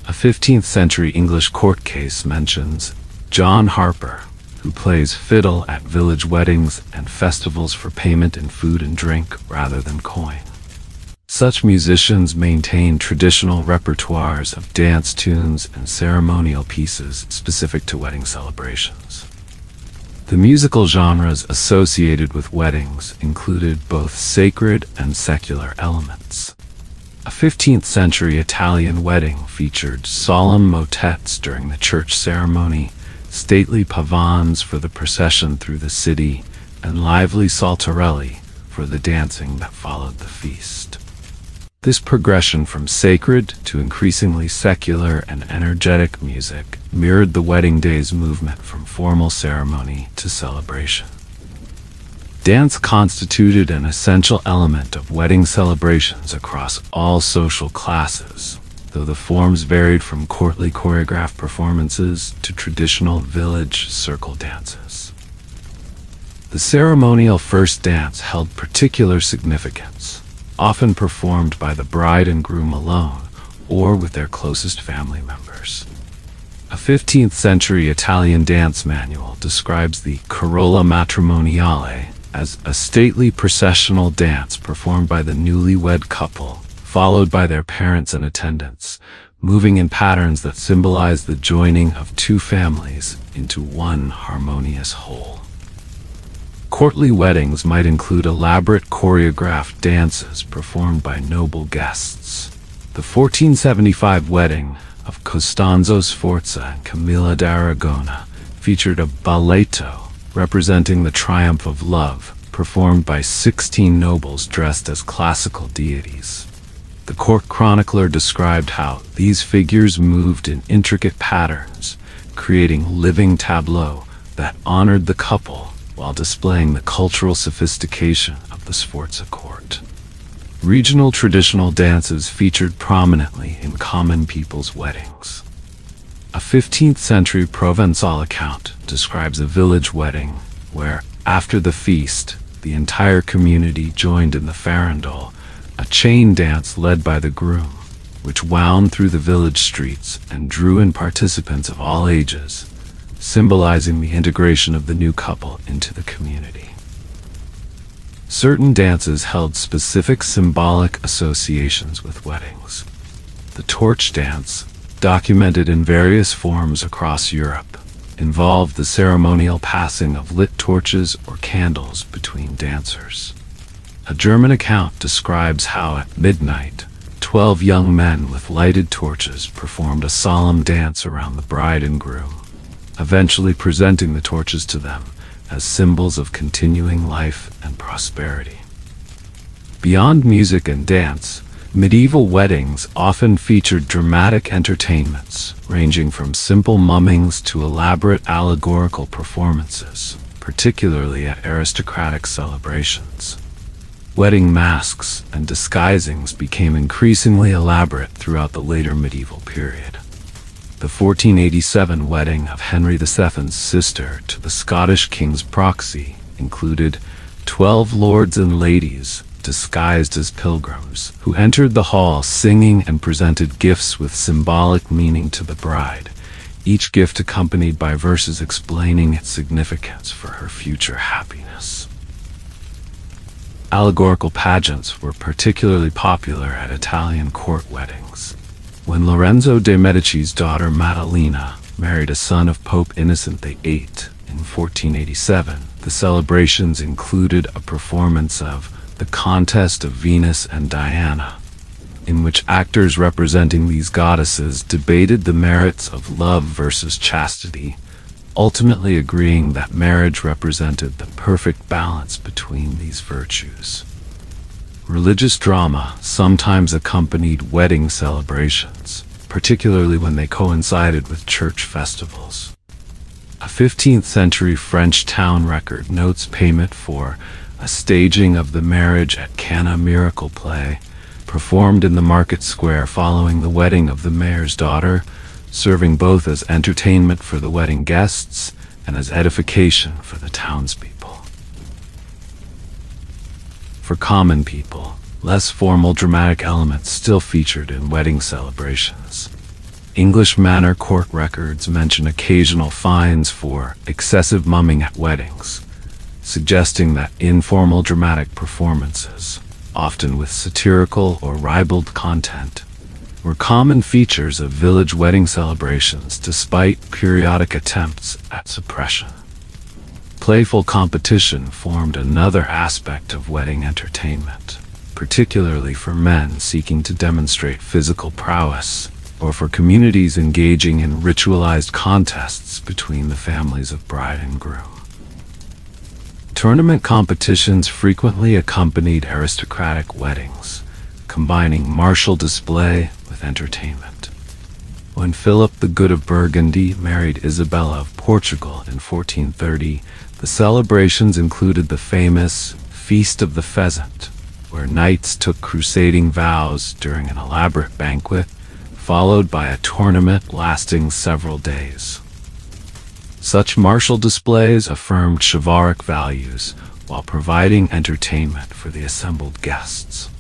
A 15th century English court case mentions John Harper, who plays fiddle at village weddings and festivals for payment in food and drink rather than coin. Such musicians maintained traditional repertoires of dance tunes and ceremonial pieces specific to wedding celebrations. The musical genres associated with weddings included both sacred and secular elements. A 15th century Italian wedding featured solemn motets during the church ceremony, stately pavans for the procession through the city, and lively saltarelli for the dancing that followed the feast. This progression from sacred to increasingly secular and energetic music mirrored the wedding day's movement from formal ceremony to celebration. Dance constituted an essential element of wedding celebrations across all social classes, though the forms varied from courtly choreographed performances to traditional village circle dances. The ceremonial first dance held particular significance, often performed by the bride and groom alone or with their closest family members. A 15th century Italian dance manual describes the corolla matrimoniale as a stately processional dance performed by the newlywed couple, followed by their parents and attendants, moving in patterns that symbolize the joining of 2 families into one harmonious whole. Courtly weddings might include elaborate choreographed dances performed by noble guests. The 1475 wedding of Costanzo Sforza and Camilla d'Aragona featured a balletto representing the triumph of love, performed by 16 nobles dressed as classical deities. The court chronicler described how these figures moved in intricate patterns, creating living tableaux that honored the couple while displaying the cultural sophistication of the Sforza court. Regional traditional dances featured prominently in common people's weddings. A 15th century Provençal account describes a village wedding where, after the feast, the entire community joined in the farandole, a chain dance led by the groom, which wound through the village streets and drew in participants of all ages, symbolizing the integration of the new couple into the community. Certain dances held specific symbolic associations with weddings. The torch dance, documented in various forms across Europe, involved the ceremonial passing of lit torches or candles between dancers. A German account describes how at midnight, 12 young men with lighted torches performed a solemn dance around the bride and groom, eventually presenting the torches to them as symbols of continuing life and prosperity. Beyond music and dance, medieval weddings often featured dramatic entertainments, ranging from simple mummings to elaborate allegorical performances, particularly at aristocratic celebrations. Wedding masks and disguisings became increasingly elaborate throughout the later medieval period. The 1487 wedding of Henry VII's sister to the Scottish king's proxy included 12 lords and ladies disguised as pilgrims, who entered the hall singing and presented gifts with symbolic meaning to the bride, each gift accompanied by verses explaining its significance for her future happiness. Allegorical pageants were particularly popular at Italian court weddings. When Lorenzo de' Medici's daughter Maddalena married a son of Pope Innocent VIII in 1487, the celebrations included a performance of The Contest of Venus and Diana, in which actors representing these goddesses debated the merits of love versus chastity, ultimately agreeing that marriage represented the perfect balance between these virtues. Religious drama sometimes accompanied wedding celebrations, particularly when they coincided with church festivals. A 15th century French town record notes payment for a staging of the marriage at Cana miracle play, performed in the market square following the wedding of the mayor's daughter, serving both as entertainment for the wedding guests and as edification for the townspeople. For common people, less formal dramatic elements still featured in wedding celebrations. English manor court records mention occasional fines for excessive mumming at weddings, suggesting that informal dramatic performances, often with satirical or ribald content, were common features of village wedding celebrations despite periodic attempts at suppression. Playful competition formed another aspect of wedding entertainment, particularly for men seeking to demonstrate physical prowess, or for communities engaging in ritualized contests between the families of bride and groom. Tournament competitions frequently accompanied aristocratic weddings, combining martial display with entertainment. When Philip the Good of Burgundy married Isabella of Portugal in 1430, the celebrations included the famous Feast of the Pheasant, where knights took crusading vows during an elaborate banquet, followed by a tournament lasting several days. Such martial displays affirmed chivalric values while providing entertainment for the assembled guests.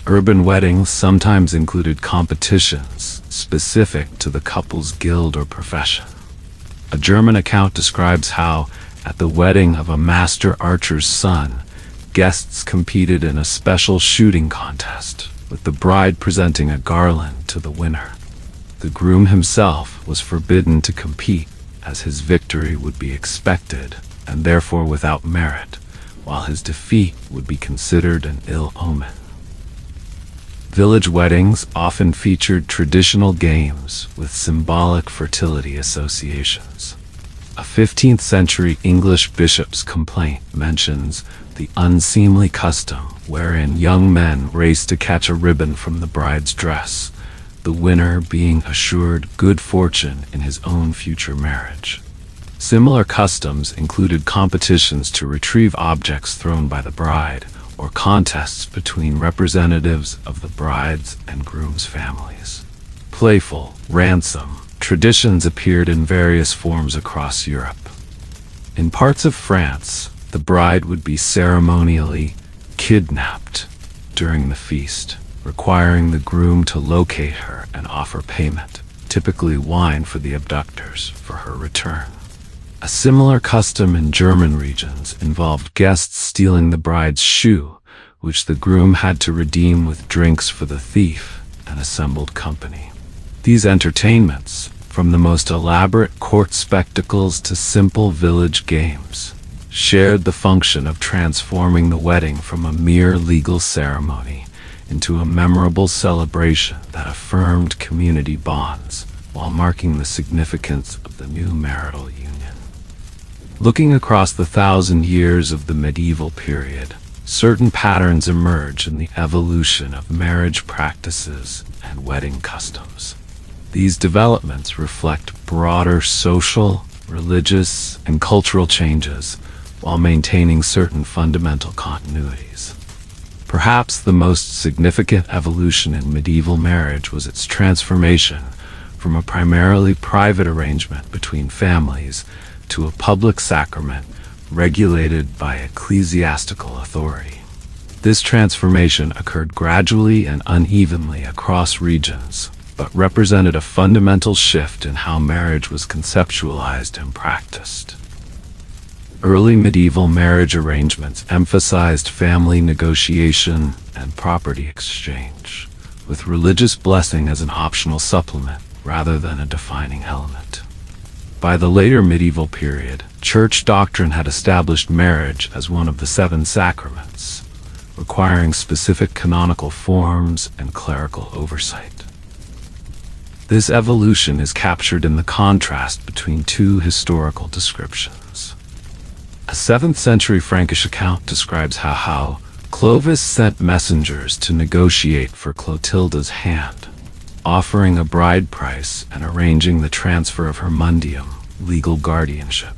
Urban weddings sometimes included competitions specific to the couple's guild or profession. A German account describes how, at the wedding of a master archer's son, guests competed in a special shooting contest, with the bride presenting a garland to the winner. The groom himself was forbidden to compete, as his victory would be expected and therefore without merit, while his defeat would be considered an ill omen. Village weddings often featured traditional games with symbolic fertility associations. A 15th century English bishop's complaint mentions the unseemly custom wherein young men race to catch a ribbon from the bride's dress, the winner being assured good fortune in his own future marriage. Similar customs included competitions to retrieve objects thrown by the bride, or contests between representatives of the bride's and groom's families. Playful, ransom traditions appeared in various forms across Europe. In parts of France, the bride would be ceremonially kidnapped during the feast, requiring the groom to locate her and offer payment, typically wine for the abductors, for her return. A similar custom in German regions involved guests stealing the bride's shoe, which the groom had to redeem with drinks for the thief and assembled company. These entertainments, from the most elaborate court spectacles to simple village games, shared the function of transforming the wedding from a mere legal ceremony into a memorable celebration that affirmed community bonds while marking the significance of the new marital union. Looking across the 1,000 years of the medieval period, certain patterns emerge in the evolution of marriage practices and wedding customs. These developments reflect broader social, religious, and cultural changes while maintaining certain fundamental continuities. Perhaps the most significant evolution in medieval marriage was its transformation from a primarily private arrangement between families to a public sacrament regulated by ecclesiastical authority. This transformation occurred gradually and unevenly across regions, but represented a fundamental shift in how marriage was conceptualized and practiced. Early medieval marriage arrangements emphasized family negotiation and property exchange, with religious blessing as an optional supplement rather than a defining element. By the later medieval period, church doctrine had established marriage as one of the 7 sacraments, requiring specific canonical forms and clerical oversight. This evolution is captured in the contrast between 2 historical descriptions. A 7th century Frankish account describes how Clovis sent messengers to negotiate for Clotilda's hand, offering a bride price and arranging the transfer of her mundium, legal guardianship.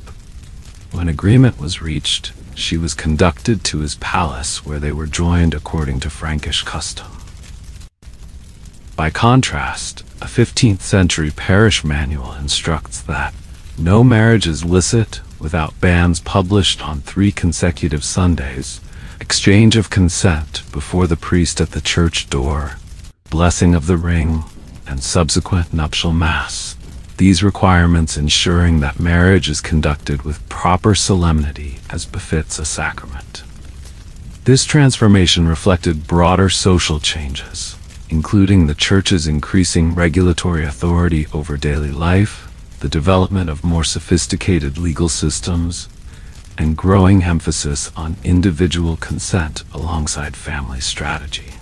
When agreement was reached, she was conducted to his palace where they were joined according to Frankish custom. By contrast, a 15th century parish manual instructs that no marriage is licit without bans published on 3 consecutive Sundays, exchange of consent before the priest at the church door, blessing of the ring, and subsequent nuptial mass. These requirements ensuring that marriage is conducted with proper solemnity as befits a sacrament. This transformation reflected broader social changes, including the Church's increasing regulatory authority over daily life, the development of more sophisticated legal systems, and growing emphasis on individual consent alongside family strategy.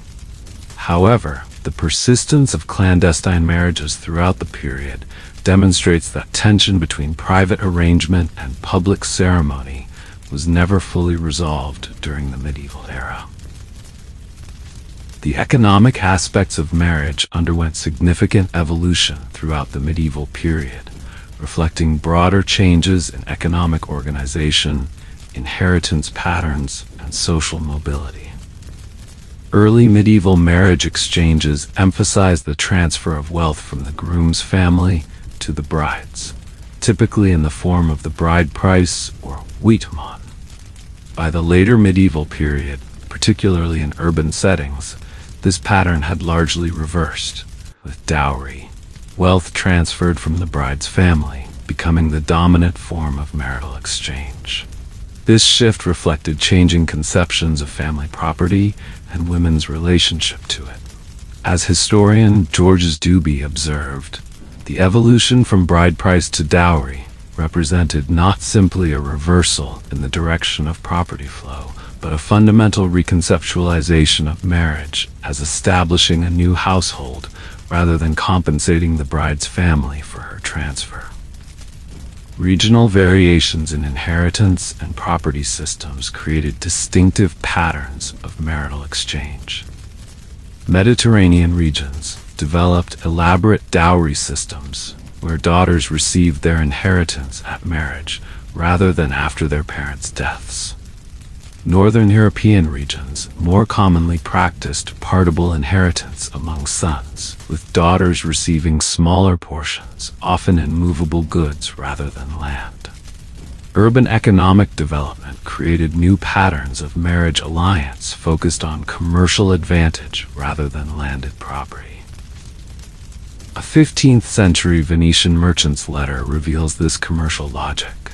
However, the persistence of clandestine marriages throughout the period demonstrates that tension between private arrangement and public ceremony was never fully resolved during the medieval era. The economic aspects of marriage underwent significant evolution throughout the medieval period, reflecting broader changes in economic organization, inheritance patterns, and social mobility. Early medieval marriage exchanges emphasized the transfer of wealth from the groom's family to the bride's, typically in the form of the bride price or huitman. By the later medieval period, particularly in urban settings, this pattern had largely reversed, with dowry, wealth transferred from the bride's family, becoming the dominant form of marital exchange. This shift reflected changing conceptions of family property and women's relationship to it. As historian Georges Duby observed, the evolution from bride price to dowry represented not simply a reversal in the direction of property flow, but a fundamental reconceptualization of marriage as establishing a new household rather than compensating the bride's family for her transfer. Regional variations in inheritance and property systems created distinctive patterns of marital exchange. Mediterranean regions developed elaborate dowry systems where daughters received their inheritance at marriage rather than after their parents' deaths. Northern European regions more commonly practiced partible inheritance among sons, with daughters receiving smaller portions, often in movable goods rather than land. Urban economic development created new patterns of marriage alliance focused on commercial advantage rather than landed property. A 15th century Venetian merchant's letter reveals this commercial logic.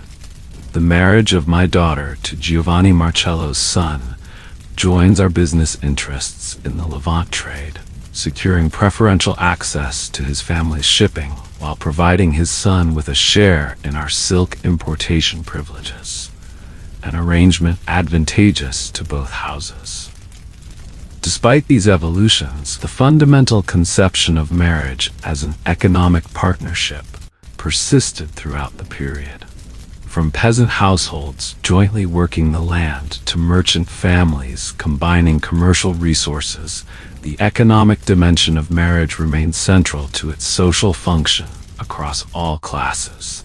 The marriage of my daughter to Giovanni Marcello's son joins our business interests in the Levant trade, securing preferential access to his family's shipping while providing his son with a share in our silk importation privileges, an arrangement advantageous to both houses. Despite these evolutions, the fundamental conception of marriage as an economic partnership persisted throughout the period. From peasant households jointly working the land to merchant families combining commercial resources, the economic dimension of marriage remained central to its social function across all classes.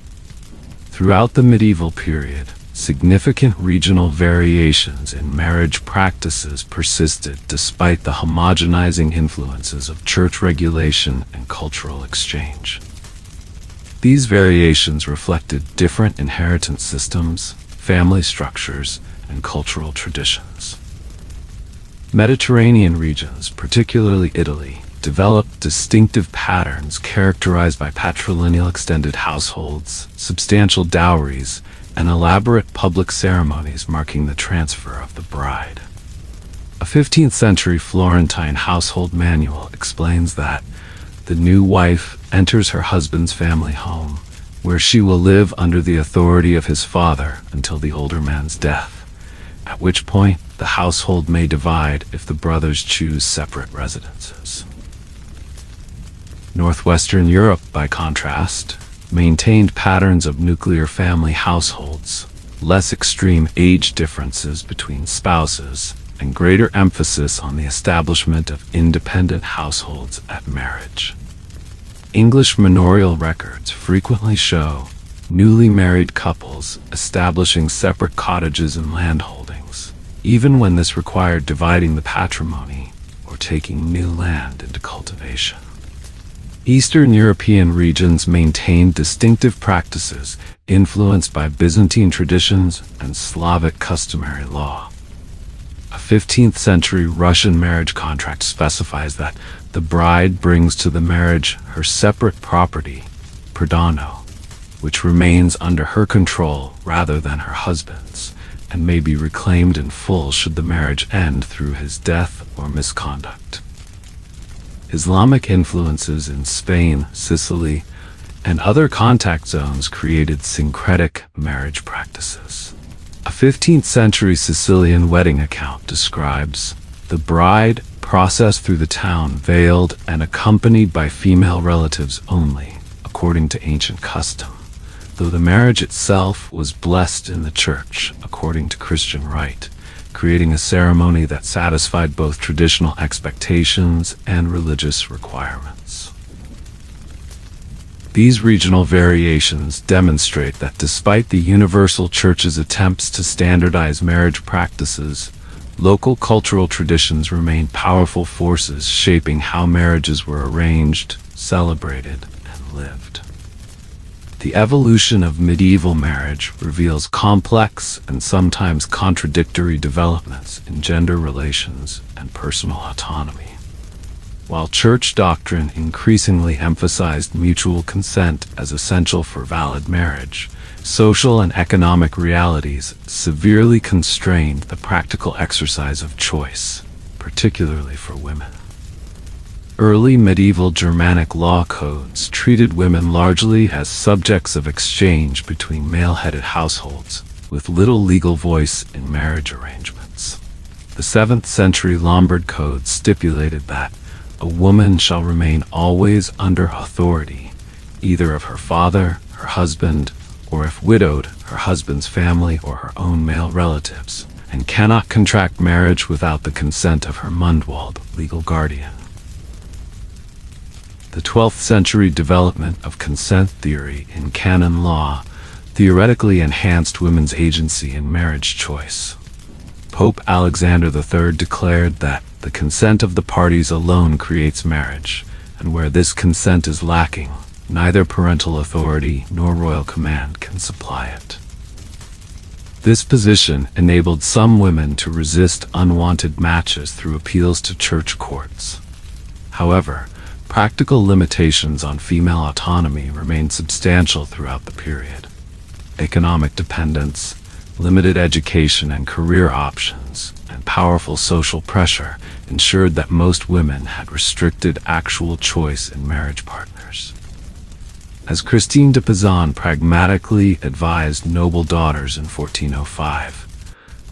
Throughout the medieval period, significant regional variations in marriage practices persisted despite the homogenizing influences of church regulation and cultural exchange. These variations reflected different inheritance systems, family structures, and cultural traditions. Mediterranean regions, particularly Italy, developed distinctive patterns characterized by patrilineal extended households, substantial dowries, and elaborate public ceremonies marking the transfer of the bride. A 15th century Florentine household manual explains that the new wife enters her husband's family home, where she will live under the authority of his father until the older man's death, at which point the household may divide if the brothers choose separate residences. Northwestern Europe, by contrast, maintained patterns of nuclear family households, less extreme age differences between spouses, and greater emphasis on the establishment of independent households at marriage. English manorial records frequently show newly married couples establishing separate cottages and landholdings, even when this required dividing the patrimony or taking new land into cultivation. Eastern European regions maintained distinctive practices influenced by Byzantine traditions and Slavic customary law. A 15th century Russian marriage contract specifies that the bride brings to the marriage her separate property, pridano, which remains under her control rather than her husband's, and may be reclaimed in full should the marriage end through his death or misconduct. Islamic influences in Spain, Sicily, and other contact zones created syncretic marriage practices. A 15th century Sicilian wedding account describes the bride processed through the town veiled and accompanied by female relatives only, according to ancient custom, though the marriage itself was blessed in the church, according to Christian rite, creating a ceremony that satisfied both traditional expectations and religious requirements. These regional variations demonstrate that despite the universal church's attempts to standardize marriage practices, local cultural traditions remained powerful forces shaping how marriages were arranged, celebrated, and lived. The evolution of medieval marriage reveals complex and sometimes contradictory developments in gender relations and personal autonomy. While church doctrine increasingly emphasized mutual consent as essential for valid marriage, social and economic realities severely constrained the practical exercise of choice, particularly for women. Early medieval Germanic law codes treated women largely as subjects of exchange between male-headed households, with little legal voice in marriage arrangements. The 7th century Lombard Code stipulated that a woman shall remain always under authority, either of her father, her husband, or if widowed, her husband's family or her own male relatives, and cannot contract marriage without the consent of her Mundwald legal guardian. The 12th century development of consent theory in canon law theoretically enhanced women's agency in marriage choice. Pope Alexander III declared that the consent of the parties alone creates marriage, and where this consent is lacking, neither parental authority nor royal command can supply it. This position enabled some women to resist unwanted matches through appeals to church courts. However, practical limitations on female autonomy remained substantial throughout the period. Economic dependence, limited education and career options, and powerful social pressure ensured that most women had restricted actual choice in marriage partners. As Christine de Pizan pragmatically advised noble daughters in 1405,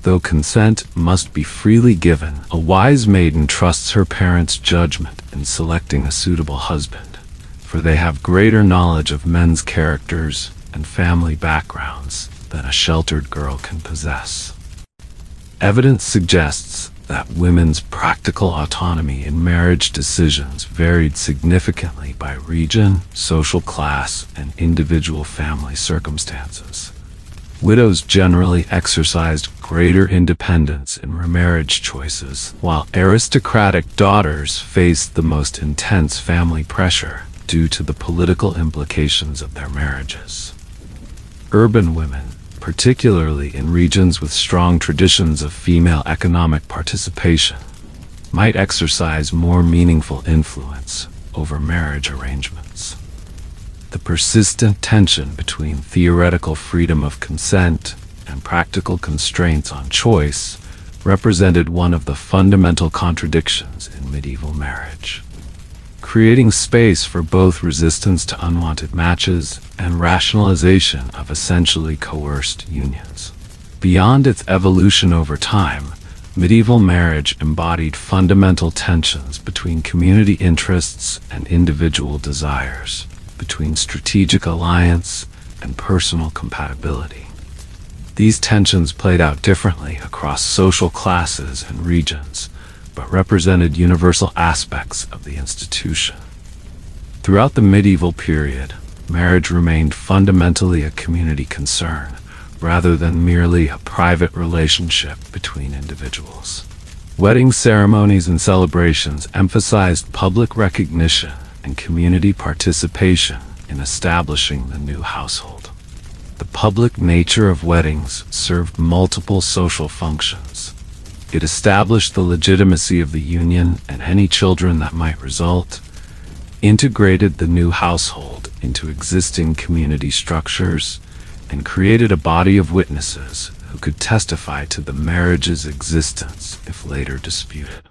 though consent must be freely given, a wise maiden trusts her parents' judgment in selecting a suitable husband, for they have greater knowledge of men's characters and family backgrounds than a sheltered girl can possess. Evidence suggests that women's practical autonomy in marriage decisions varied significantly by region, social class, and individual family circumstances. Widows generally exercised greater independence in remarriage choices, while aristocratic daughters faced the most intense family pressure due to the political implications of their marriages. Urban women, particularly in regions with strong traditions of female economic participation, might exercise more meaningful influence over marriage arrangements. The persistent tension between theoretical freedom of consent and practical constraints on choice represented one of the fundamental contradictions in medieval marriage, creating space for both resistance to unwanted matches and rationalization of essentially coerced unions. Beyond its evolution over time, medieval marriage embodied fundamental tensions between community interests and individual desires, between strategic alliance and personal compatibility. These tensions played out differently across social classes and regions, but represented universal aspects of the institution. Throughout the medieval period, marriage remained fundamentally a community concern, rather than merely a private relationship between individuals. Wedding ceremonies and celebrations emphasized public recognition and community participation in establishing the new household. The public nature of weddings served multiple social functions. It established the legitimacy of the union and any children that might result, integrated the new household into existing community structures, and created a body of witnesses who could testify to the marriage's existence if later disputed.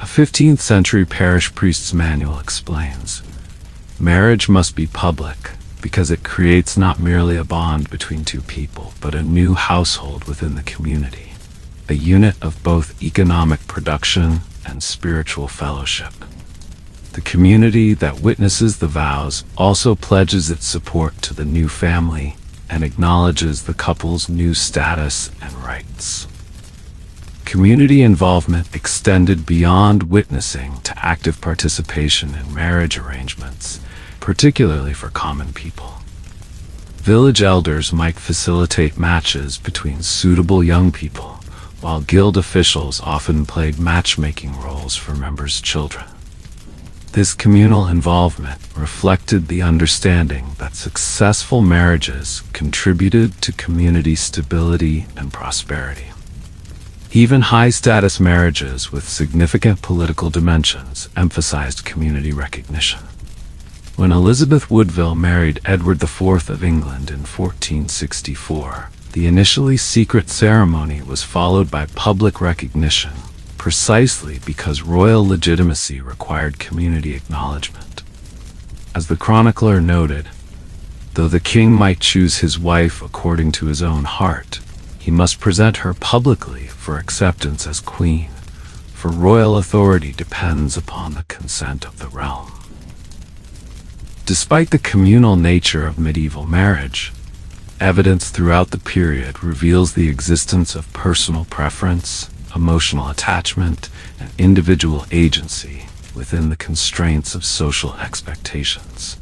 A 15th century parish priest's manual explains, "Marriage must be public because it creates not merely a bond between two people, but a new household within the community, a unit of both economic production and spiritual fellowship." The community that witnesses the vows also pledges its support to the new family and acknowledges the couple's new status and rights. Community involvement extended beyond witnessing to active participation in marriage arrangements, particularly for common people. Village elders might facilitate matches between suitable young people, while guild officials often played matchmaking roles for members' children. This communal involvement reflected the understanding that successful marriages contributed to community stability and prosperity. Even high-status marriages with significant political dimensions emphasized community recognition. When Elizabeth Woodville married Edward IV of England in 1464, the initially secret ceremony was followed by public recognition, precisely because royal legitimacy required community acknowledgement. As the chronicler noted, though the king might choose his wife according to his own heart, he must present her publicly for acceptance as queen, for royal authority depends upon the consent of the realm. Despite the communal nature of medieval marriage, Evidence throughout the period reveals the existence of personal preference, emotional attachment, and individual agency within the constraints of social expectations.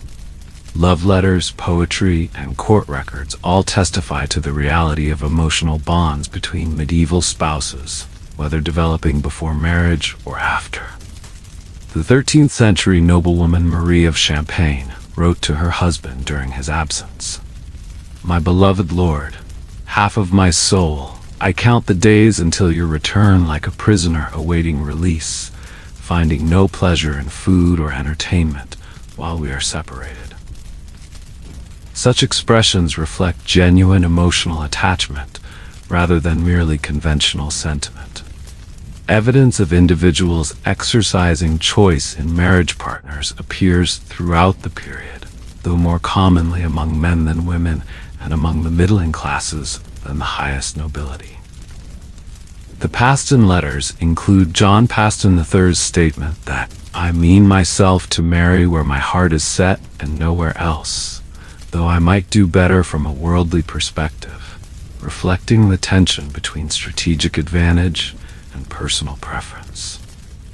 Love letters, poetry, and court records all testify to the reality of emotional bonds between medieval spouses, whether developing before marriage or after. The 13th century noblewoman Marie of Champagne wrote to her husband during his absence, "My beloved lord, half of my soul, I count the days until your return like a prisoner awaiting release, finding no pleasure in food or entertainment while we are separated." Such expressions reflect genuine emotional attachment rather than merely conventional sentiment. Evidence of individuals exercising choice in marriage partners appears throughout the period, though more commonly among men than women and among the middling classes than the highest nobility. The Paston letters include John Paston III's statement that, "I mean myself to marry where my heart is set and nowhere else, though I might do better from a worldly perspective," reflecting the tension between strategic advantage and personal preference.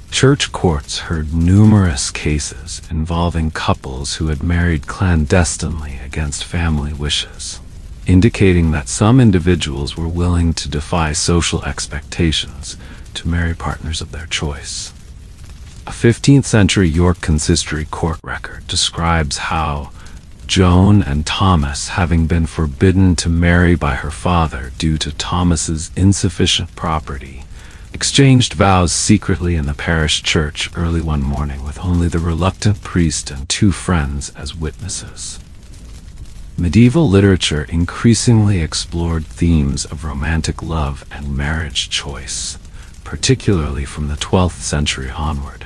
Church courts heard numerous cases involving couples who had married clandestinely against family wishes, indicating that some individuals were willing to defy social expectations to marry partners of their choice. A 15th century York consistory court record describes how Joan and Thomas, having been forbidden to marry by her father due to Thomas's insufficient property, exchanged vows secretly in the parish church early one morning with only the reluctant priest and two friends as witnesses. Medieval literature increasingly explored themes of romantic love and marriage choice, particularly from the 12th century onward.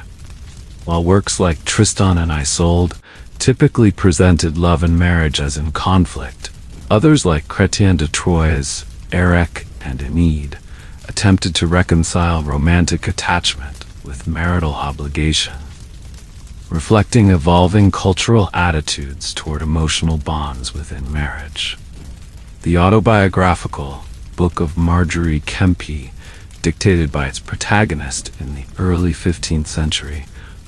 While works like Tristan and Isolde typically presented love and marriage as in conflict, others like Chrétien de Troyes, Eric, and Enide attempted to reconcile romantic attachment with marital obligation, reflecting evolving cultural attitudes toward emotional bonds within marriage. The autobiographical Book of Marjorie Kempe, dictated by its protagonist in the early 15th century,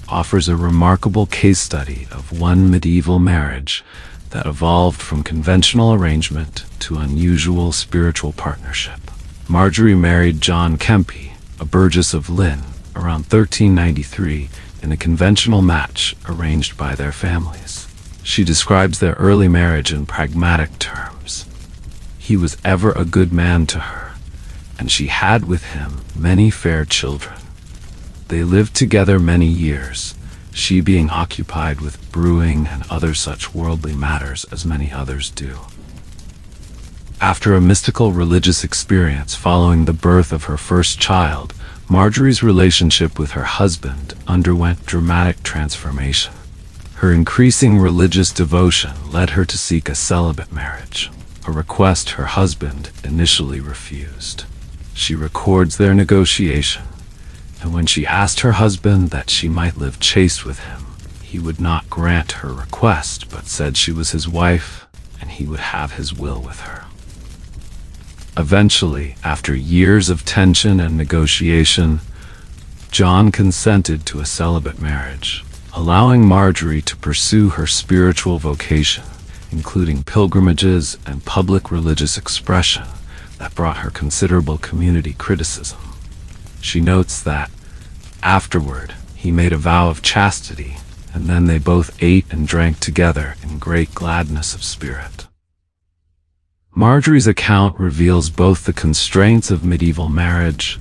offers a remarkable case study of one medieval marriage that evolved from conventional arrangement to unusual spiritual partnership. Marjorie married John Kempe, a burgess of Lynn, around 1393 in a conventional match arranged by their families. She describes their early marriage in pragmatic terms. "He was ever a good man to her, and she had with him many fair children. They lived together many years, she being occupied with brewing and other such worldly matters as many others do." After a mystical religious experience following the birth of her first child, Marjorie's relationship with her husband underwent dramatic transformation. Her increasing religious devotion led her to seek a celibate marriage, a request her husband initially refused. She records their negotiation, and when she asked her husband that she might live chaste with him, he would not grant her request, but said she was his wife and he would have his will with her. Eventually, after years of tension and negotiation, John consented to a celibate marriage, allowing Marjorie to pursue her spiritual vocation, including pilgrimages and public religious expression that brought her considerable community criticism. She notes that, afterward, he made a vow of chastity, and then they both ate and drank together in great gladness of spirit. Marjorie's account reveals both the constraints of medieval marriage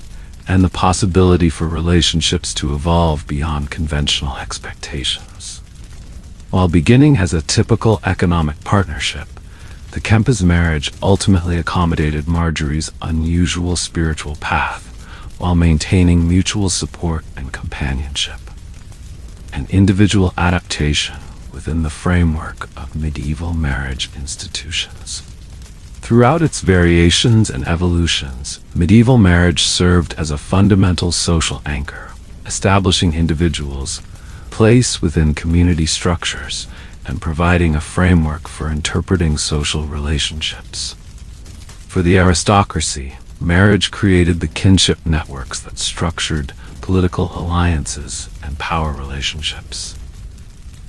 and the possibility for relationships to evolve beyond conventional expectations. While beginning as a typical economic partnership, the Kempes marriage ultimately accommodated Marjorie's unusual spiritual path while maintaining mutual support and companionship, an individual adaptation within the framework of medieval marriage institutions. Throughout its variations and evolutions, medieval marriage served as a fundamental social anchor, establishing individuals' place within community structures and providing a framework for interpreting social relationships. For the aristocracy, marriage created the kinship networks that structured political alliances and power relationships.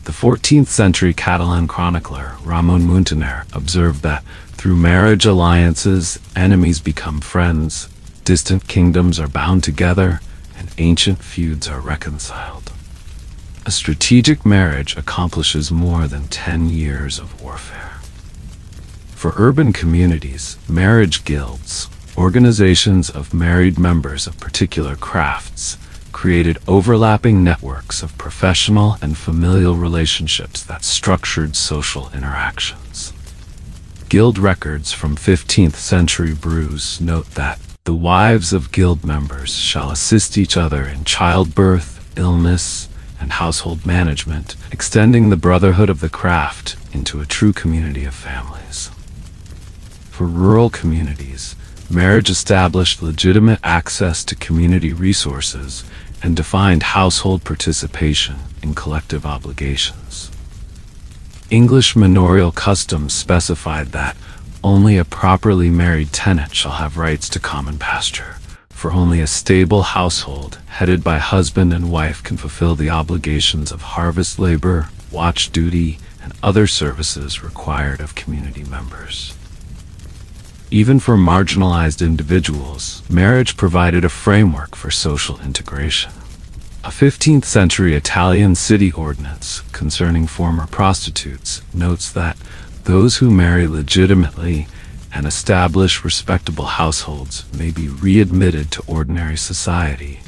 The 14th century Catalan chronicler Ramon Muntaner observed that through marriage alliances, enemies become friends, distant kingdoms are bound together, and ancient feuds are reconciled. A strategic marriage accomplishes more than 10 years of warfare. For urban communities, marriage guilds, organizations of married members of particular crafts, created overlapping networks of professional and familial relationships that structured social interactions. Guild records from 15th century brews note that the wives of guild members shall assist each other in childbirth, illness, and household management, extending the brotherhood of the craft into a true community of families. For rural communities, marriage established legitimate access to community resources and defined household participation in collective obligations. English manorial customs specified that only a properly married tenant shall have rights to common pasture, for only a stable household headed by husband and wife can fulfill the obligations of harvest labor, watch duty, and other services required of community members. Even for marginalized individuals, marriage provided a framework for social integration. A 15th century Italian city ordinance concerning former prostitutes notes that those who marry legitimately and establish respectable households may be readmitted to ordinary society,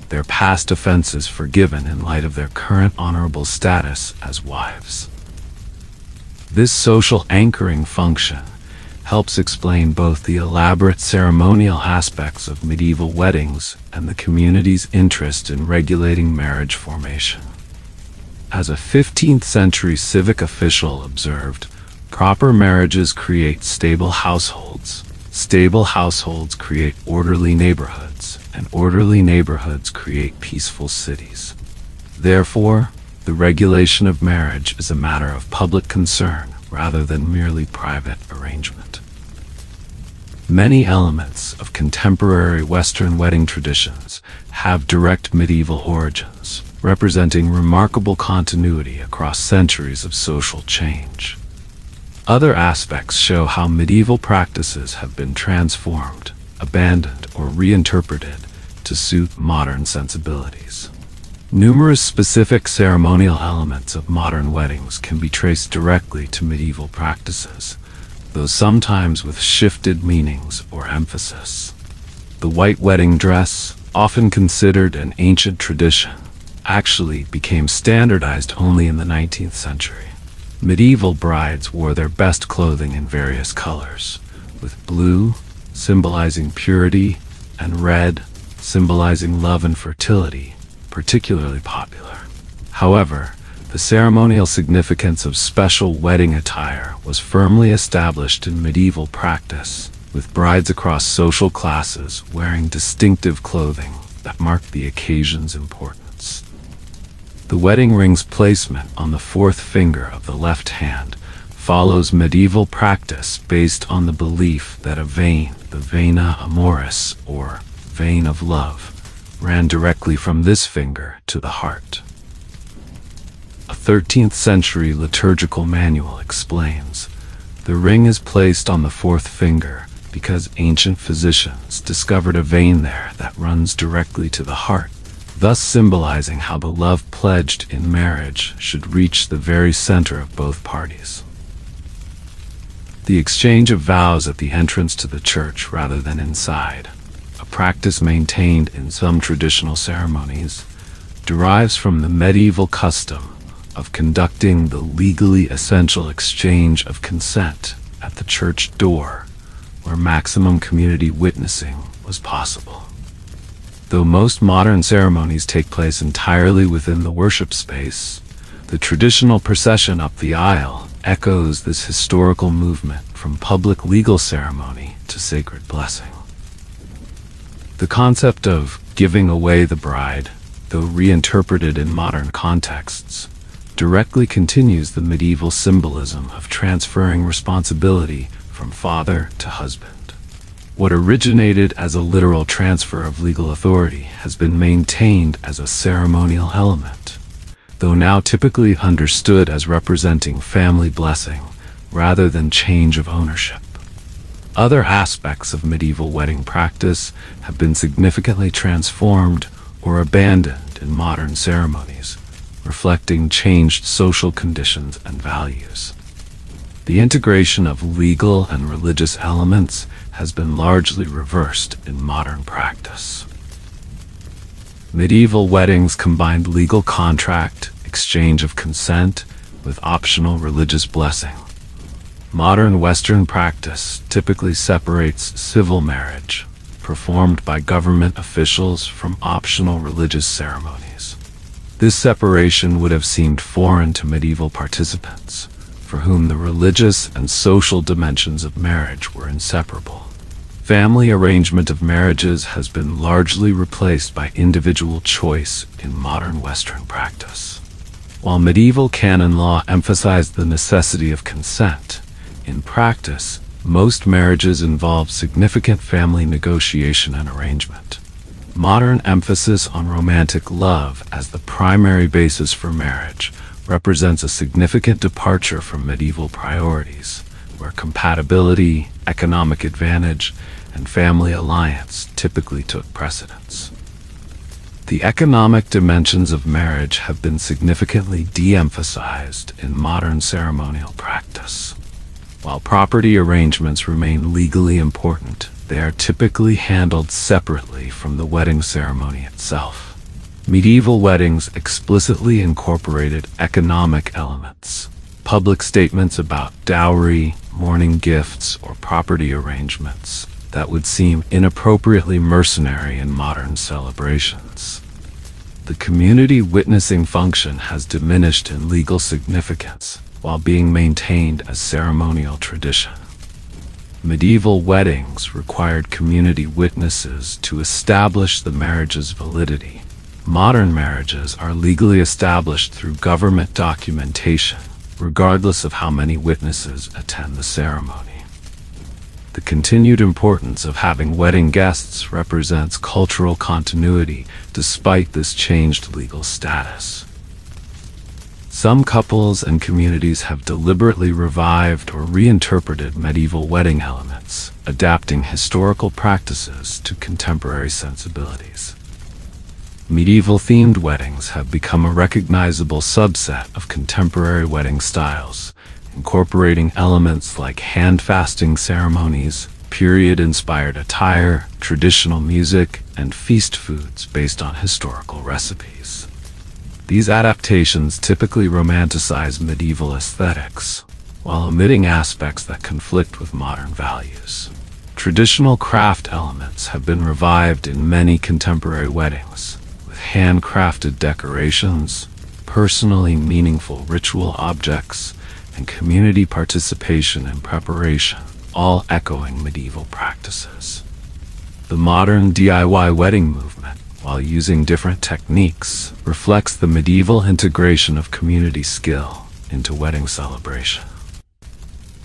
their past offenses forgiven in light of their current honorable status as wives. This social anchoring function helps explain both the elaborate ceremonial aspects of medieval weddings and the community's interest in regulating marriage formation. As a 15th century civic official observed, proper marriages create stable households create orderly neighborhoods, and orderly neighborhoods create peaceful cities. Therefore, the regulation of marriage is a matter of public concern rather than merely private arrangement. Many elements of contemporary Western wedding traditions have direct medieval origins, representing remarkable continuity across centuries of social change. Other aspects show how medieval practices have been transformed, abandoned, or reinterpreted to suit modern sensibilities. Numerous specific ceremonial elements of modern weddings can be traced directly to medieval practices, though sometimes with shifted meanings or emphasis. The white wedding dress, often considered an ancient tradition, actually became standardized only in the 19th century. Medieval brides wore their best clothing in various colors, with blue symbolizing purity and red symbolizing love and fertility, particularly popular. However, the ceremonial significance of special wedding attire was firmly established in medieval practice, with brides across social classes wearing distinctive clothing that marked the occasion's importance. The wedding ring's placement on the fourth finger of the left hand follows medieval practice based on the belief that a vein, the vena amoris, or vein of love, ran directly from this finger to the heart. A 13th century liturgical manual explains, the ring is placed on the fourth finger because ancient physicians discovered a vein there that runs directly to the heart, thus symbolizing how the love pledged in marriage should reach the very center of both parties. The exchange of vows at the entrance to the church rather than inside, a practice maintained in some traditional ceremonies, derives from the medieval custom of conducting the legally essential exchange of consent at the church door, where maximum community witnessing was possible. Though most modern ceremonies take place entirely within the worship space, the traditional procession up the aisle echoes this historical movement from public legal ceremony to sacred blessing. The concept of giving away the bride, though reinterpreted in modern contexts, directly continues the medieval symbolism of transferring responsibility from father to husband. What originated as a literal transfer of legal authority has been maintained as a ceremonial element, though now typically understood as representing family blessing rather than change of ownership. Other aspects of medieval wedding practice have been significantly transformed or abandoned in modern ceremonies, reflecting changed social conditions and values. The integration of legal and religious elements has been largely reversed in modern practice. Medieval weddings combined legal contract, exchange of consent, with optional religious blessing. Modern Western practice typically separates civil marriage, performed by government officials, from optional religious ceremonies. This separation would have seemed foreign to medieval participants, for whom the religious and social dimensions of marriage were inseparable. Family arrangement of marriages has been largely replaced by individual choice in modern Western practice. While medieval canon law emphasized the necessity of consent, in practice, most marriages involve significant family negotiation and arrangement. Modern emphasis on romantic love as the primary basis for marriage represents a significant departure from medieval priorities, where compatibility, economic advantage, and family alliance typically took precedence. The economic dimensions of marriage have been significantly de-emphasized in modern ceremonial practice. While property arrangements remain legally important, they are typically handled separately from the wedding ceremony itself. Medieval weddings explicitly incorporated economic elements. Public statements about dowry, mourning gifts, or property arrangements that would seem inappropriately mercenary in modern celebrations. The community witnessing function has diminished in legal significance while being maintained as ceremonial tradition. Medieval weddings required community witnesses to establish the marriage's validity. Modern marriages are legally established through government documentation, regardless of how many witnesses attend the ceremony. The continued importance of having wedding guests represents cultural continuity despite this changed legal status. Some couples and communities have deliberately revived or reinterpreted medieval wedding elements, adapting historical practices to contemporary sensibilities. Medieval-themed weddings have become a recognizable subset of contemporary wedding styles, incorporating elements like hand-fasting ceremonies, period-inspired attire, traditional music, and feast foods based on historical recipes. These adaptations typically romanticize medieval aesthetics, while omitting aspects that conflict with modern values. Traditional craft elements have been revived in many contemporary weddings, with handcrafted decorations, personally meaningful ritual objects, and community participation in preparation, all echoing medieval practices. The modern DIY wedding movement, while using different techniques, reflects the medieval integration of community skill into wedding celebration.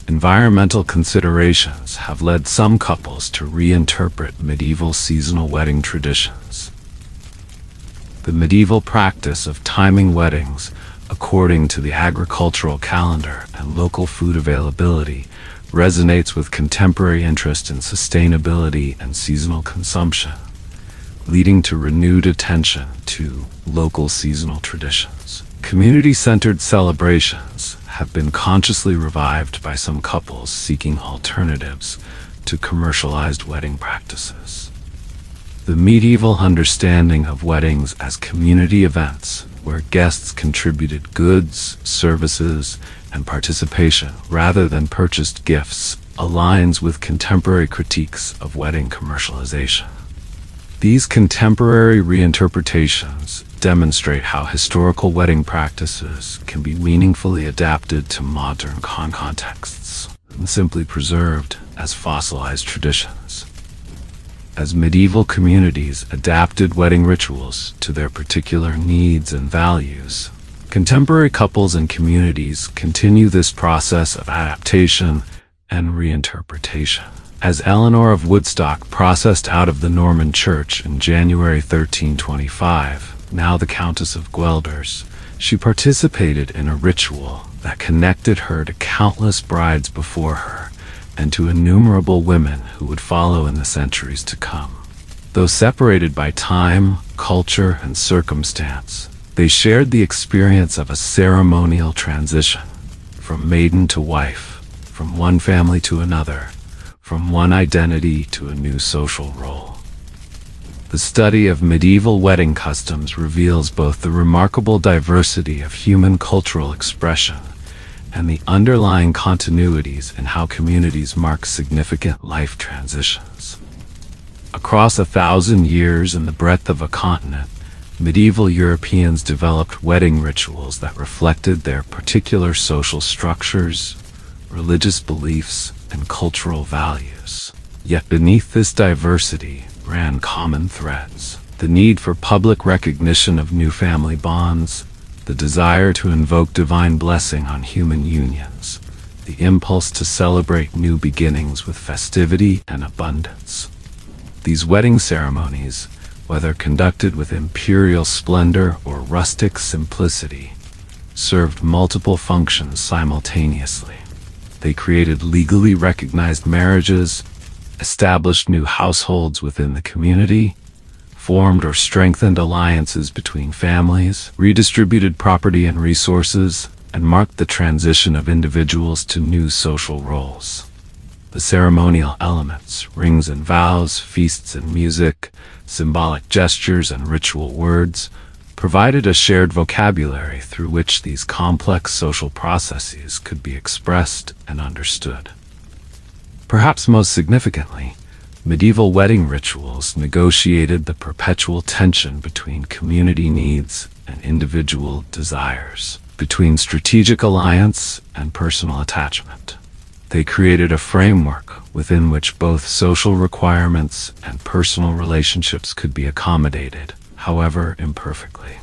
Environmental considerations have led some couples to reinterpret medieval seasonal wedding traditions. The medieval practice of timing weddings according to the agricultural calendar and local food availability resonates with contemporary interest in sustainability and seasonal consumption, leading to renewed attention to local seasonal traditions. Community-centered celebrations have been consciously revived by some couples seeking alternatives to commercialized wedding practices. The medieval understanding of weddings as community events, where guests contributed goods, services, and participation rather than purchased gifts, aligns with contemporary critiques of wedding commercialization. These contemporary reinterpretations demonstrate how historical wedding practices can be meaningfully adapted to modern contexts and simply preserved as fossilized traditions. As medieval communities adapted wedding rituals to their particular needs and values, Contemporary couples and communities continue this process of adaptation and reinterpretation. As Eleanor of Woodstock processed out of the Norman Church in January 1325, now the Countess of Guelders, she participated in a ritual that connected her to countless brides before her and to innumerable women who would follow in the centuries to come. Though separated by time, culture, and circumstance, they shared the experience of a ceremonial transition, from maiden to wife, from one family to another, from one identity to a new social role. The study of medieval wedding customs reveals both the remarkable diversity of human cultural expression and the underlying continuities in how communities mark significant life transitions. Across 1,000 years and the breadth of a continent, medieval Europeans developed wedding rituals that reflected their particular social structures, religious beliefs, and cultural values. Yet beneath this diversity ran common threads: the need for public recognition of new family bonds, the desire to invoke divine blessing on human unions, the impulse to celebrate new beginnings with festivity and abundance. These wedding ceremonies, whether conducted with imperial splendor or rustic simplicity, served multiple functions simultaneously. They created legally recognized marriages, established new households within the community, formed or strengthened alliances between families, redistributed property and resources, and marked the transition of individuals to new social roles. The ceremonial elements, rings and vows, feasts and music, symbolic gestures and ritual words, provided a shared vocabulary through which these complex social processes could be expressed and understood. Perhaps most significantly, medieval wedding rituals negotiated the perpetual tension between community needs and individual desires, between strategic alliance and personal attachment. They created a framework within which both social requirements and personal relationships could be accommodated, however imperfectly.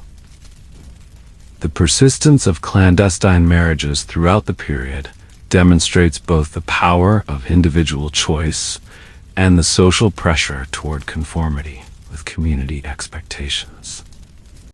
The persistence of clandestine marriages throughout the period demonstrates both the power of individual choice and the social pressure toward conformity with community expectations.